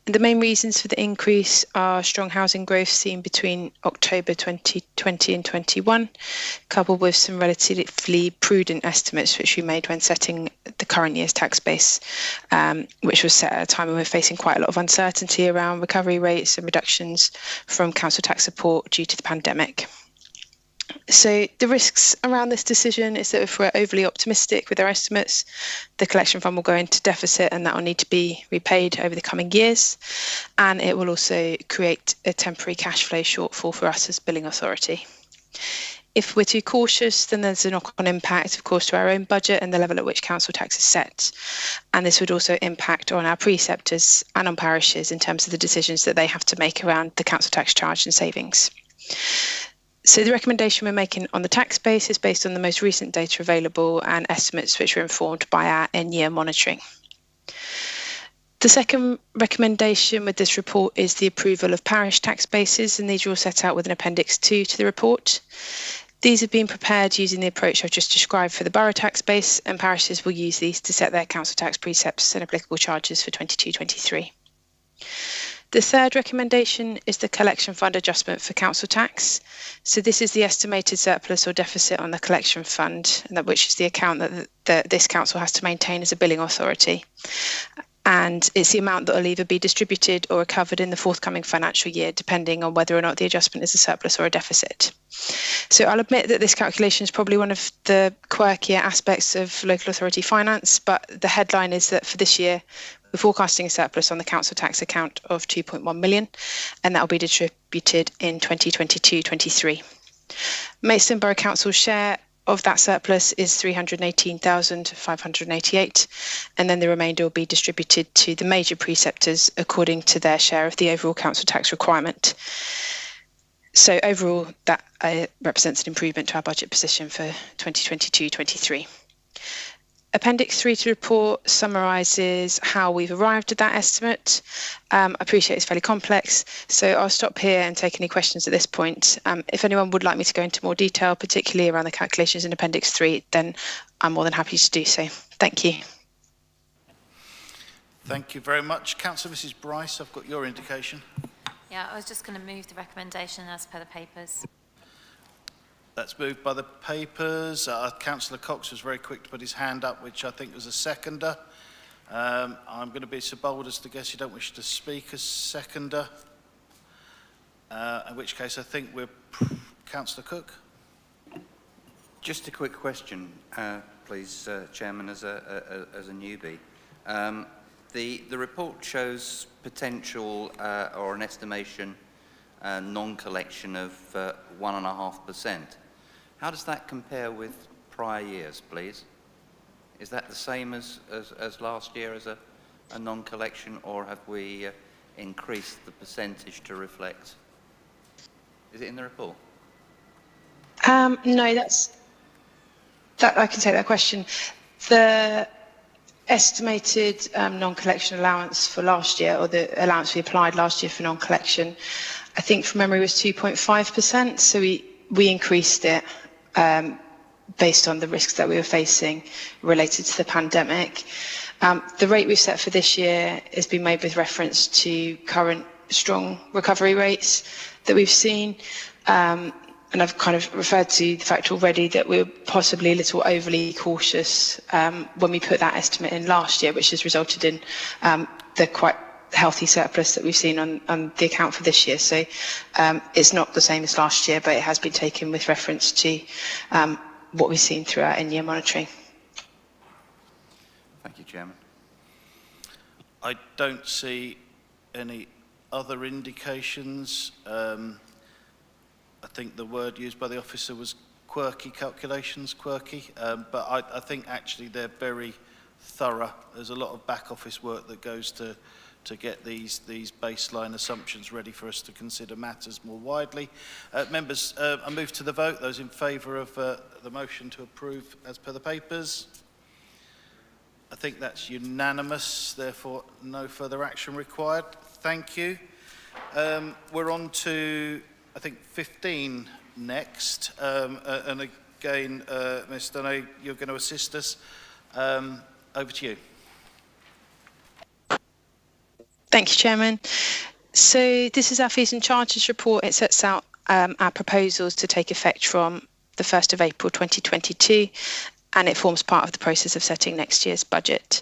And the main reasons for the increase are strong housing growth seen between October 2020 and 21, coupled with some relatively prudent estimates which we made when setting the current year's tax base, which was set at a time when we're facing quite a lot of uncertainty around recovery rates and reductions from council tax support due to the pandemic. So the risks around this decision is that if we're overly optimistic with our estimates, the collection fund will go into deficit and that will need to be repaid over the coming years. And it will also create a temporary cash flow shortfall for us as billing authority. If we're too cautious, then there's a knock-on impact, of course, to our own budget and the level at which council tax is set. And this would also impact on our preceptors and on parishes in terms of the decisions that they have to make around the council tax charge and savings. So the recommendation we're making on the tax base is based on the most recent data available and estimates which were informed by our in-year monitoring. The second recommendation with this report is the approval of parish tax bases, and these are all set out with an Appendix 2 to the report. These have been prepared using the approach I've just described for the borough tax base, and parishes will use these to set their council tax precepts and applicable charges for 22-23. The third recommendation is the collection fund adjustment for council tax. So this is the estimated surplus or deficit on the collection fund, which is the account that this council has to maintain as a billing authority. And it's the amount that will either be distributed or recovered in the forthcoming financial year, depending on whether or not the adjustment is a surplus or a deficit. So I'll admit that this calculation is probably one of the quirkier aspects of local authority finance, but the headline is that for this year, we're forecasting a surplus on the council tax account of 2.1 million, and that will be distributed in 2022-23. Maidstone Borough Council's share of that surplus is 318,588, and then the remainder will be distributed to the major preceptors according to their share of the overall council tax requirement. So overall, that represents an improvement to our budget position for 2022-23. Appendix 3 to the report summarises how we've arrived at that estimate. I appreciate it's fairly complex, so I'll stop here and take any questions at this point. If anyone would like me to go into more detail, particularly around the calculations in Appendix 3, then I'm more than happy to do so. Thank you. Thank you very much. Councillor Mrs Bryce, I've got your indication. Yeah, I was just going to move the recommendation as per the papers. That's moved by the papers. Councillor Cox was very quick to put his hand up, which I think was a seconder. I'm going to be so bold as to guess you don't wish to speak as seconder. In which case I think we're... Councillor Cook? Just a quick question, please, Chairman, as a newbie. The report shows potential or an estimation non-collection of 1.5%. How does that compare with prior years, please? Is that the same as last year as a non-collection, or have we increased the percentage to reflect? Is it in the report? No, I can take that question. The estimated non-collection allowance for last year, or the allowance we applied last year for non-collection, I think from memory was 2.5%, so we increased it based on the risks that we were facing related to the pandemic. The rate we've set for this year has been made with reference to current strong recovery rates that we've seen. And I've kind of referred to the fact already that we're possibly a little overly cautious when we put that estimate in last year, which has resulted in the quite healthy surplus that we've seen on the account for this year. So it's not the same as last year, but it has been taken with reference to what we've seen through our in-year monitoring. Thank you, Chairman. I don't see any other indications. I think the word used by the officer was quirky calculations, but I think actually they're very thorough. There's a lot of back office work that goes to get these baseline assumptions ready for us to consider matters more widely. Members, I move to the vote. Those in favour of the motion to approve as per the papers? I think that's unanimous, therefore no further action required. Thank you. We're on to, I think, 15 next. And again, Ms. Dunay, you're going to assist us. Over to you. Thank you, Chairman. So this is our fees and charges report. It sets out our proposals to take effect from the 1st of April 2022, and it forms part of the process of setting next year's budget.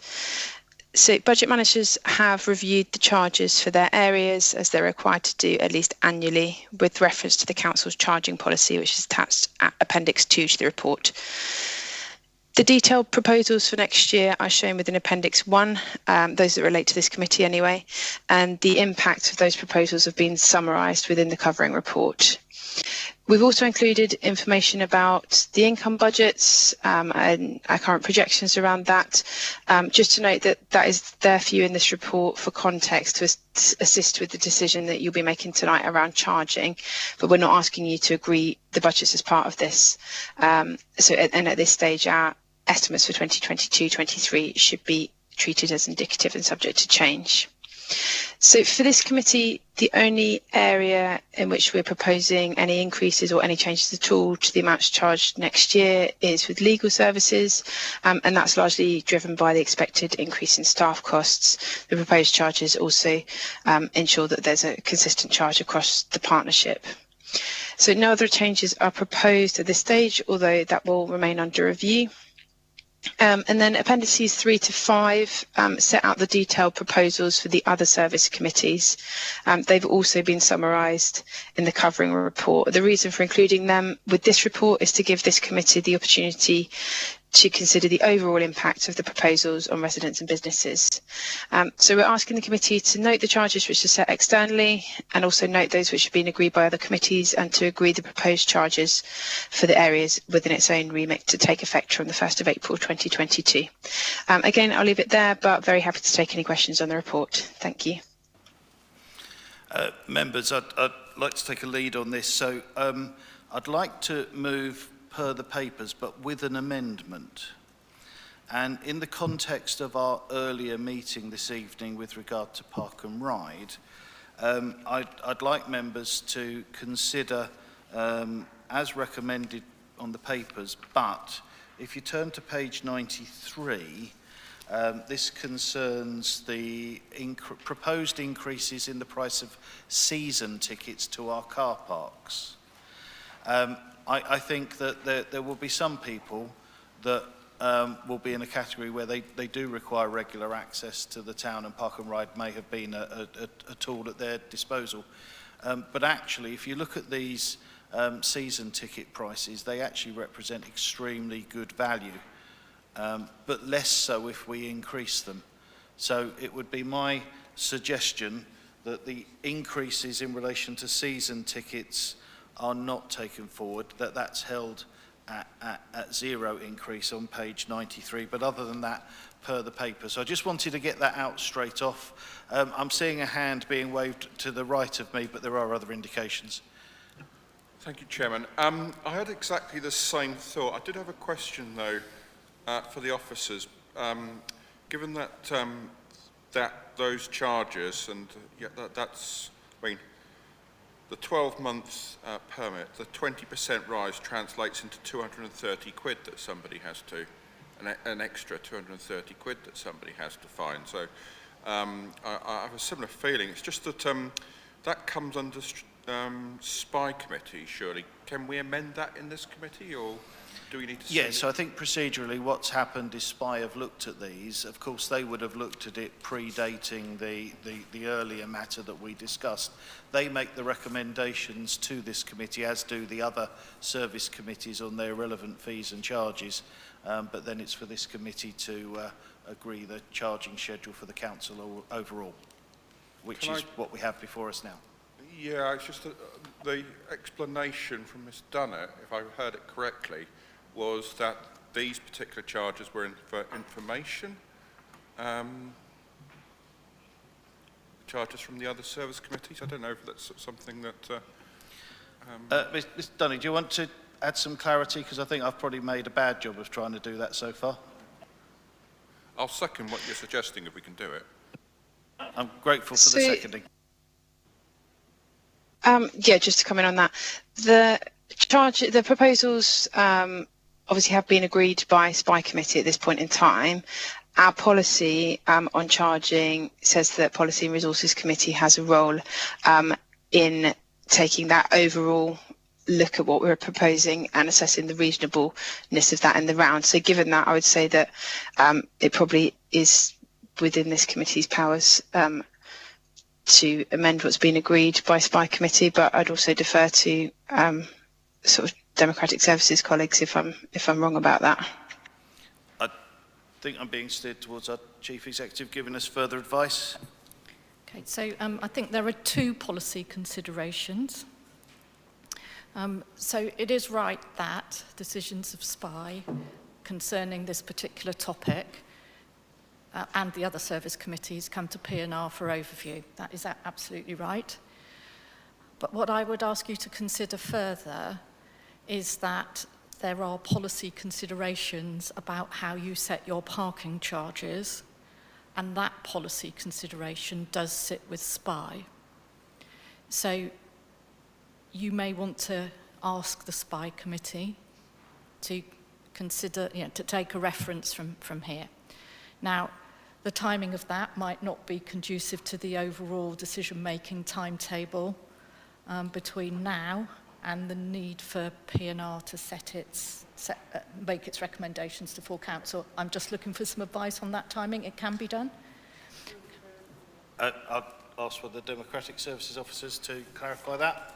So budget managers have reviewed the charges for their areas, as they're required to do at least annually, with reference to the Council's charging policy, which is attached at Appendix 2 to the report. The detailed proposals for next year are shown within Appendix 1, those that relate to this committee anyway, and the impact of those proposals have been summarised within the covering report. We've also included information about the income budgets and our current projections around that. Just to note that that is there for you in this report for context to assist with the decision that you'll be making tonight around charging, but we're not asking you to agree the budgets as part of this. And at this stage, our estimates for 2022-23 should be treated as indicative and subject to change. So for this committee, the only area in which we're proposing any increases or any changes at all to the amounts charged next year is with legal services, and that's largely driven by the expected increase in staff costs. The proposed charges also ensure that there's a consistent charge across the partnership. So no other changes are proposed at this stage, although that will remain under review. And then Appendices 3 to 5 set out the detailed proposals for the other service committees. They've also been summarised in the covering report. The reason for including them with this report is to give this committee the opportunity to consider the overall impact of the proposals on residents and businesses. So we're asking the committee to note the charges which are set externally, and also note those which have been agreed by other committees, and to agree the proposed charges for the areas within its own remit to take effect from the 1st of April 2022. Again, I'll leave it there, but very happy to take any questions on the report. Thank you. Members, I'd like to take a lead on this. So I'd like to move per the papers, but with an amendment. And in the context of our earlier meeting this evening with regard to Park and Ride, I'd like members to consider, as recommended on the papers, but if you turn to page 93, this concerns the proposed increases in the price of season tickets to our car parks. I think that there will be some people that will be in a category where they do require regular access to the town, and Park and Ride may have been a tool at their disposal. But actually, if you look at these season ticket prices, they actually represent extremely good value, but less so if we increase them. So it would be my suggestion that the increases in relation to season tickets are not taken forward, that's held at zero increase on page 93, but other than that, per the paper. So I just wanted to get that out straight off. I'm seeing a hand being waved to the right of me, but there are other indications. Thank you, Chairman. I had exactly the same thought. I did have a question, though, for the officers. Given that those charges, and that's, I mean, the 12-month permit, the 20% rise translates into 230 quid that somebody has to an extra 230 quid that somebody has to find. So I have a similar feeling. It's just that that comes under SPY committee, surely. Can we amend that in this committee, or do we need to see Yes, so I think procedurally what's happened is SPY have looked at these. Of course, they would have looked at it predating the earlier matter that we discussed. They make the recommendations to this committee, as do the other service committees on their relevant fees and charges. But then it's for this committee to agree the charging schedule for the council overall, which is what we have before us now. Yeah, it's just that the explanation from Ms Dunnett, if I heard it correctly, was that these particular charges were for information charges from the other service committees. I don't know if that's something that... Ms Dunning, do you want to add some clarity? Because I think I've probably made a bad job of trying to do that so far. I'll second what you're suggesting if we can do it. I'm grateful for the seconding. Yeah, just to comment on that. The proposals obviously have been agreed by SPY committee at this point in time. Our policy on charging says that Policy and Resources Committee has a role in taking that overall look at what we're proposing and assessing the reasonableness of that in the round. So given that, I would say that it probably is within this committee's powers to amend what's been agreed by SPY committee, but I'd also defer to sort of Democratic Services colleagues if I'm wrong about that. I think I'm being steered towards our Chief Executive giving us further advice. Okay, so I think there are two policy considerations. So it is right that decisions of SPY concerning this particular topic and the other service committees come to P&R for overview. That is absolutely right. But what I would ask you to consider further is that there are policy considerations about how you set your parking charges, and that policy consideration does sit with SPY. So you may want to ask the SPY committee to consider, to take a reference from here. Now, the timing of that might not be conducive to the overall decision-making timetable between now and the need for P&R to make its recommendations to full council. I'm just looking for some advice on that timing. It can be done. I'll ask for the Democratic Services officers to clarify that.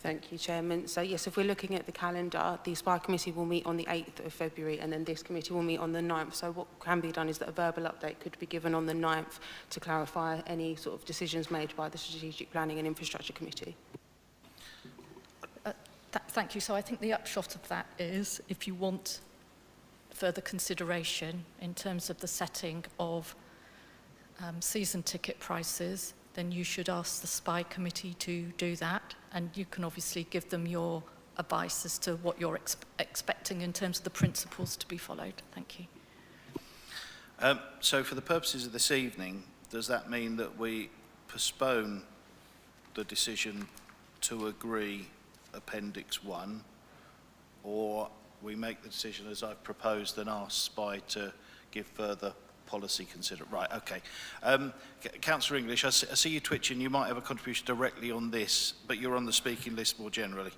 Thank you, Chairman. So yes, if we're looking at the calendar, the SPY committee will meet on the 8th of February and then this committee will meet on the 9th. So what can be done is that a verbal update could be given on the 9th to clarify any sort of decisions made by the Strategic Planning and Infrastructure Committee. Thank you. So I think the upshot of that is, if you want further consideration in terms of the setting of season ticket prices, then you should ask the SPY committee to do that, and you can obviously give them your advice as to what you're expecting in terms of the principles to be followed. Thank you. So for the purposes of this evening, does that mean that we postpone the decision to agree Appendix 1, or we make the decision as I've proposed and ask SPY to give further policy right, okay. Councillor English, I see you twitching. You might have a contribution directly on this, but you're on the speaking list more generally.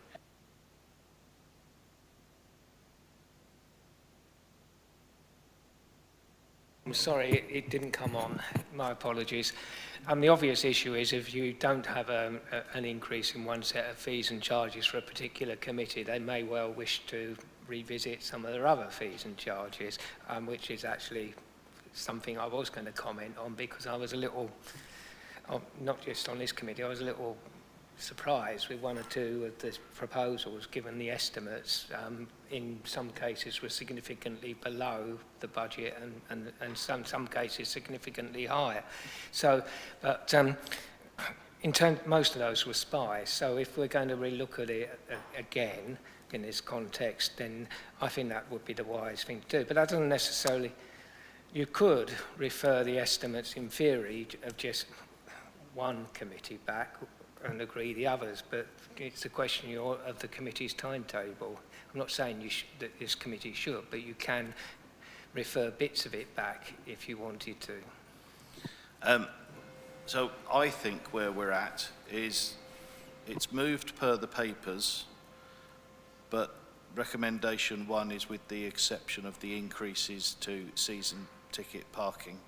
I'm sorry, it didn't come on. My apologies. The obvious issue is if you don't have an increase in one set of fees and charges for a particular committee, they may well wish to revisit some of their other fees and charges, which is actually something I was going to comment on, because I was a little, not just on this committee, I was a little surprised with one or two of the proposals, given the estimates in some cases were significantly below the budget and some cases significantly higher. So, but most of those were SPY. So if we're going to relook at it again in this context, then I think that would be the wise thing to do. But that doesn't necessarily... You could refer the estimates in theory of just one committee back, and agree the others, but it's a question of the committee's timetable. I'm not saying that this committee should, but you can refer bits of it back if you wanted to. So I think where we're at is it's moved per the papers, but recommendation 1 is with the exception of the increases to season ticket parking,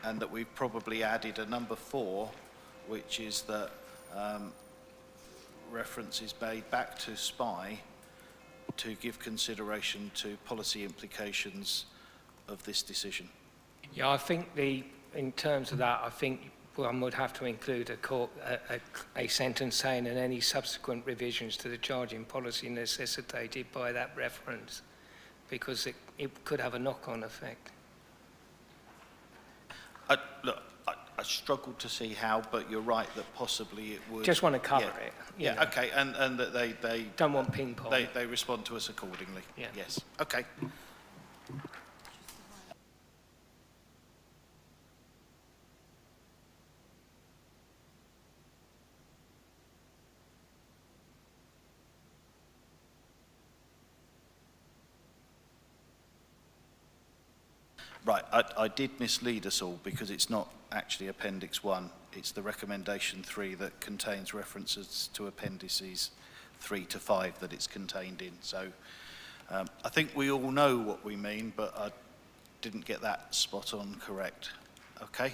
and that we've probably added a number 4, which is that reference is made back to SPY to give consideration to policy implications of this decision. Yeah, I think in terms of that, I think one would have to include a sentence saying and any subsequent revisions to the charging policy necessitated by that reference, because it could have a knock-on effect. Look, I struggled to see how, but you're right that possibly it would. Just want to cover yeah. it. Yeah, okay, and that they don't want ping pong. They respond to us accordingly. Yeah. Yes. Okay. Right, I did mislead us all because it's not actually Appendix 1, it's the Recommendation 3 that contains references to Appendices 3 to 5 that it's contained in. So I think we all know what we mean, but I didn't get that spot on correct. Okay,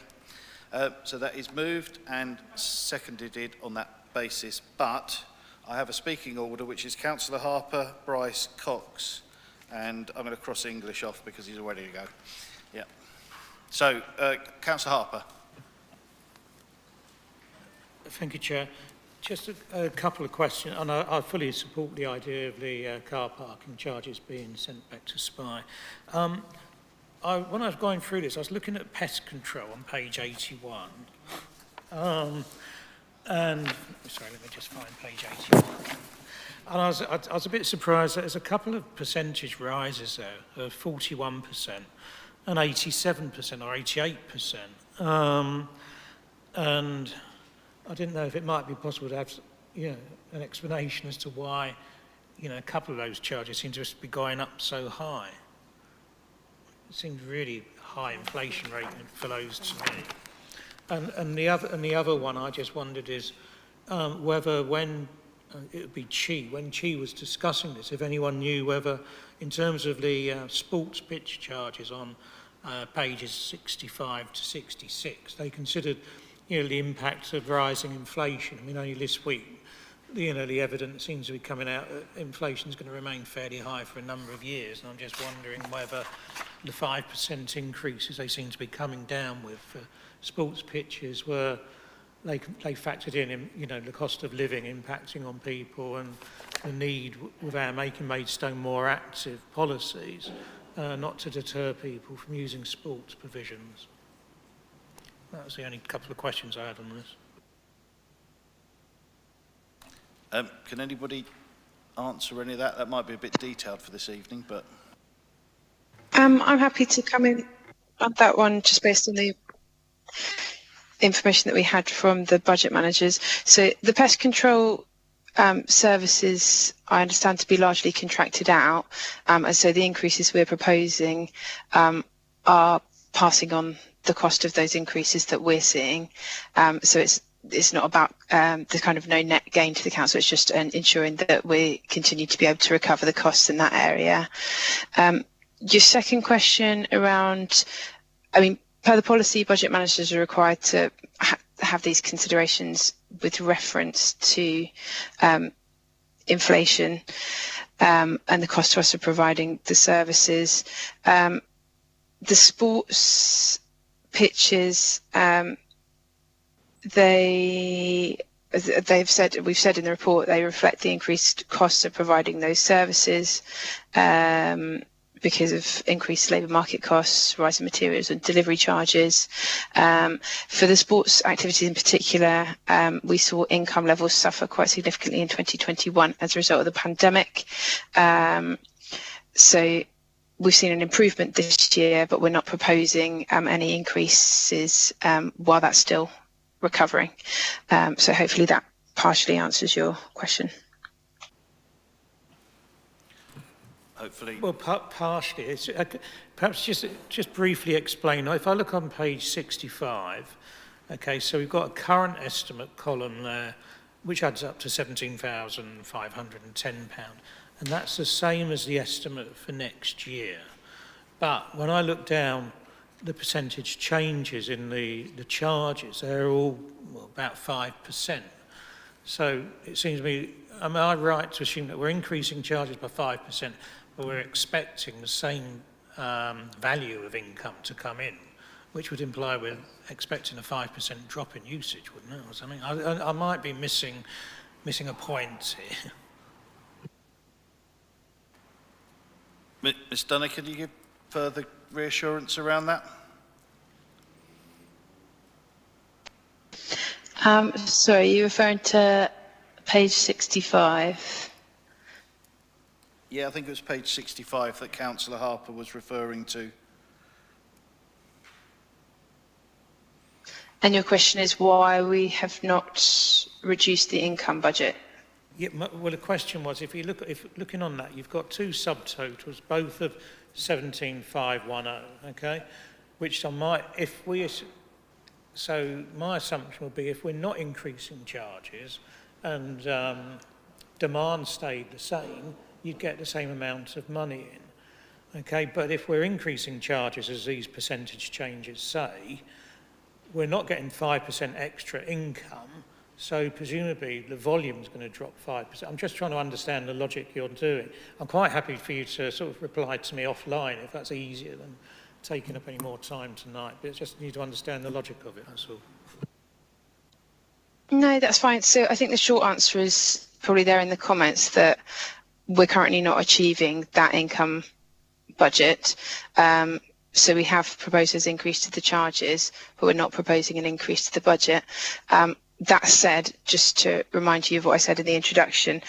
so that is moved and seconded it on that basis, but I have a speaking order which is Councillor Harper, Bryce, Cox, and I'm going to cross English off because he's all ready to go. Yeah. So, Councillor Harper. Thank you, Chair. Just a couple of questions, and I fully support the idea of the car parking charges being sent back to SPY. When I was going through this, I was looking at pest control on page 81. And, sorry, let me just find page 81. And I was a bit surprised that there's a couple of percentage rises there, of 41%. And 87% or 88%. And I didn't know if it might be possible to have, an explanation as to why, a couple of those charges seem to be going up so high. It seems really high inflation rate for those to me. And the other one I just wondered is whether when it would be when Chi was discussing this, if anyone knew whether, in terms of the sports pitch charges on pages 65 to 66, they considered, the impact of rising inflation. I mean, only this week, the evidence seems to be coming out that inflation is going to remain fairly high for a number of years, and I'm just wondering whether the 5% increases they seem to be coming down with for sports pitches were they factored in, the cost of living impacting on people and the need with our Making Maidstone more active policies not to deter people from using sports provisions. That was the only couple of questions I had on this. Can anybody answer any of that? That might be a bit detailed for this evening, but... I'm happy to come in on that one just based on the information that we had from the budget managers. So the pest control services I understand to be largely contracted out, and so the increases we're proposing are passing on the cost of those increases that we're seeing. So it's not about the kind of no net gain to the council, it's just ensuring that we continue to be able to recover the costs in that area. Your second question around, per the policy, budget managers are required to have these considerations with reference to inflation and the cost to us of providing the services. The sports pitches, we've said in the report, they reflect the increased costs of providing those services because of increased labour market costs, rising materials and delivery charges. For the sports activities in particular, we saw income levels suffer quite significantly in 2021 as a result of the pandemic. So we've seen an improvement this year, but we're not proposing any increases while that's still recovering. So hopefully that partially answers your question. Hopefully. Well, partially. It's, perhaps just briefly explain. If I look on page 65, okay, so we've got a current estimate column there, which adds up to £17,510, and that's the same as the estimate for next year. But when I look down, the percentage changes in the charges, they're all about 5%. So it seems to me, am I right to assume that we're increasing charges by 5%, but we're expecting the same value of income to come in, which would imply we're expecting a 5% drop in usage, wouldn't it, or something? I might be missing a point here. Ms Dunner, can you give further reassurance around that? Sorry, you're referring to page 65? Yeah, I think it was page 65 that Councillor Harper was referring to. And your question is why we have not reduced the income budget? Yeah, well, the question was, if looking on that, you've got two subtotals, both of 17,510, okay? Which on my, so my assumption would be if we're not increasing charges and demand stayed the same, you'd get the same amount of money in, okay? But if we're increasing charges, as these percentage changes say, we're not getting 5% extra income, so presumably the volume's going to drop 5%. I'm just trying to understand the logic you're doing. I'm quite happy for you to sort of reply to me offline if that's easier than taking up any more time tonight, but it's just need to understand the logic of it, that's all. No, that's fine. So I think the short answer is probably there in the comments that we're currently not achieving that income budget. So we have proposed an increase to the charges, but we're not proposing an increase to the budget. That said, just to remind you of what I said in the introduction,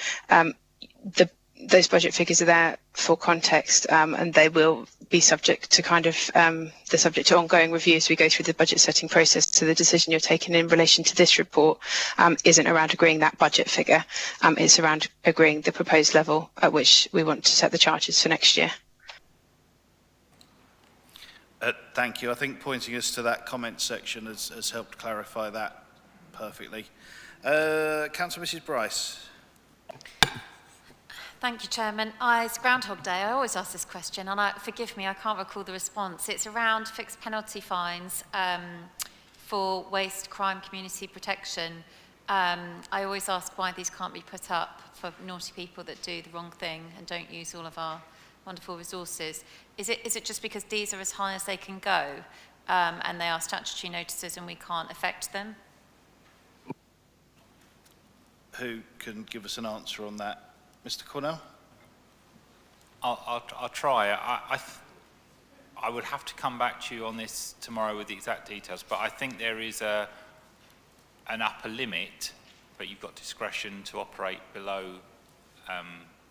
those budget figures are there for context, and they will be subject to subject to ongoing review as we go through the budget setting process. So the decision you're taking in relation to this report isn't around agreeing that budget figure. It's around agreeing the proposed level at which we want to set the charges for next year. Thank you. I think pointing us to that comment section has helped clarify that perfectly. Councillor Mrs Bryce. Thank you, Chairman. It's Groundhog Day. I always ask this question, and forgive me, I can't recall the response. It's around fixed penalty fines for waste, crime, community protection. I always ask why these can't be put up for naughty people that do the wrong thing and don't use all of our wonderful resources. Is it just because these are as high as they can go and they are statutory notices and we can't affect them? Who can give us an answer on that? Mr Cornell? I'll try. I would have to come back to you on this tomorrow with the exact details, but I think there is an upper limit, but you've got discretion to operate below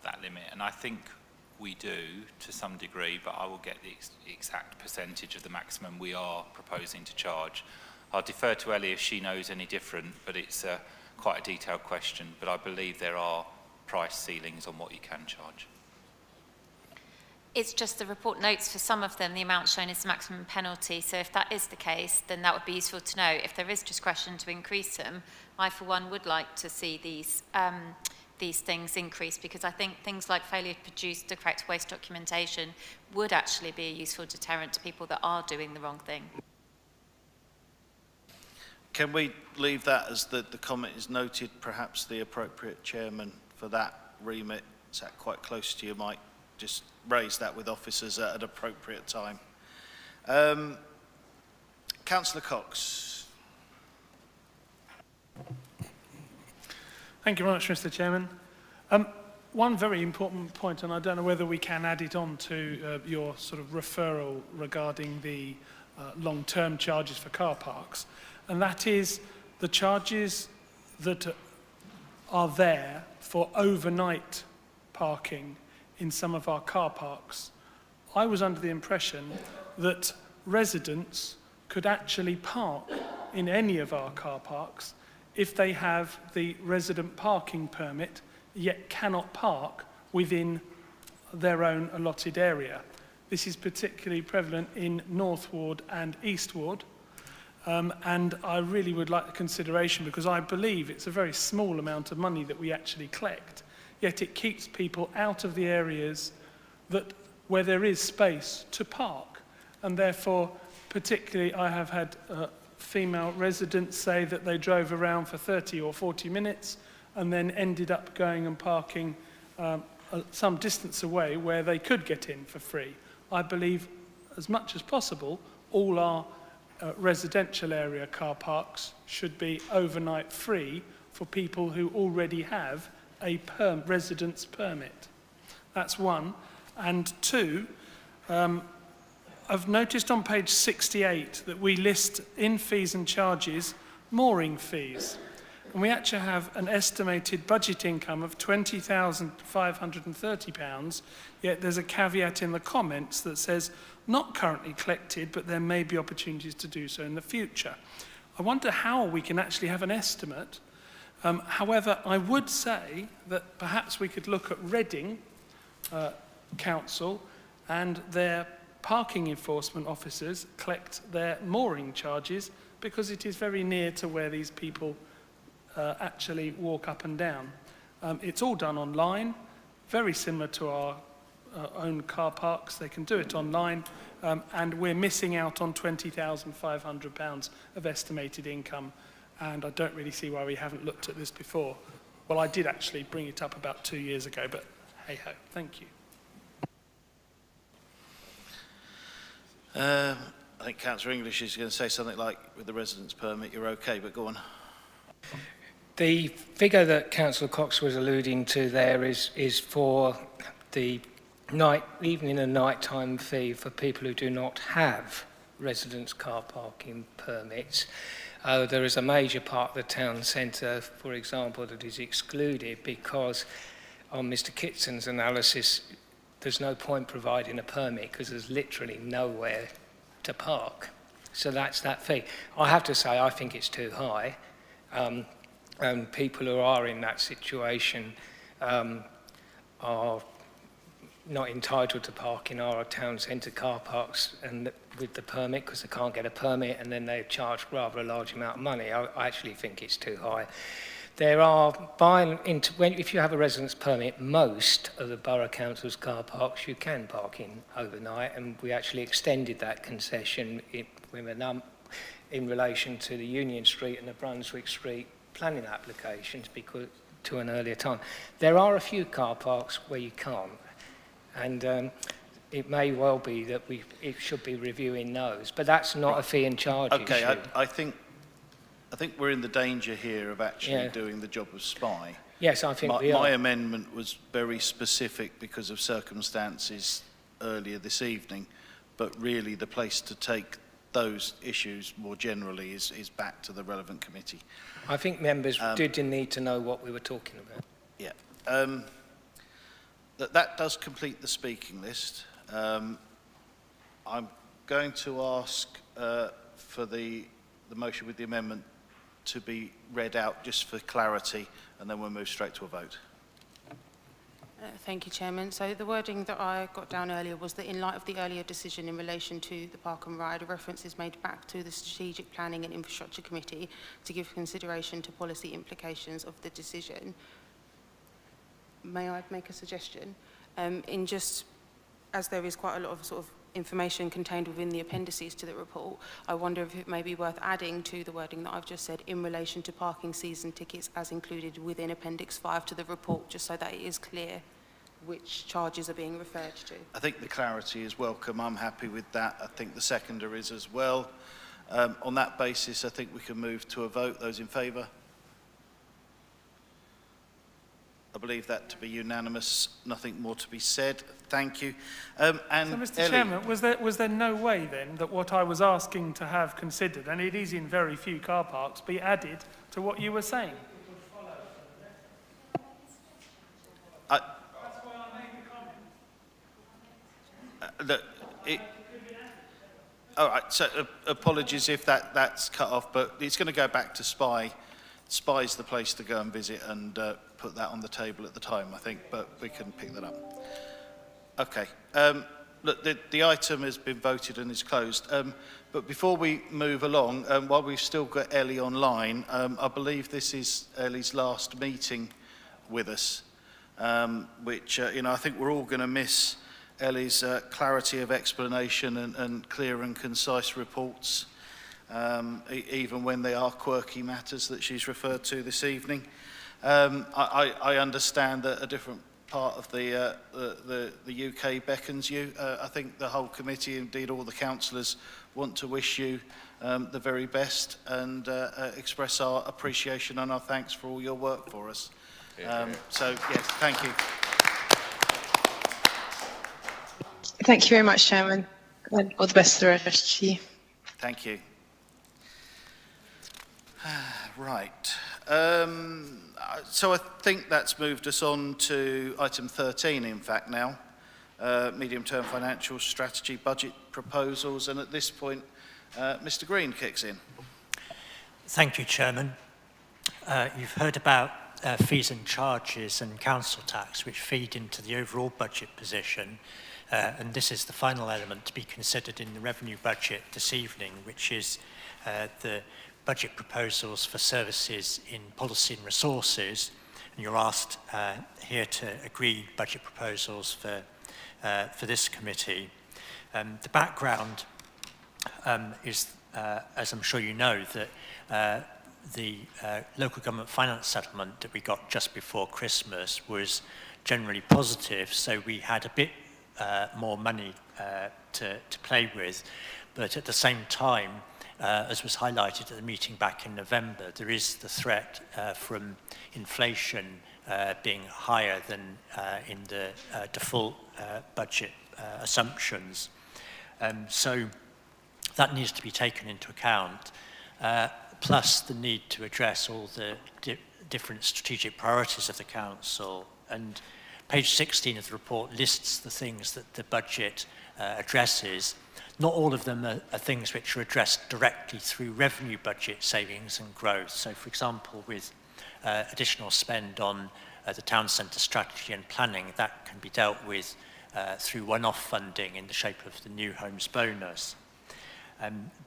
that limit, and I think we do to some degree, but I will get the exact percentage of the maximum we are proposing to charge. I'll defer to Ellie if she knows any different, but it's quite a detailed question, but I believe there are price ceilings on what you can charge. It's just the report notes for some of them the amount shown is the maximum penalty, so if that is the case, then that would be useful to know. If there is discretion to increase them, I for one would like to see these things increase, because I think things like failure to produce the correct waste documentation would actually be a useful deterrent to people that are doing the wrong thing. Can we leave that as the comment is noted, perhaps the appropriate chairman for that remit, is that quite close to you, Mike? Just raise that with officers at an appropriate time. Councillor Cox. Thank you very much, Mr Chairman. One very important point, and I don't know whether we can add it on to your sort of referral regarding the long-term charges for car parks, and that is the charges that are there for overnight parking in some of our car parks. I was under the impression that residents could actually park in any of our car parks if they have the resident parking permit yet cannot park within their own allotted area. This is particularly prevalent in North Ward and East Ward. And I really would like the consideration, because I believe it's a very small amount of money that we actually collect, yet it keeps people out of the areas where there is space to park. And therefore, particularly, I have had female residents say that they drove around for 30 or 40 minutes and then ended up going and parking some distance away where they could get in for free. I believe, as much as possible, all our residential area car parks should be overnight free for people who already have a residence permit. That's one. And two, I've noticed on page 68 that we list in fees and charges mooring fees. And we actually have an estimated budget income of £20,530, yet there's a caveat in the comments that says, not currently collected, but there may be opportunities to do so in the future. I wonder how we can actually have an estimate. However, I would say that perhaps we could look at Reading Council and their parking enforcement officers collect their mooring charges, because it is very near to where these people actually walk up and down. It's all done online, very similar to our own car parks. They can do it online, and we're missing out on £20,500 of estimated income, and I don't really see why we haven't looked at this before. Well, I did actually bring it up about 2 years ago, but hey-ho, thank you. I think Councillor English is going to say something like, with the residence permit, you're okay, but go on. The figure that Councillor Cox was alluding to there is for the evening and nighttime fee for people who do not have residence car parking permits. There is a major part of the town centre, for example, that is excluded because on Mr Kitson's analysis, there's no point providing a permit because there's literally nowhere to park. So that's that fee. I have to say, I think it's too high. And people who are in that situation are not entitled to park in our town centre car parks and with the permit, because they can't get a permit, and then they charge rather a large amount of money. I actually think it's too high. There are, if you have a residence permit, most of the Borough Council's car parks you can park in overnight, and we actually extended that concession in relation to the Union Street and the Brunswick Street planning applications to an earlier time. There are a few car parks where you can't, and it may well be that it should be reviewing those, but that's not a fee and charge issue. Okay, I think we're in the danger here of actually doing the job of spy. Yes, I think we are. My amendment was very specific because of circumstances earlier this evening, but really the place to take those issues more generally is back to the relevant committee. I think members did need to know what we were talking about. Yeah. That does complete the speaking list. I'm going to ask for the motion with the amendment to be read out just for clarity, and then we'll move straight to a vote. Thank you, Chairman. So the wording that I got down earlier was that in light of the earlier decision in relation to the Park and Ride, a reference is made back to the Strategic Planning and Infrastructure Committee to give consideration to policy implications of the decision. May I make a suggestion? As there is quite a lot of sort of information contained within the appendices to the report, I wonder if it may be worth adding to the wording that I've just said in relation to parking season tickets as included within Appendix 5 to the report, just so that it is clear which charges are being referred to. I think the clarity is welcome. I'm happy with that. I think the seconder is as well. On that basis, I think we can move to a vote. Those in favour? I believe that to be unanimous. Nothing more to be said. Thank you. So, Mr. Chairman, was there no way then that what I was asking to have considered, and it is in very few car parks, be added to what you were saying? That's why I made the comment. All right, so apologies if that's cut off, but it's going to go back to Spy. Spy's the place to go and visit and put that on the table at the time, I think, but we can pick that up. Okay. Look, the item has been voted and is closed. But before we move along, while we've still got Ellie online, I believe this is Ellie's last meeting with us, which, you know, I think we're all going to miss Ellie's clarity of explanation and clear and concise reports, even when they are quirky matters that she's referred to this evening. I understand that a different part of the UK beckons you. I think the whole committee, indeed all the councillors, want to wish you the very best and express our appreciation and our thanks for all your work for us. So, yes, thank you. Thank you very much, Chairman, and all the best to the rest of you. Thank you. Right. So I think that's moved us on to item 13, in fact, now. Medium-term financial strategy budget proposals. And at this point, Mr. Green kicks in. Thank you, Chairman. You've heard about fees and charges and council tax, which feed into the overall budget position. And this is the final element to be considered in the revenue budget this evening, which is the budget proposals for services in policy and resources. And you're asked here to agree budget proposals for this committee. The background is, as I'm sure you know, that the local government finance settlement that we got just before Christmas was generally positive, so we had a bit more money to play with, but at the same time, as was highlighted at the meeting back in November, there is the threat from inflation being higher than in the default budget assumptions. So that needs to be taken into account, plus the need to address all the different strategic priorities of the council. And page 16 of the report lists the things that the budget addresses. Not all of them are things which are addressed directly through revenue budget savings and growth. So, for example, with additional spend on the town centre strategy and planning, that can be dealt with through one-off funding in the shape of the new homes bonus.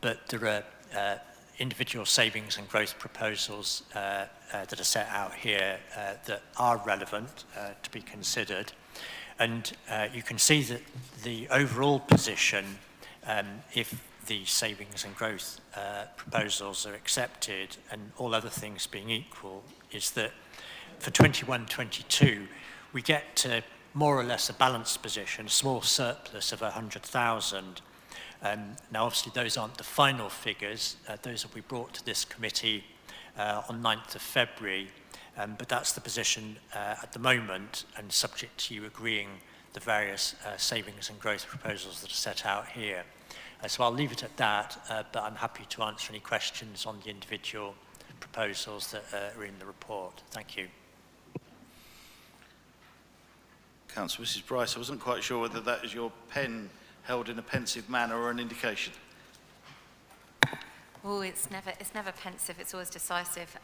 But there are individual savings and growth proposals that are set out here that are relevant to be considered. And you can see that the overall position, if the savings and growth proposals are accepted and all other things being equal, is that for 21-22 we get to more or less a balanced position, a small surplus of 100,000. Now obviously those aren't the final figures, those will be brought to this committee on 9th of February, but that's the position at the moment, and subject to you agreeing the various savings and growth proposals that are set out here. So I'll leave it at that, but I'm happy to answer any questions on the individual proposals that are in the report. Thank you. Councillor, Mrs. Bryce, I wasn't quite sure whether that is your pen held in a pensive manner or an indication. Oh, it's never pensive, it's always decisive.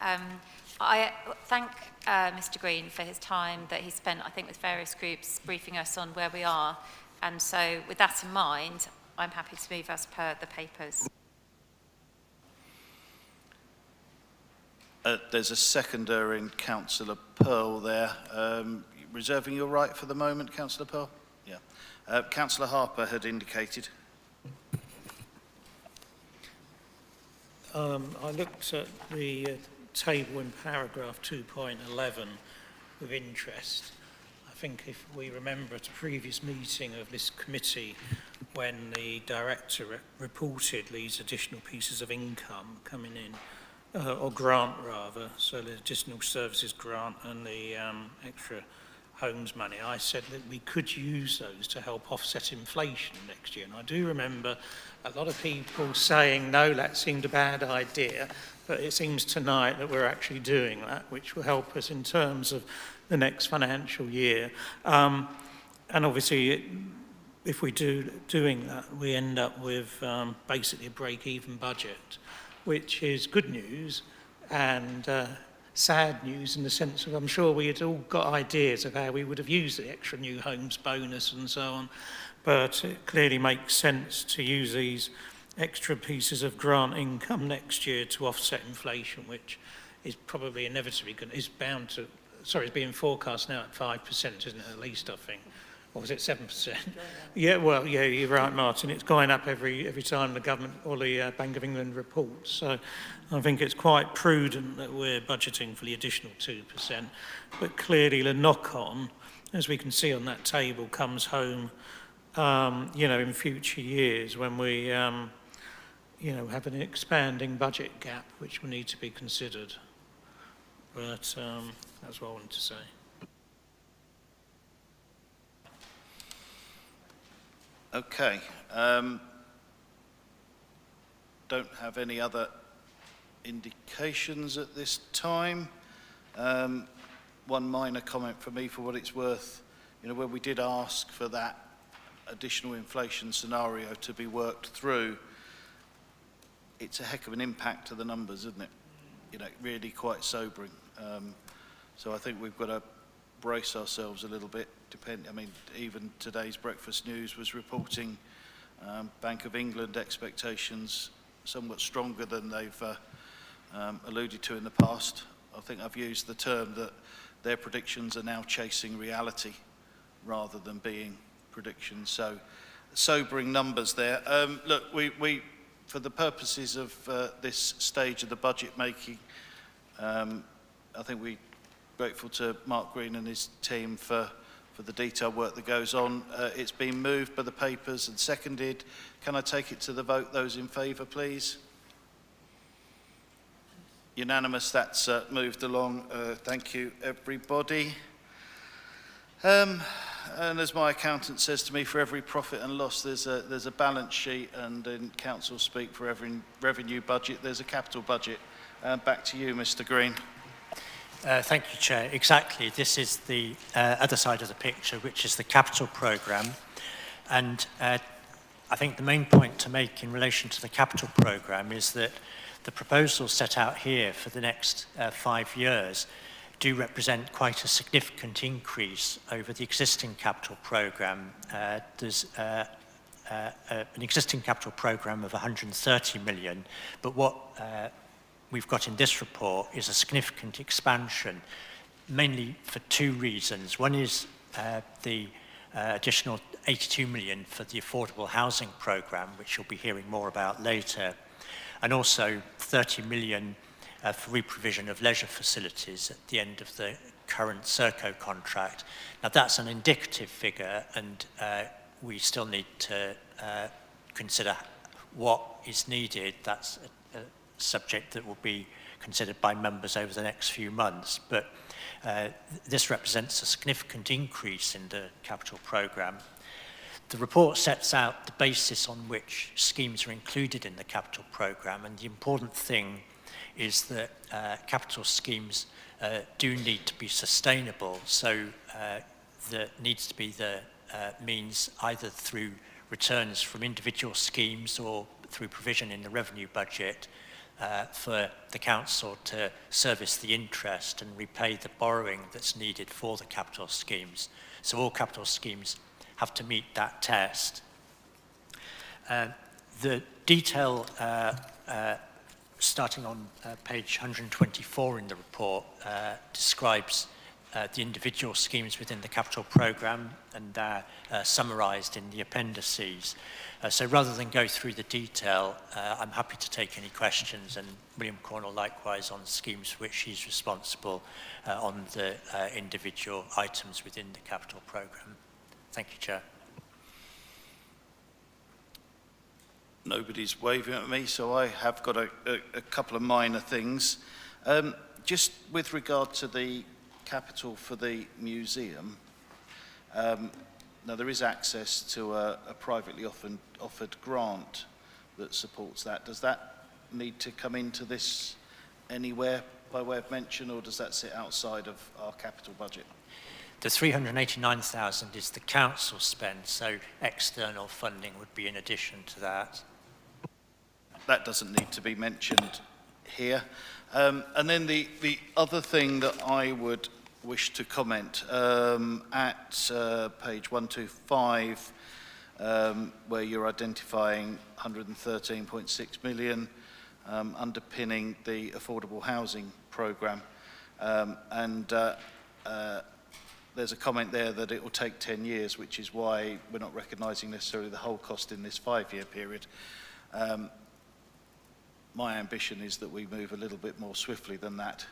I thank Mr. Green for his time that he spent, I think, with various groups briefing us on where we are. And so with that in mind, I'm happy to move as per the papers. There's a seconder in Councillor Pearl there. Reserving your right for the moment, Councillor Pearl? Yeah. Councillor Harper had indicated. I looked at the table in paragraph 2.11 with interest. I think if we remember at a previous meeting of this committee when the director reported these additional pieces of income coming in, or grant rather, so the additional services grant and the extra homes money, I said that we could use those to help offset inflation next year. And I do remember a lot of people saying, no, that seemed a bad idea, but it seems tonight that we're actually doing that, which will help us in terms of the next financial year. And obviously, if we doing that, we end up with basically a break-even budget, which is good news and sad news in the sense of I'm sure we had all got ideas of how we would have used the extra new homes bonus and so on, but it clearly makes sense to use these extra pieces of grant income next year to offset inflation, which is probably inevitably is bound to, sorry, it's being forecast now at 5%, isn't it, at least, I think. Or was it 7%? Yeah, well, yeah, you're right, Martin. It's going up every time the government or the Bank of England reports. So I think it's quite prudent that we're budgeting for the additional 2%. But clearly the knock-on, as we can see on that table, comes home, you know, in future years when we, you know, have an expanding budget gap, which will need to be considered. But that's what I wanted to say. Okay. Don't have any other indications at this time. One minor comment from me for what it's worth. You know, when we did ask for that additional inflation scenario to be worked through, it's a heck of an impact to the numbers, isn't it? You know, really quite sobering. So I think we've got to brace ourselves a little bit. I mean, even today's breakfast news was reporting Bank of England expectations somewhat stronger than they've alluded to in the past. I think I've used the term that their predictions are now chasing reality rather than being predictions. So sobering numbers there. Look, we for the purposes of this stage of the budget making, I think we're grateful to Mark Green and his team for the detailed work that goes on. It's been moved by the papers and seconded. Can I take it to the vote? Those in favour, please. Unanimous, that's moved along. Thank you, everybody. And as my accountant says to me, for every profit and loss, there's a balance sheet, and in council speak, for every revenue budget, there's a capital budget. Back to you, Mr. Green. Thank you, Chair. Exactly. This is the other side of the picture, which is the capital programme. And I think the main point to make in relation to the capital programme is that the proposals set out here for the next 5 years do represent quite a significant increase over the existing capital programme. There's an existing capital programme of 130 million, but what we've got in this report is a significant expansion, mainly for 2 reasons. One is the additional 82 million for the affordable housing programme, which you'll be hearing more about later, and also 30 million for reprovision of leisure facilities at the end of the current Serco contract. Now that's an indicative figure, and we still need to consider what is needed. That's a subject that will be considered by members over the next few months, but this represents a significant increase in the capital programme. The report sets out the basis on which schemes are included in the capital programme, and the important thing is that capital schemes do need to be sustainable, so there needs to be the means either through returns from individual schemes or through provision in the revenue budget for the council to service the interest and repay the borrowing that's needed for the capital schemes. So all capital schemes have to meet that test. The detail starting on page 124 in the report describes the individual schemes within the capital programme, and they're summarised in the appendices. So rather than go through the detail, I'm happy to take any questions, and William Cornell likewise on schemes for which he's responsible on the individual items within the capital programme. Thank you, Chair. Nobody's waving at me, so I have got a couple of minor things. Just with regard to the capital for the museum, now there is access to a privately offered grant that supports that. Does that need to come into this anywhere by way of mention, or does that sit outside of our capital budget? The 389,000 is the council spend, so external funding would be in addition to that. That doesn't need to be mentioned here. And then the other thing that I would wish to comment at page 125, where you're identifying 113.6 million underpinning the affordable housing programme, there's a comment there that it will take 10 years, which is why we're not recognising necessarily the whole cost in this 5-year period. My ambition is that we move a little bit more swiftly than that.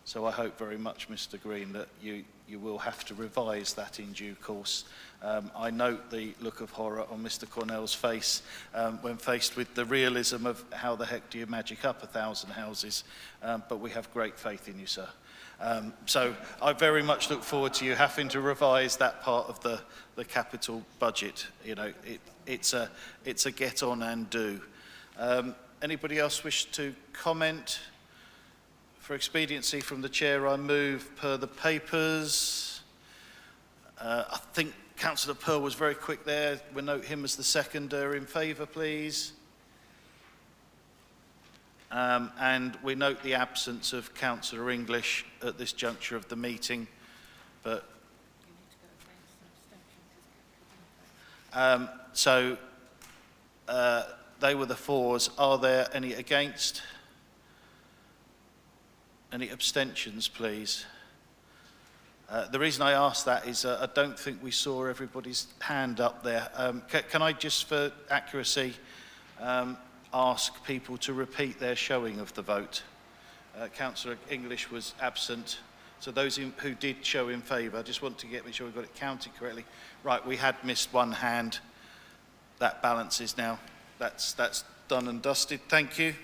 So I hope very much, Mr. Green, that you will have to revise that in due course. I note the look of horror on Mr. Cornell's face when faced with the realism of how the heck do you magic up 1,000 houses, but we have great faith in you, sir. So I very much look forward to you having to revise that part of the capital budget. You know, it's a get on and do. Anybody else wish to comment? For expediency from the chair, I move per the papers. I think Councillor Pearl was very quick there. We'll note him as the seconder. In favour, please. And we note the absence of Councillor English at this juncture of the meeting. But they were the fours. Are there any against? Any abstentions, please? The reason I ask that is I don't think we saw everybody's hand up there. Can I just, for accuracy, ask people to repeat their showing of the vote? Councillor English was absent. So those who did show in favour, I just want to make sure we've got it counted correctly. Right, we had missed one hand. That balances now. That's done and dusted. Thank you.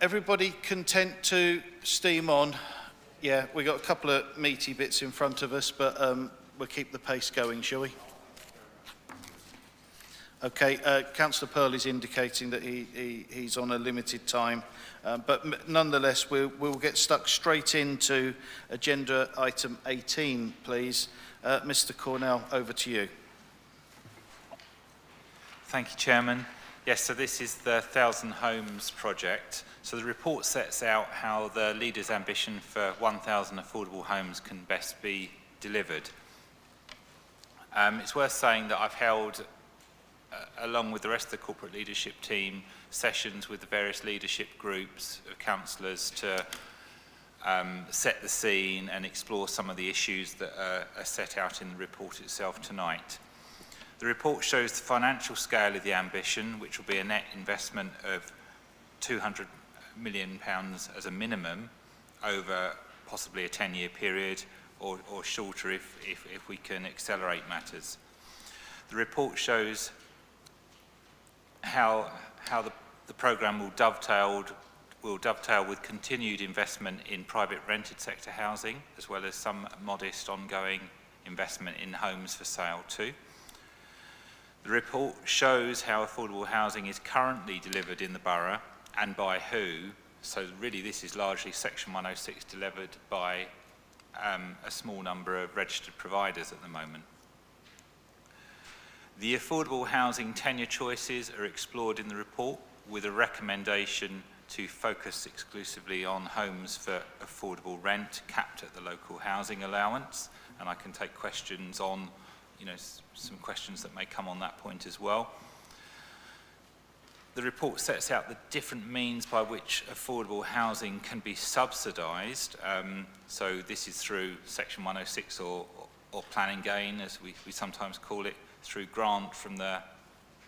Everybody content to steam on? Yeah, we got a couple of meaty bits in front of us, but we'll keep the pace going, shall we? Okay, Councillor Pearl is indicating that he's on a limited time, but nonetheless, we'll get stuck straight into agenda item 18, please. Mr. Cornell, over to you. Thank you, Chairman. Yes, so this is the 1,000 Homes project. So the report sets out how the leader's ambition for 1,000 affordable homes can best be delivered. It's worth saying that I've held, along with the rest of the corporate leadership team, sessions with the various leadership groups of councillors to set the scene and explore some of the issues that are set out in the report itself tonight. The report shows the financial scale of the ambition, which will be a net investment of £200 million as a minimum over possibly a 10-year period or shorter if we can accelerate matters. The report shows how the programme will dovetail with continued investment in private rented sector housing, as well as some modest ongoing investment in homes for sale too. The report shows how affordable housing is currently delivered in the borough and by who. So really this is largely Section 106 delivered by a small number of registered providers at the moment. The affordable housing tenure choices are explored in the report with a recommendation to focus exclusively on homes for affordable rent capped at the local housing allowance, and I can take questions on some questions that may come on that point as well. The report sets out the different means by which affordable housing can be subsidised. So this is through Section 106 or planning gain, as we sometimes call it, through grant from the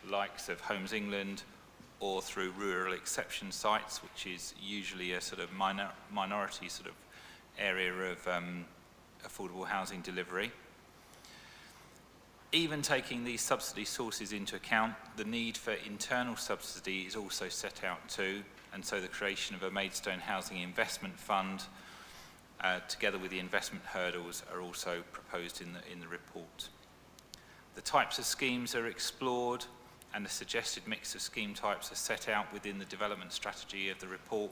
likes of Homes England or through rural exception sites, which is usually a sort of minority sort of area of affordable housing delivery. Even taking these subsidy sources into account, the need for internal subsidy is also set out too, and so the creation of a Maidstone Housing Investment Fund, together with the investment hurdles, are also proposed in the report. The types of schemes are explored, and the suggested mix of scheme types are set out within the development strategy of the report,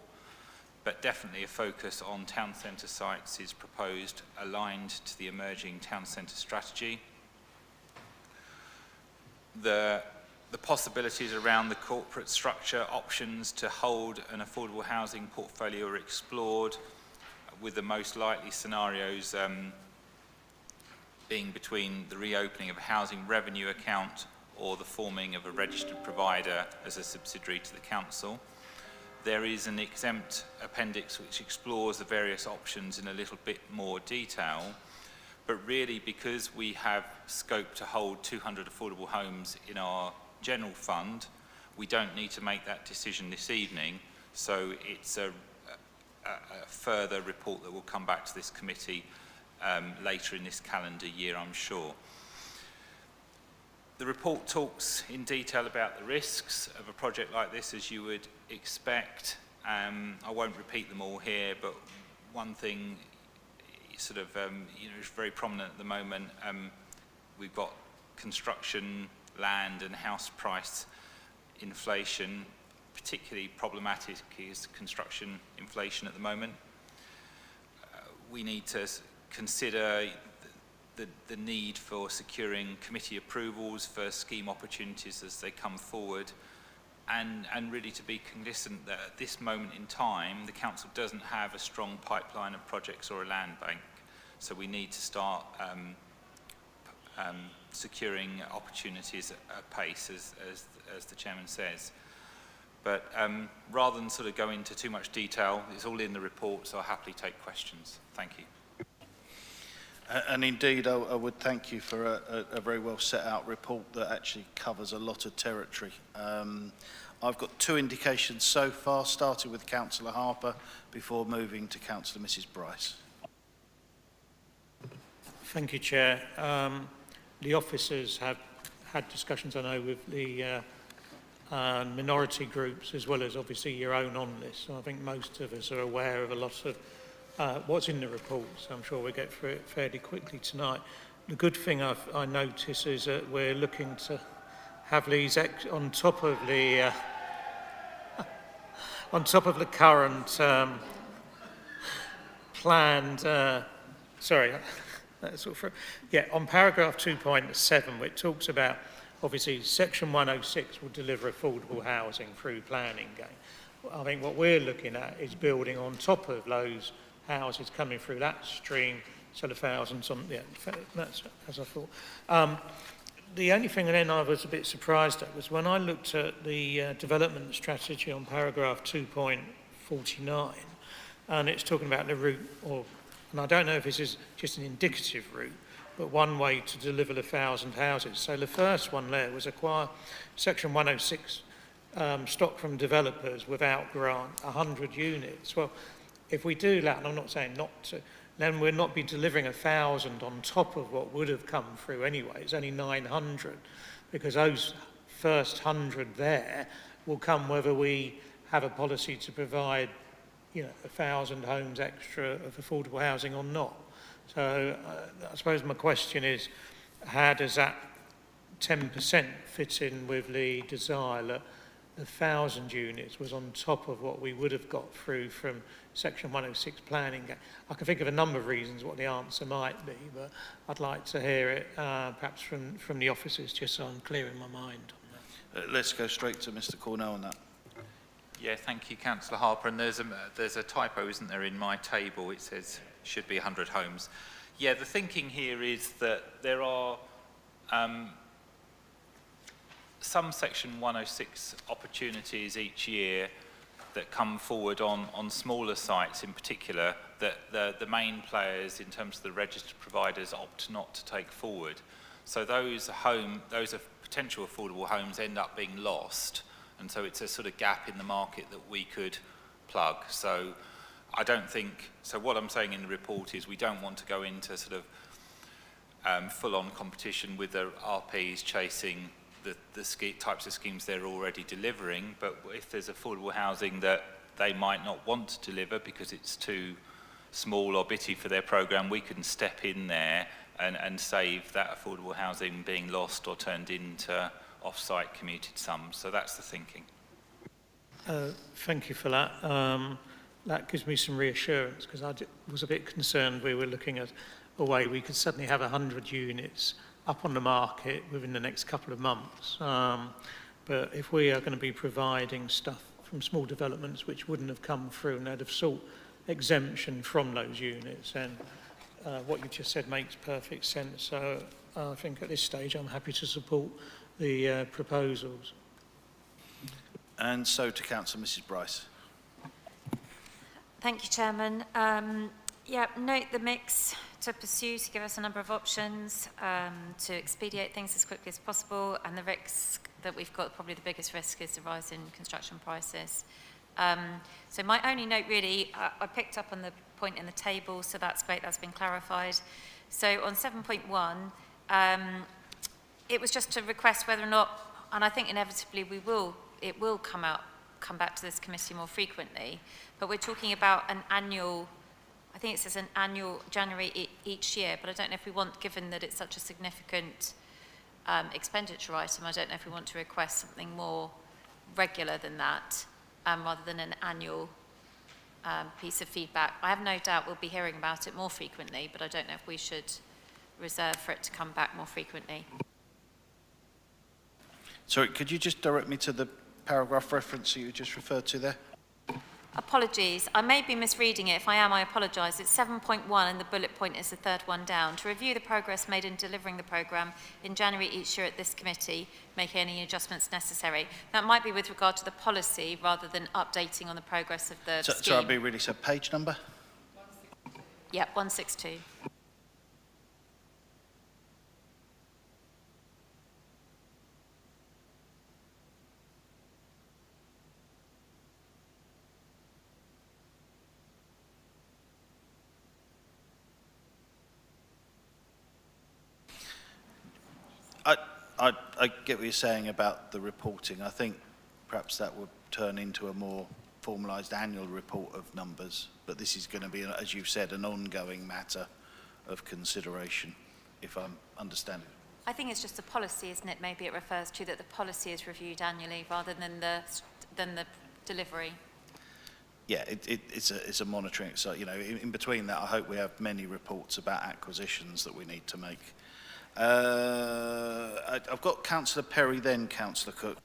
but definitely a focus on town centre sites is proposed, aligned to the emerging town centre strategy. The possibilities around the corporate structure options to hold an affordable housing portfolio are explored, with the most likely scenarios being between the reopening of a housing revenue account or the forming of a registered provider as a subsidiary to the council. There is an exempt appendix which explores the various options in a little bit more detail, but really because we have scope to hold 200 affordable homes in our general fund, we don't need to make that decision this evening, so it's a further report that will come back to this committee later in this calendar year, I'm sure. The report talks in detail about the risks of a project like this, as you would expect. I won't repeat them all here, but one thing sort of is very prominent at the moment. We've got construction, land and house price inflation. Particularly problematic is construction inflation at the moment. We need to consider the need for securing committee approvals for scheme opportunities as they come forward, and really to be cognizant that at this moment in time the council doesn't have a strong pipeline of projects or a land bank, so we need to start securing opportunities at pace, as the chairman says. But rather than sort of go into too much detail, it's all in the report, so I'll happily take questions. Thank you. And indeed, I would thank you for a very well set out report that actually covers a lot of territory. I've got two indications so far, starting with Councillor Harper before moving to Councillor Mrs Bryce. Thank you, Chair. The officers have had discussions, I know, with the minority groups as well as obviously your own on this. So I think most of us are aware of a lot of what's in the report, so I'm sure we'll get through it fairly quickly tonight. The good thing I notice is that we're looking to have these on top of the current planned. Sorry, that's all for. Yeah, on paragraph 2.7, which talks about obviously section 106 will deliver affordable housing through planning gain. I think what we're looking at is building on top of those houses coming through that stream, so the thousands on, yeah, that's as I thought. The only thing then I was a bit surprised at was when I looked at the development strategy on paragraph 2.49, and it's talking about the route, and I don't know if this is just an indicative route, but one way to deliver the 1,000 houses. So the first one there was acquire section 106 stock from developers without grant, 100 units. Well, if we do that, and I'm not saying not to, then we'll not be delivering 1,000 on top of what would have come through anyway. It's only 900, because those first 100 there will come whether we have a policy to provide, 1,000 homes extra of affordable housing or not. So I suppose my question is, how does that 10% fit in with the desire that the 1,000 units was on top of what we would have got through from section 106 planning? I can think of a number of reasons what the answer might be, but I'd like to hear it perhaps from the officers, just so I'm clear in my mind on that. Let's go straight to Mr Cornell on that. Yeah, thank you, Councillor Harper. And there's a typo, isn't there, in my table? It says should be 100 homes. Yeah, the thinking here is that there are some section 106 opportunities each year that come forward on smaller sites in particular, that the main players in terms of the registered providers opt not to take forward. So those potential affordable homes end up being lost, and so it's a sort of gap in the market that we could plug. So I don't think, so what I'm saying in the report is we don't want to go into sort of full-on competition with the RPs chasing the types of schemes they're already delivering, but if there's affordable housing that they might not want to deliver because it's too small or bitty for their programme, we can step in there and save that affordable housing being lost or turned into off-site commuted sums. So that's the thinking. Thank you for that. that gives me some reassurance, because I was a bit concerned we were looking at a way we could suddenly have 100 units up on the market within the next couple of months. But if we are going to be providing stuff from small developments which wouldn't have come through and they'd have sought exemption from those units, and what you just said makes perfect sense. So I think at this stage I'm happy to support the proposals. And so to Councillor Mrs Bryce. Thank you, Chairman. Yeah, note the mix to pursue to give us a number of options to expedite things as quickly as possible, and the risk that we've got, probably the biggest risk, is the rise in construction prices. So my only note really, I picked up on the point in the table, so that's great, that's been clarified. So on 7.1, it was just to request whether or not, and I think inevitably it will come back to this committee more frequently, but we're talking about an annual, I think it says an annual January each year, but I don't know if we want, given that it's such a significant expenditure item, I don't know if we want to request something more regular than that, rather than an annual piece of feedback. I have no doubt we'll be hearing about it more frequently, but I don't know if we should reserve for it to come back more frequently. Sorry, could you just direct me to the paragraph reference you just referred to there? Apologies, I may be misreading it. If I am, I apologise. It's 7.1 and the bullet point is the third one down. To review the progress made in delivering the programme in January each year at this committee, make any adjustments necessary. That might be with regard to the policy rather than updating on the progress of the scheme. So I'll be really, so page number? Yep, 162. I get what you're saying about the reporting. I think perhaps that would turn into a more formalised annual report of numbers, but this is going to be, as you've said, an ongoing matter of consideration, if I'm understanding. I think it's just a policy, isn't it? Maybe it refers to that the policy is reviewed annually rather than the delivery. Yeah, it's a monitoring. So, you know, in between that, I hope we have many reports about acquisitions that we need to make. I've got Councillor Perry, then Councillor Cook.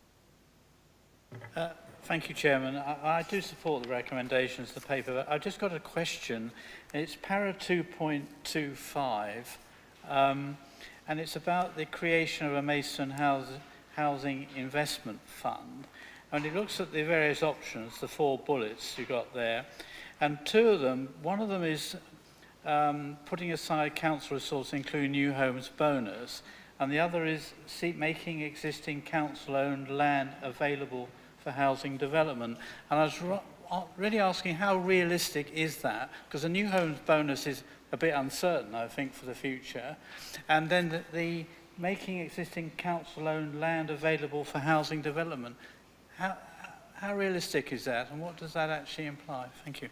Thank you, Chairman. I do support the recommendations of the paper, but I've just got a question. It's para 2.25, and it's about the creation of a Mason Housing Investment Fund. And it looks at the various options, the 4 bullets you got there, and 2 of them, one of them is putting aside council resources, including new homes bonus, and the other is making existing council-owned land available for housing development. And I was really asking, how realistic is that? Because the new homes bonus is a bit uncertain, I think, for the future. And then the making existing council-owned land available for housing development. How realistic is that, and what does that actually imply? Thank you.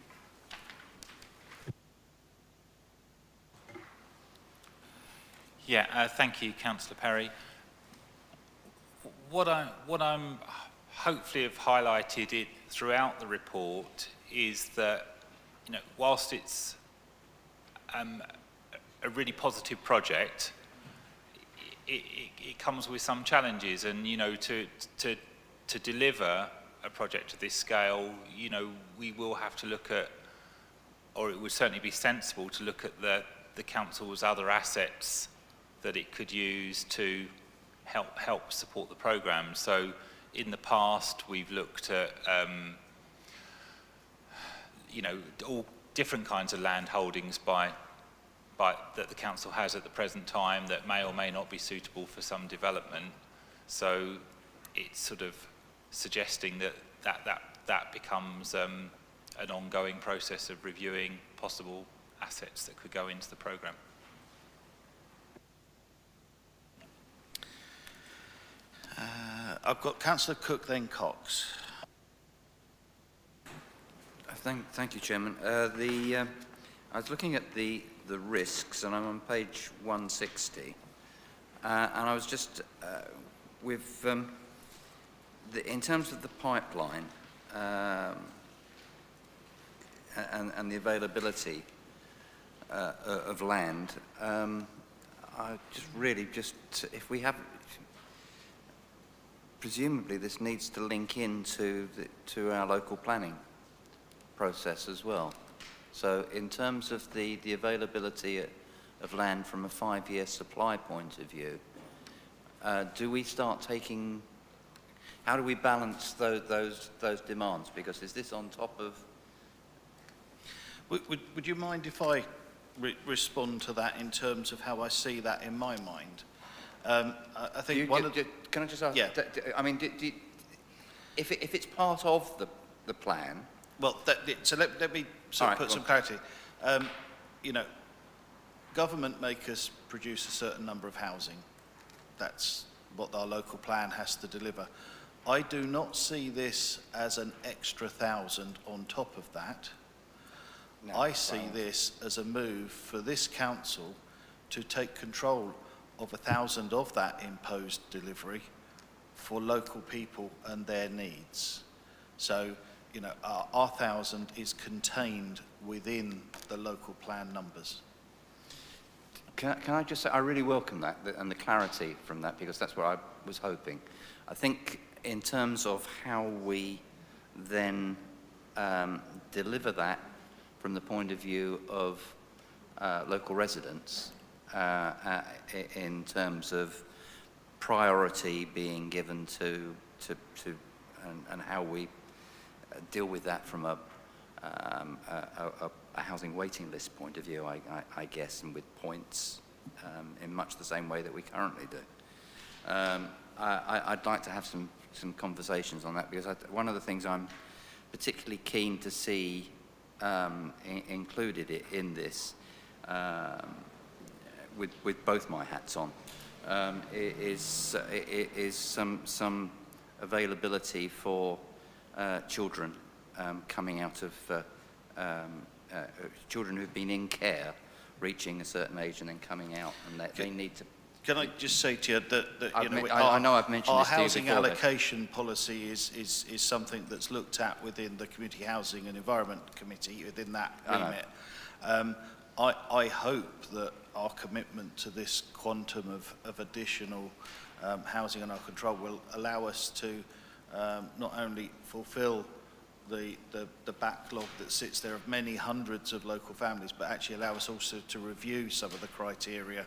Yeah, thank you, Councillor Perry. What I'm hopefully have highlighted it throughout the report is that, you know, whilst it's a really positive project, it comes with some challenges, and you know, to deliver a project of this scale, you know, we will have to look at, or it would certainly be sensible to look at the council's other assets that it could use to help support the programme. So in the past we've looked at you know, all different kinds of land holdings that the council has at the present time that may or may not be suitable for some development. So it's sort of suggesting that becomes an ongoing process of reviewing possible assets that could go into the programme. I've got Councillor Cook, then Cox. Thank you, Chairman. I was looking at the risks, and I'm on page 160, and I was just in terms of the pipeline. and the availability of land, I if we have, presumably this needs to link into to our local planning process as well. So in terms of the availability of land from a 5-year supply point of view, do we start taking, how do we balance those demands? Because is this on top of... Would you mind if I respond to that in terms of how I see that in my mind? I think can I just ask? Yeah. I mean, if it's part of the plan... Well, so let me sort of put some clarity. You know, government make us produce a certain number of housing. That's what our local plan has to deliver. I do not see this as an extra 1,000 on top of that. No, I see this as a move for this council to take control of 1,000 of that imposed delivery for local people and their needs. So, you know, our 1,000 is contained within the local plan numbers. Can I just say, I really welcome that and the clarity from that, because that's what I was hoping. I think in terms of how we then deliver that from the point of view of local residents, in terms of priority being given to and how we deal with that from a housing waiting list point of view, I guess, and with points in much the same way that we currently do. I'd like to have some conversations on that, because one of the things I'm particularly keen to see included in this, with both my hats on, is some availability for children coming out of children who've been in care, reaching a certain age and then coming out, and they need to... Can I just say to you that you know, I know I've mentioned our this to you housing before, allocation policy is something that's looked at within the Community Housing and Environment Committee, within that remit. I hope that our commitment to this quantum of additional housing under our control will allow us to not only fulfil the backlog that sits there of many hundreds of local families, but actually allow us also to review some of the criteria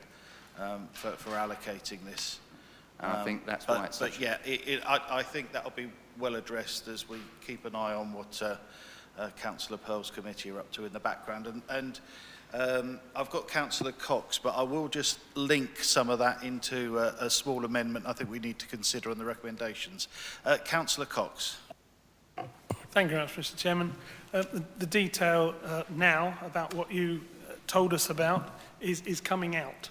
for allocating this. I think that's why it's But yeah, I think that'll be well addressed as we keep an eye on what Councillor Pearl's committee are up to in the background. And I've got Councillor Cox, but I will just link some of that into a small amendment I think we need to consider on the recommendations. Councillor Cox. Thank you very much, Mr. Chairman. The detail now about what you told us about is coming out.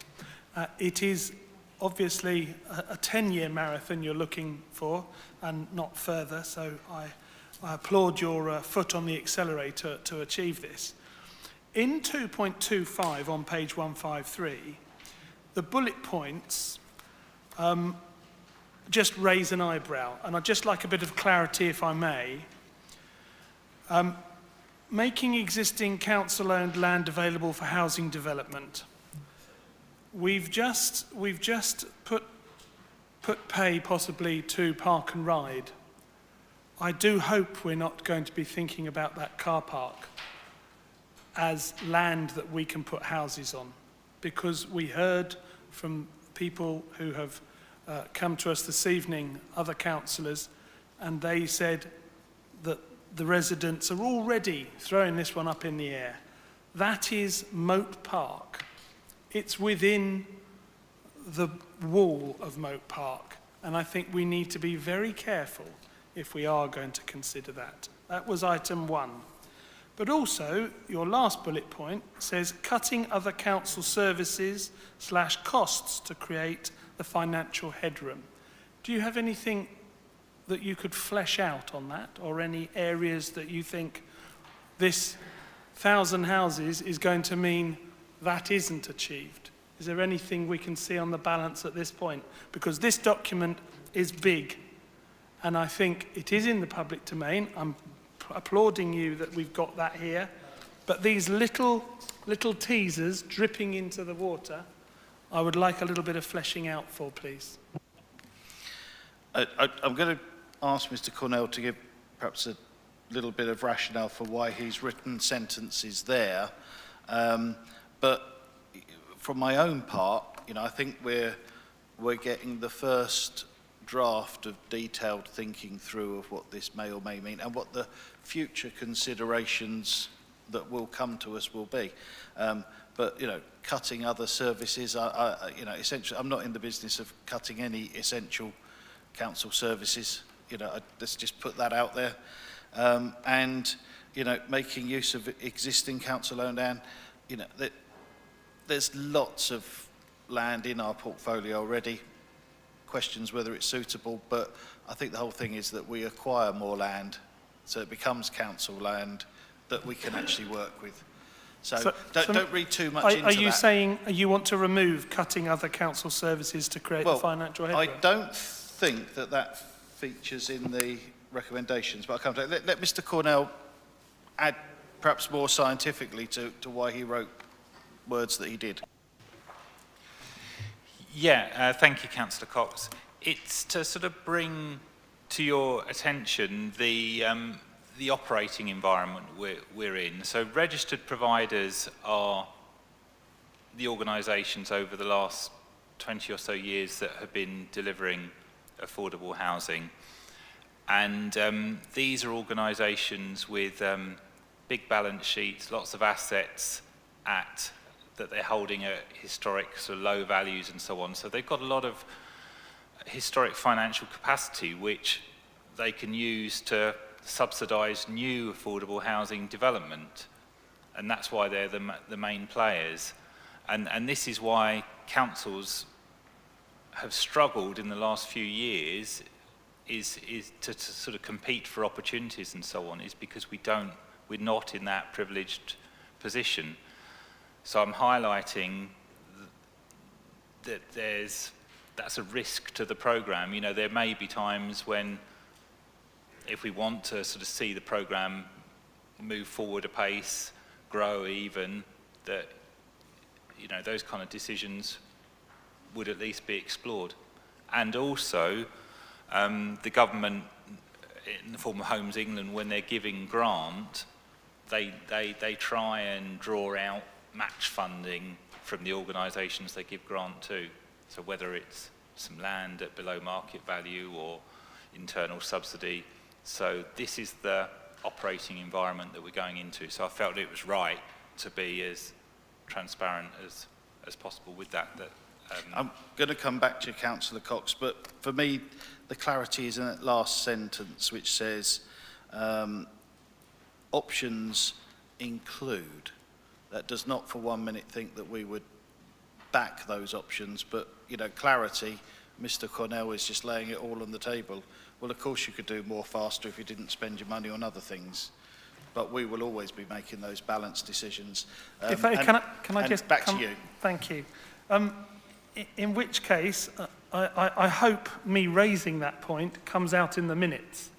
It is obviously a 10-year marathon you're looking for, and not further, so I applaud your foot on the accelerator to achieve this. In 2.25 on page 153, the bullet points just raise an eyebrow, and I'd just like a bit of clarity, if I may. Making existing council-owned land available for housing development. We've just put pay possibly to Park and Ride. I do hope we're not going to be thinking about that car park as land that we can put houses on, because we heard from people who have come to us this evening, other councillors, and they said that the residents are already throwing this one up in the air. That is Moat Park. It's within the wall of Moat Park, and I think we need to be very careful if we are going to consider that. That was item 1. But also, your last bullet point says cutting other council services / costs to create the financial headroom. Do you have anything that you could flesh out on that, or any areas that you think this 1,000 houses is going to mean that isn't achieved? Is there anything we can see on the balance at this point? Because this document is big, and I think it is in the public domain. I'm applauding you that we've got that here, But these little teasers dripping into the water, I would like a little bit of fleshing out for, please. I'm going to ask Mr. Cornell to give perhaps a little bit of rationale for why he's written sentences there. But from my own part, I think we're getting the first draft of detailed thinking through of what this may or may mean and what the future considerations that will come to us will be. But cutting other services, essentially, I'm not in the business of cutting any essential council services. Let's just put that out there. And making use of existing council-owned land. There's lots of land in our portfolio already. Questions whether it's suitable, but I think the whole thing is that we acquire more land, so it becomes council land that we can actually work with. So don't read too much into that. Are you saying you want to remove cutting other council services to create the financial headroom? I don't think that features in the recommendations, but I'll come to it. Let Mr. Cornell add perhaps more scientifically to why he wrote words that he did. Yeah, thank you, Councillor Cox. It's to sort of bring to your attention the operating environment we're in. So registered providers are the organisations over the last 20 or so years that have been delivering affordable housing. And these are organisations with big balance sheets, lots of assets that they're holding at historic sort of low values and so on. So they've got a lot of historic financial capacity which they can use to subsidise new affordable housing development. And that's why they're the main players. And this is why councils have struggled in the last few years is to sort of compete for opportunities and so on, is because we're not in that privileged position. So I'm highlighting that that's a risk to the programme. There may be times when, if we want to sort of see the programme move forward apace, grow even, that those kind of decisions would at least be explored. And also, the government, in the form of Homes England, when they're giving grant, they try and draw out match funding from the organisations they give grant to. So whether it's some land at below market value or internal subsidy. So this is the operating environment that we're going into. So I felt it was right to be as transparent as possible with that. I'm going to come back to you, Councillor Cox, but for me, the clarity is in that last sentence, which says options include. That does not for 1 minute think that we would back those options, but clarity, Mr. Cornell is just laying it all on the table. Well, of course you could do more faster if you didn't spend your money on other things, but we will always be making those balanced decisions. Can I just back to you? Thank you. In which case, I hope me raising that point comes out in the minutes.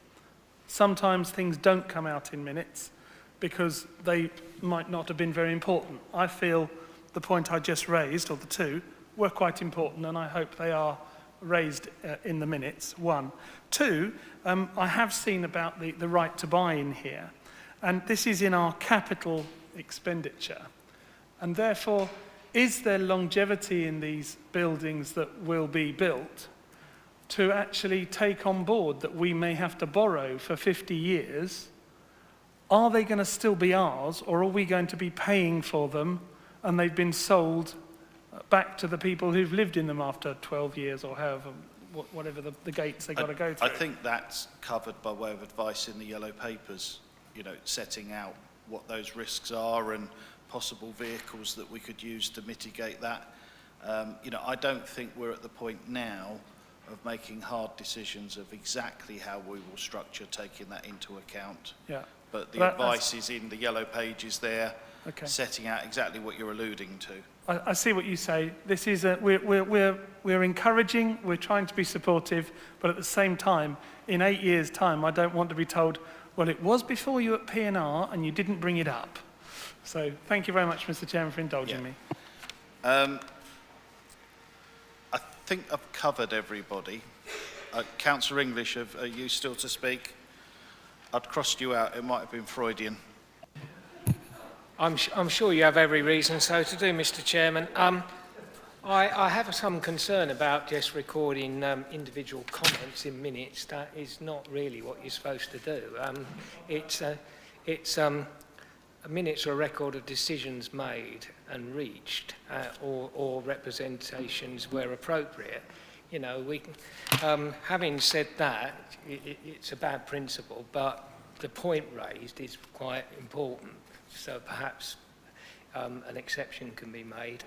Sometimes things don't come out in minutes because they might not have been very important. I feel the point I just raised, or the two, were quite important, and I hope they are raised in the minutes, one. Two, I have seen about the right to buy in here, and this is in our capital expenditure. And therefore, is there longevity in these buildings that will be built to actually take on board that we may have to borrow for 50 years? Are they going to still be ours, or are we going to be paying for them and they've been sold back to the people who've lived in them after 12 years or however, whatever the gates they've got to go through? I think that's covered by way of advice in the yellow papers, setting out what those risks are and possible vehicles that we could use to mitigate that. I don't think we're at the point now of making hard decisions of exactly how we will structure taking that into account. Yeah. But the advice is in the yellow pages there, setting out exactly what you're alluding to. I see what you say. This is we're encouraging, we're trying to be supportive, but at the same time, in 8 years' time, I don't want to be told, well, it was before you at P&R and you didn't bring it up. So thank you very much, Mr. Chairman, for indulging me. I think I've covered everybody. Councillor English, are you still to speak? I'd crossed you out. It might have been Freudian. I'm sure you have every reason so to do, Mr. Chairman. I have some concern about just recording individual comments in minutes. That is not really what you're supposed to do. Minutes are a record of decisions made and reached, or representations where appropriate. You know, having said that, it's a bad principle, but the point raised is quite important. So perhaps an exception can be made.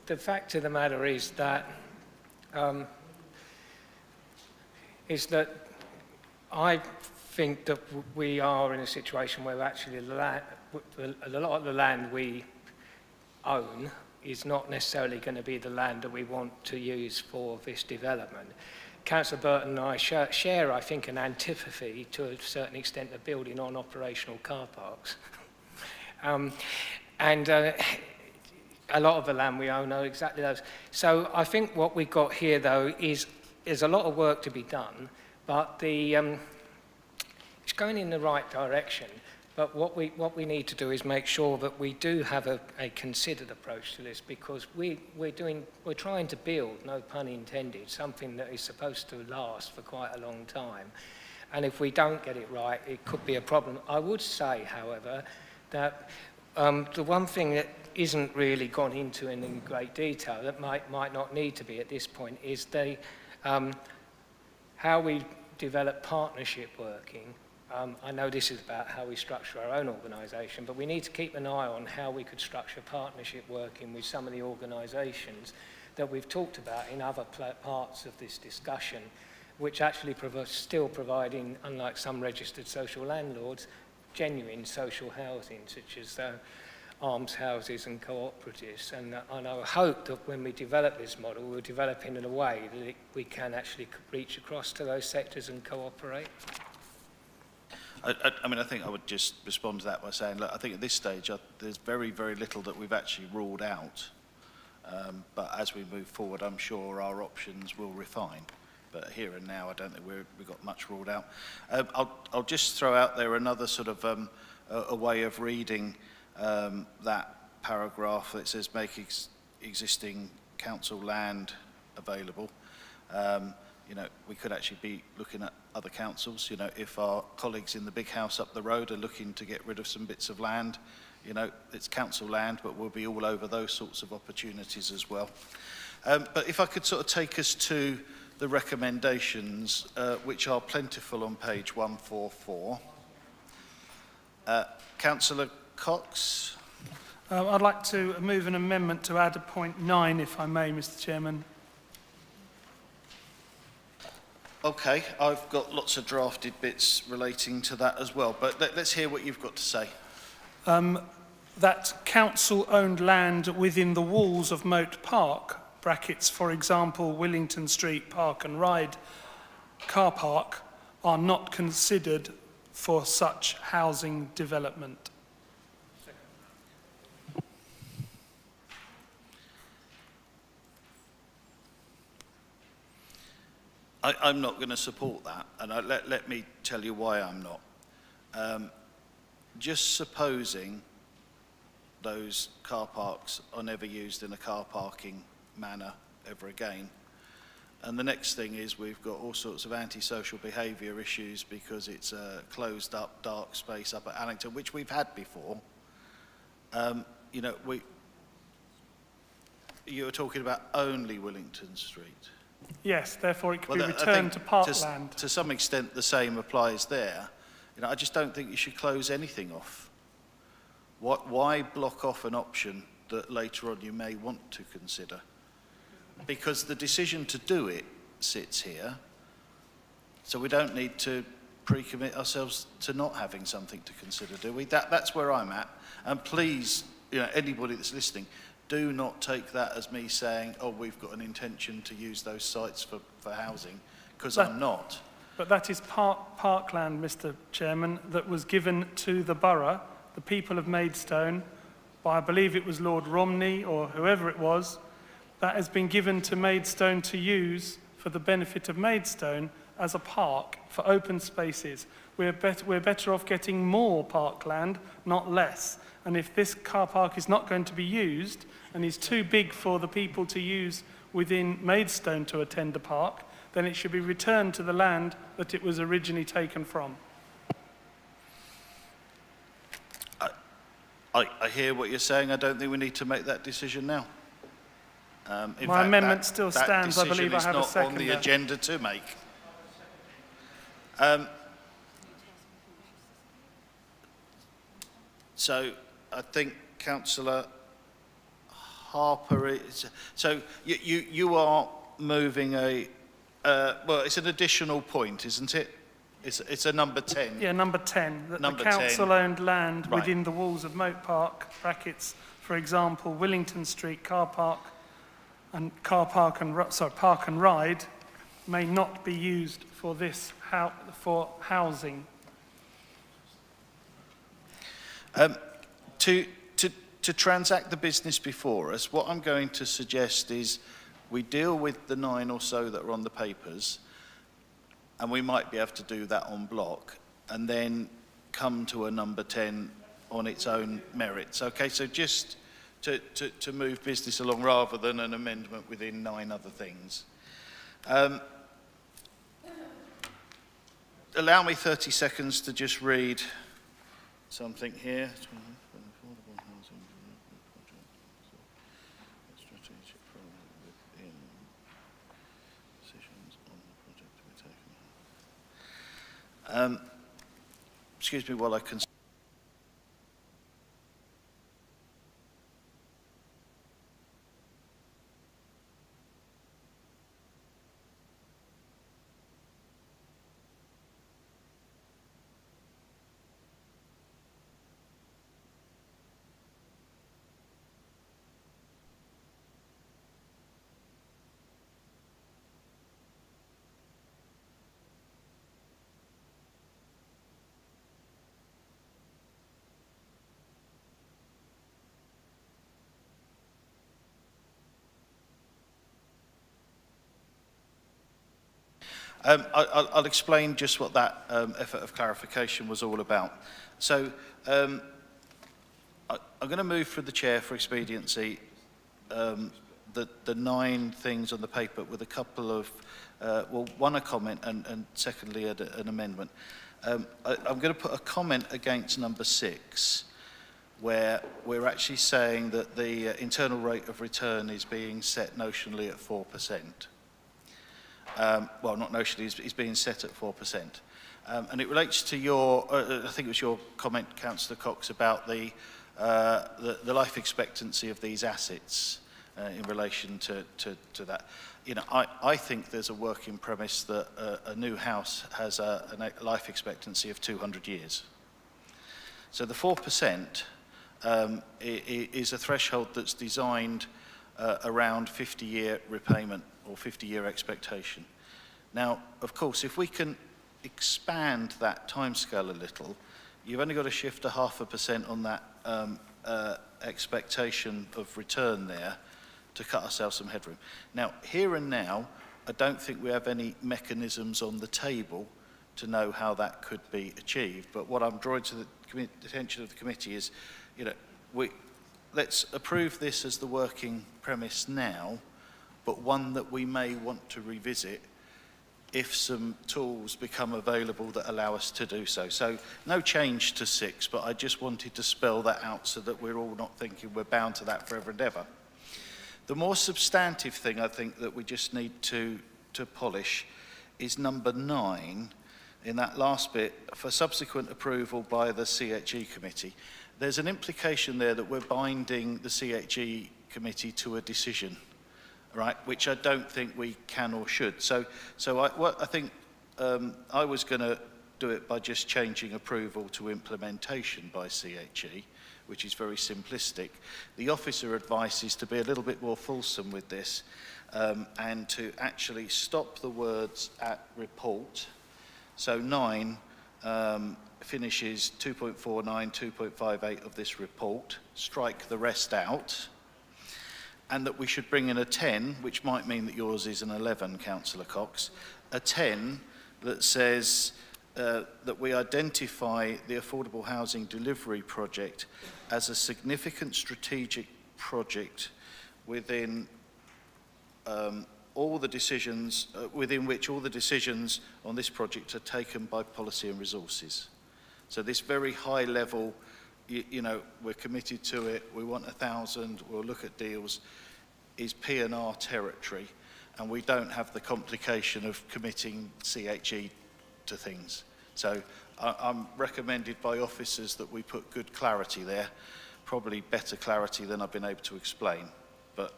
The fact of the matter is that I think that we are in a situation where actually a lot of the land we own is not necessarily going to be the land that we want to use for this development. Councillor Burton and I share, I think, an antipathy to a certain extent of building on operational car parks. A lot of the land we own are exactly those. So I think what we've got here, though, is a lot of work to be done, but it's going in the right direction. But what we need to do is make sure that we do have a considered approach to this, because we're trying to build, no pun intended, something that is supposed to last for quite a long time. And if we don't get it right, it could be a problem. I would say, however, that the one thing that isn't really gone into in great detail, that might not need to be at this point, is how we develop partnership working. I know this is about how we structure our own organisation, but we need to keep an eye on how we could structure partnership working with some of the organisations that we've talked about in other parts of this discussion, which actually still providing, unlike some registered social landlords, genuine social housing, such as almshouses and cooperatives. And I hope that when we develop this model, we'll develop it in a way that we can actually reach across to those sectors and cooperate. I mean, I think I would just respond to that by saying, look, I think at this stage, there's very, very little that we've actually ruled out. But as we move forward, I'm sure our options will refine. But here and now, I don't think we've got much ruled out. I'll just throw out there another sort of a way of reading that paragraph that says make existing council land available. You know, we could actually be looking at other councils. You know, if our colleagues in the big house up the road are looking to get rid of some bits of land, you know, it's council land, but we'll be all over those sorts of opportunities as well. But if I could sort of take us to the recommendations, which are plentiful on page 144. Councillor Cox. I'd like to move an amendment to add a point 9, if I may, Mr. Chairman. Okay, I've got lots of drafted bits relating to that as well, but let's hear what you've got to say. That council-owned land within the walls of Moat Park, brackets, for example, Willington Street Park and Ride car park, are not considered for such housing development. I'm not going to support that, and let me tell you why I'm not. Just supposing those car parks are never used in a car parking manner ever again, and the next thing is we've got all sorts of antisocial behaviour issues because it's a closed up dark space up at Allington, which we've had before. You know, you were talking about only Willington Street. Yes, therefore it could be returned to parkland. To some extent, the same applies there. You know, I just don't think you should close anything off. Why block off an option that later on you may want to consider? Because the decision to do it sits here, so we don't need to pre-commit ourselves to not having something to consider, do we? That's where I'm at. And please, you know, anybody that's listening, do not take that as me saying, oh, we've got an intention to use those sites for housing, because I'm not. But that is parkland, Mr. Chairman, that was given to the borough the people of Maidstone, by I believe it was Lord Romney or whoever it was, that has been given to Maidstone to use for the benefit of Maidstone as a park for open spaces. We're better off getting more parkland, not less. And if this car park is not going to be used and is too big for the people to use within Maidstone to attend the park, then it should be returned to the land that it was originally taken from. I hear what you're saying. I don't think we need to make that decision now. In My fact, amendment still stands. I believe I have a That decision is not on the seconder. agenda to make. So I think Councillor Harper is... So you are moving a... well, it's an additional point, isn't it? It's a number 10. Yeah, number 10, that Number the council-owned land Right. within the walls of Moat Park, brackets, for example, Willington Street car park and park and ride, may not be used for this for housing. To transact the business before us, what I'm going to suggest is we deal with the 9 or so that are on the papers, and we might be able to do that en bloc, and then come to a number 10 on its own merits. Okay, so just to move business along rather than an amendment within 9 other things. Allow me 30 seconds to just read something here. Excuse me while I consider. I'll explain just what that effort of clarification was all about. So I'm going to move for the chair for expediency the 9 things on the paper with a couple of, well, one a comment and secondly an amendment. I'm going to put a comment against number 6 where we're actually saying that the internal rate of return is being set notionally at 4%. Well, not notionally, it's being set at 4%. And it relates to your, I think it was your comment, Councillor Cox, about the life expectancy of these assets in relation to that. You know, I think there's a working premise that a new house has a life expectancy of 200 years. So the 4% is a threshold that's designed around 50-year repayment or 50-year expectation. Now, of course, if we can expand that timescale a little, you've only got to shift 0.5% on that expectation of return there to cut ourselves some headroom. Now, here and now, I don't think we have any mechanisms on the table to know how that could be achieved. But what I'm drawing to the attention of the committee is, you know, let's approve this as the working premise now, but one that we may want to revisit if some tools become available that allow us to do so. So no change to 6, but I just wanted to spell that out so that we're all not thinking we're bound to that forever and ever. The more substantive thing I think that we just need to polish is number 9 in that last bit for subsequent approval by the CHE committee. There's an implication there that we're binding the CHE committee to a decision, right, which I don't think we can or should. So I think I was going to do it by just changing approval to implementation by CHE, which is very simplistic. The officer advice is to be a little bit more fulsome with this and to actually stop the words at report. So 9, finishes 2.49, 2.58 of this report, strike the rest out, and that we should bring in a 10, which might mean that yours is an 11, Councillor Cox, a 10 that says that we identify the affordable housing delivery project as a significant strategic project within all the decisions, within which all the decisions on this project are taken by policy and resources. So this very high level, you know, we're committed to it, we want 1,000, we'll look at deals, is P&R territory, and we don't have the complication of committing CHE to things. So I'm recommended by officers that we put good clarity there, probably better clarity than I've been able to explain, but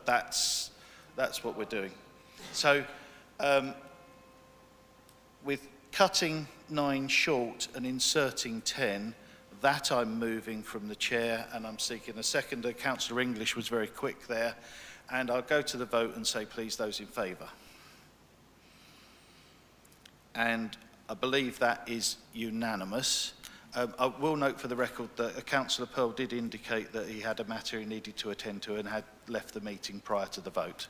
that's what we're doing. So with cutting 9 short and inserting 10, that I'm moving from the chair, and I'm seeking a seconder. Councillor English was very quick there, and I'll go to the vote and say, please, those in favour. And I believe that is unanimous. I will note for the record that Councillor Pearl did indicate that he had a matter he needed to attend to and had left the meeting prior to the vote.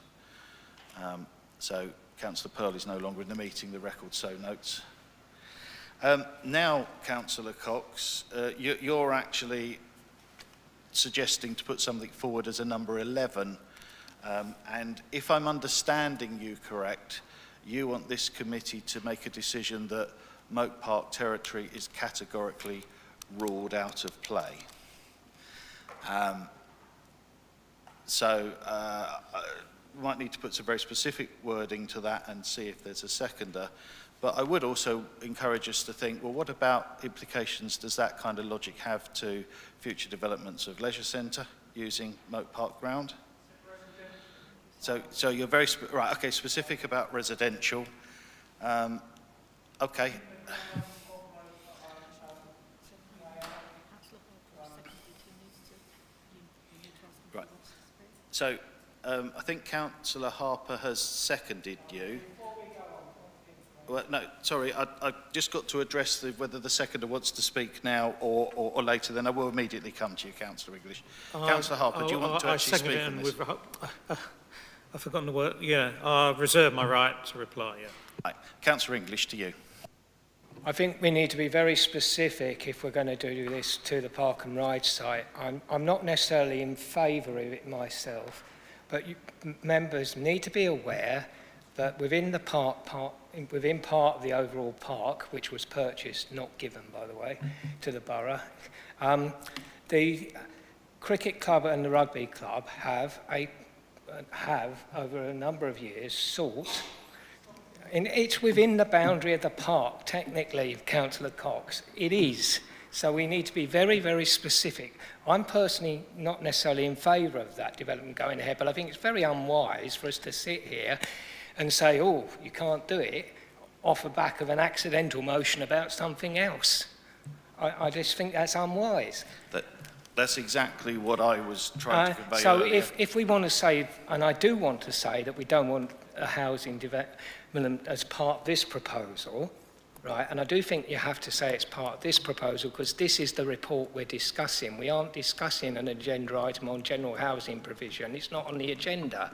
So Councillor Pearl is no longer in the meeting, the record so notes. Now, Councillor Cox, you're actually suggesting to put something forward as a number 11. And if I'm understanding you correct, you want this committee to make a decision that Moat Park territory is categorically ruled out of play. We might need to put some very specific wording to that and see if there's a seconder. But I would also encourage us to think, well, what about implications does that kind of logic have to future developments of leisure centre using Moat Park ground? So you're very, right, okay, specific about residential. Okay. Right. So I think Councillor Harper has seconded you. Well, no, sorry, I just got to address whether the seconder wants to speak now or later, then I will immediately come to you, Councillor English. Councillor Harper, do you want to actually speak on this? I've forgotten the word, yeah, I reserve my right to reply, yeah. Right. Councillor English, to you. I think we need to be very specific if we're going to do this to the Park and Ride site. I'm not necessarily in favour of it myself, but members need to be aware that within the within part of the overall park, which was purchased, not given by the way, to the borough, the cricket club and the rugby club have over a number of years sought, and it's within the boundary of the park, technically, Councillor Cox, it is. So we need to be very, very specific. I'm personally not necessarily in favour of that development going ahead, but I think it's very unwise for us to sit here and say, oh, you can't do it, off the back of an accidental motion about something else. I just think that's unwise. That's exactly what I was trying to convey so earlier. if we want to say, and I do want to say that we don't want a housing development as part of this proposal, right, and I do think you have to say it's part of this proposal because this is the report we're discussing. We aren't discussing an agenda item on general housing provision. It's not on the agenda.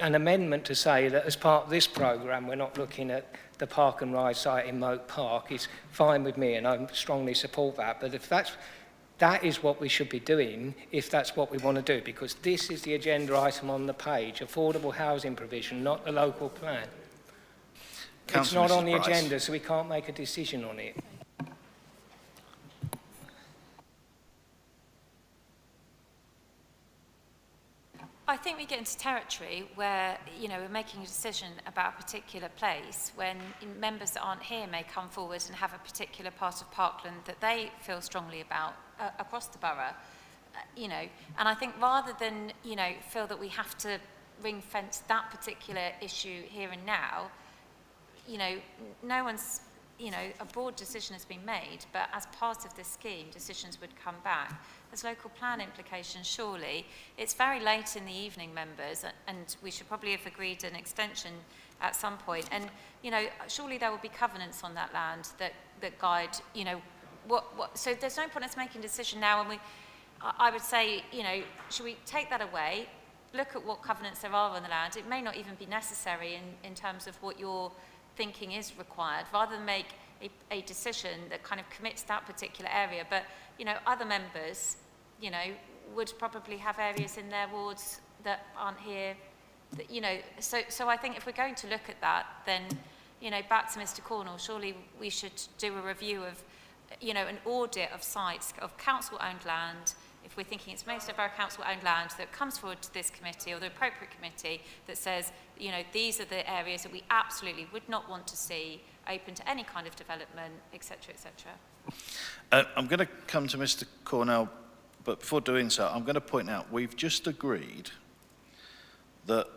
An amendment to say that as part of this programme we're not looking at the Park and Ride site in Moat Park is fine with me, and I strongly support that. But if that is what we should be doing, if that's what we want to do, because this is the agenda item on the page, affordable housing provision, not the local plan. It's not on the agenda, so we can't make a decision on it. I think we get into territory where, you know, we're making a decision about a particular place when members that aren't here may come forward and have a particular part of Parkland that they feel strongly about across the borough, you know. And I think rather than, you know, feel that we have to ring fence that particular issue here and now, you know, no one's, you know, a board decision has been made, but as part of this scheme, decisions would come back. There's local plan implications, surely. It's very late in the evening, members, and we should probably have agreed an extension at some point. And, you know, surely there will be covenants on that land that guide, you know, so there's no point in us making a decision now. And I would say, you know, should we take that away, look at what covenants there are on the land? It may not even be necessary in terms of what you're thinking is required, rather than make a decision that kind of commits that particular area. But, you know, other members, you know, would probably have areas in their wards that aren't here, that, you know, so I think if we're going to look at that, then, you know, back to Mr. Cornwall, surely we should do a review of, you know, an audit of sites of council-owned land, if we're thinking it's most of our council-owned land, that comes forward to this committee or the appropriate committee that says, you know, these are the areas that we absolutely would not want to see open to any kind of development, etc., etc. I'm going to come to Mr. Cornell, but before doing so, I'm going to point out we've just agreed that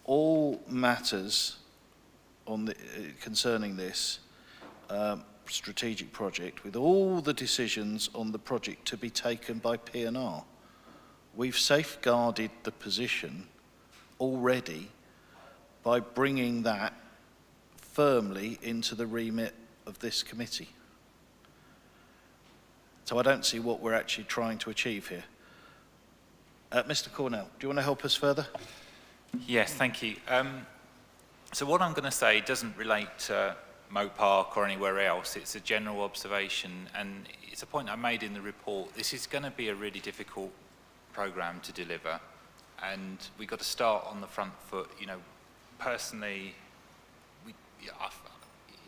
all matters on the, concerning this strategic project, with all the decisions on the project to be taken by P&R. We've safeguarded the position already by bringing that firmly into the remit of this committee. So I don't see what we're actually trying to achieve here. Mr. Cornell, do you want to help us further? Yes, thank you. So what I'm going to say doesn't relate to Moat Park or anywhere else. It's a general observation, and it's a point I made in the report. This is going to be a really difficult programme to deliver, and we've got to start on the front foot. You know, personally,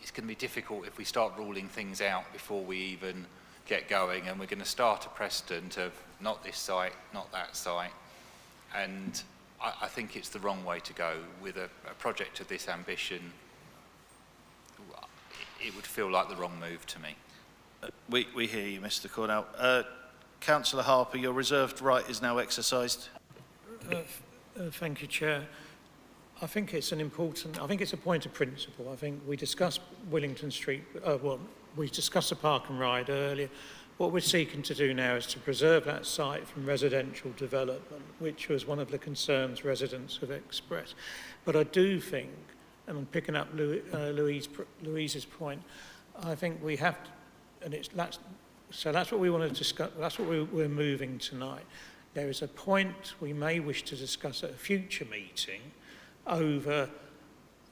it's going to be difficult if we start ruling things out before we even get going, and we're going to start a precedent of not this site, not that site, and I think it's the wrong way to go with a project of this ambition. It would feel like the wrong move to me. We hear you, Mr. Cornell. Councillor Harper, your reserved right is now exercised. Thank you, Chair. I think it's a point of principle. I think we discussed Willington Street, we discussed the park and ride earlier. What we're seeking to do now is to preserve that site from residential development, which was one of the concerns residents have expressed. But I do think, and I'm picking up Louise's point, I think we have to, and that's what we want to discuss, that's what we're moving tonight. There is a point we may wish to discuss at a future meeting over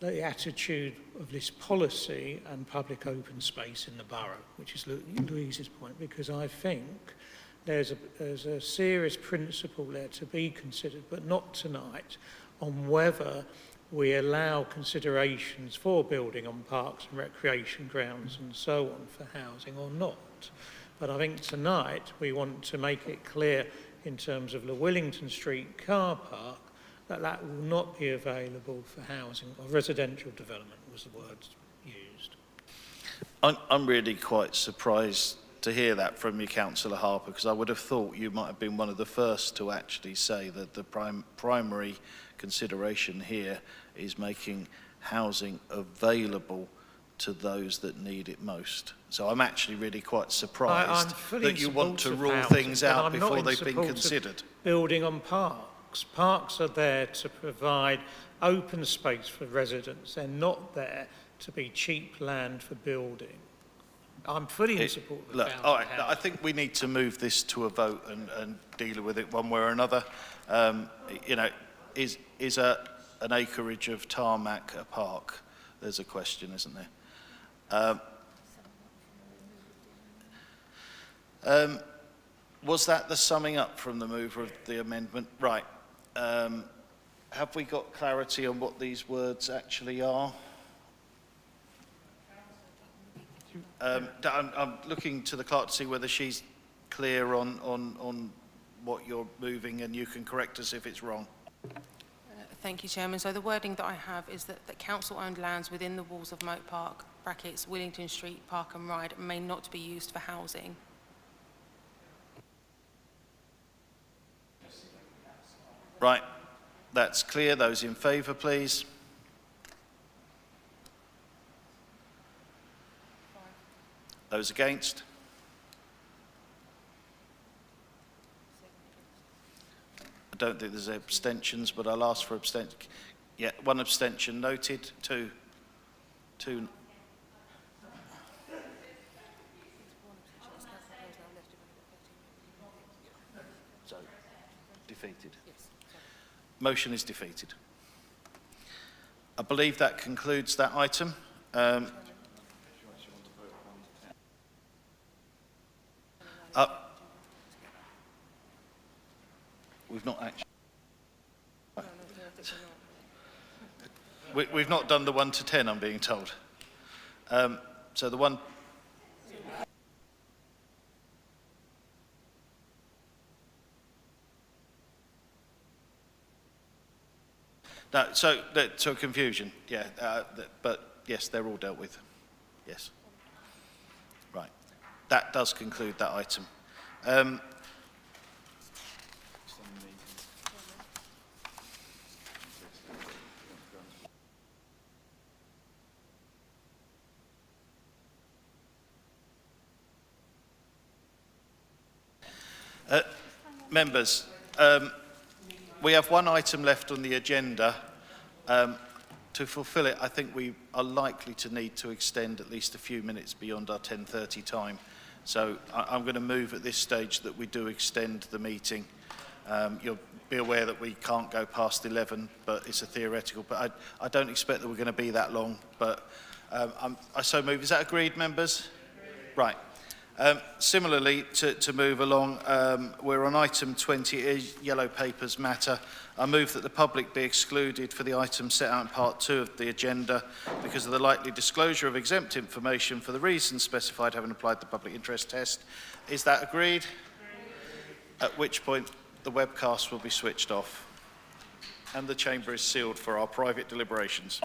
the attitude of this policy and public open space in the borough, which is Louise's point, because I think there's a serious principle there to be considered, but not tonight, on whether we allow considerations for building on parks and recreation grounds and so on for housing or not. But I think tonight we want to make it clear in terms of the Willington Street car park that will not be available for housing, or residential development was the word used. I'm really quite surprised to hear that from you, Councillor Harper, because I would have thought you might have been one of the first to actually say that the primary consideration here is making housing available to those that need it most. So I'm actually really quite surprised that you want to rule things out before they've been considered. Building on parks. Parks are there to provide open space for residents. They're not there to be cheap land for building. I'm fully in support of look, all right, I think we need to move this to a vote and deal with it one way or another. You know, is an acreage of tarmac a park? There's a question, isn't there? Was that the summing up from the mover of the amendment? Right. Have we got clarity on what these words actually are? I'm looking to the clerk to see whether she's clear on what you're moving, and you can correct us if it's wrong. Thank you, Chairman. So the wording that I have is that council-owned lands within the walls of Moat Park, brackets, Willington Street, Park and Ride, may not be used for housing. Right, that's clear. Those in favour, please. Those against? I don't think there's abstentions, but I'll ask for abstention. Yeah, 1 abstention noted. 2. So, defeated. Motion is defeated. I believe that concludes that item. We've not actually... We've not done the 1 to 10, I'm being told. So the one... No, so confusion, yeah, but yes, they're all dealt with. Yes. Right. That does conclude that item. Members, we have one item left on the agenda. To fulfil it, I think we are likely to need to extend at least a few minutes beyond our 10:30 time. So I'm going to move at this stage that we do extend the meeting. You'll be aware that we can't go past 11, but it's a theoretical. But I don't expect that we're going to be that long. But I so move. Is that agreed, members? Right. Similarly, to move along, we're on item 20, yellow papers matter. I move that the public be excluded for the item set out in part 2 of the agenda because of the likely disclosure of exempt information for the reasons specified having applied the public interest test. Is that agreed? At which point the webcast will be switched off and the chamber is sealed for our private deliberations.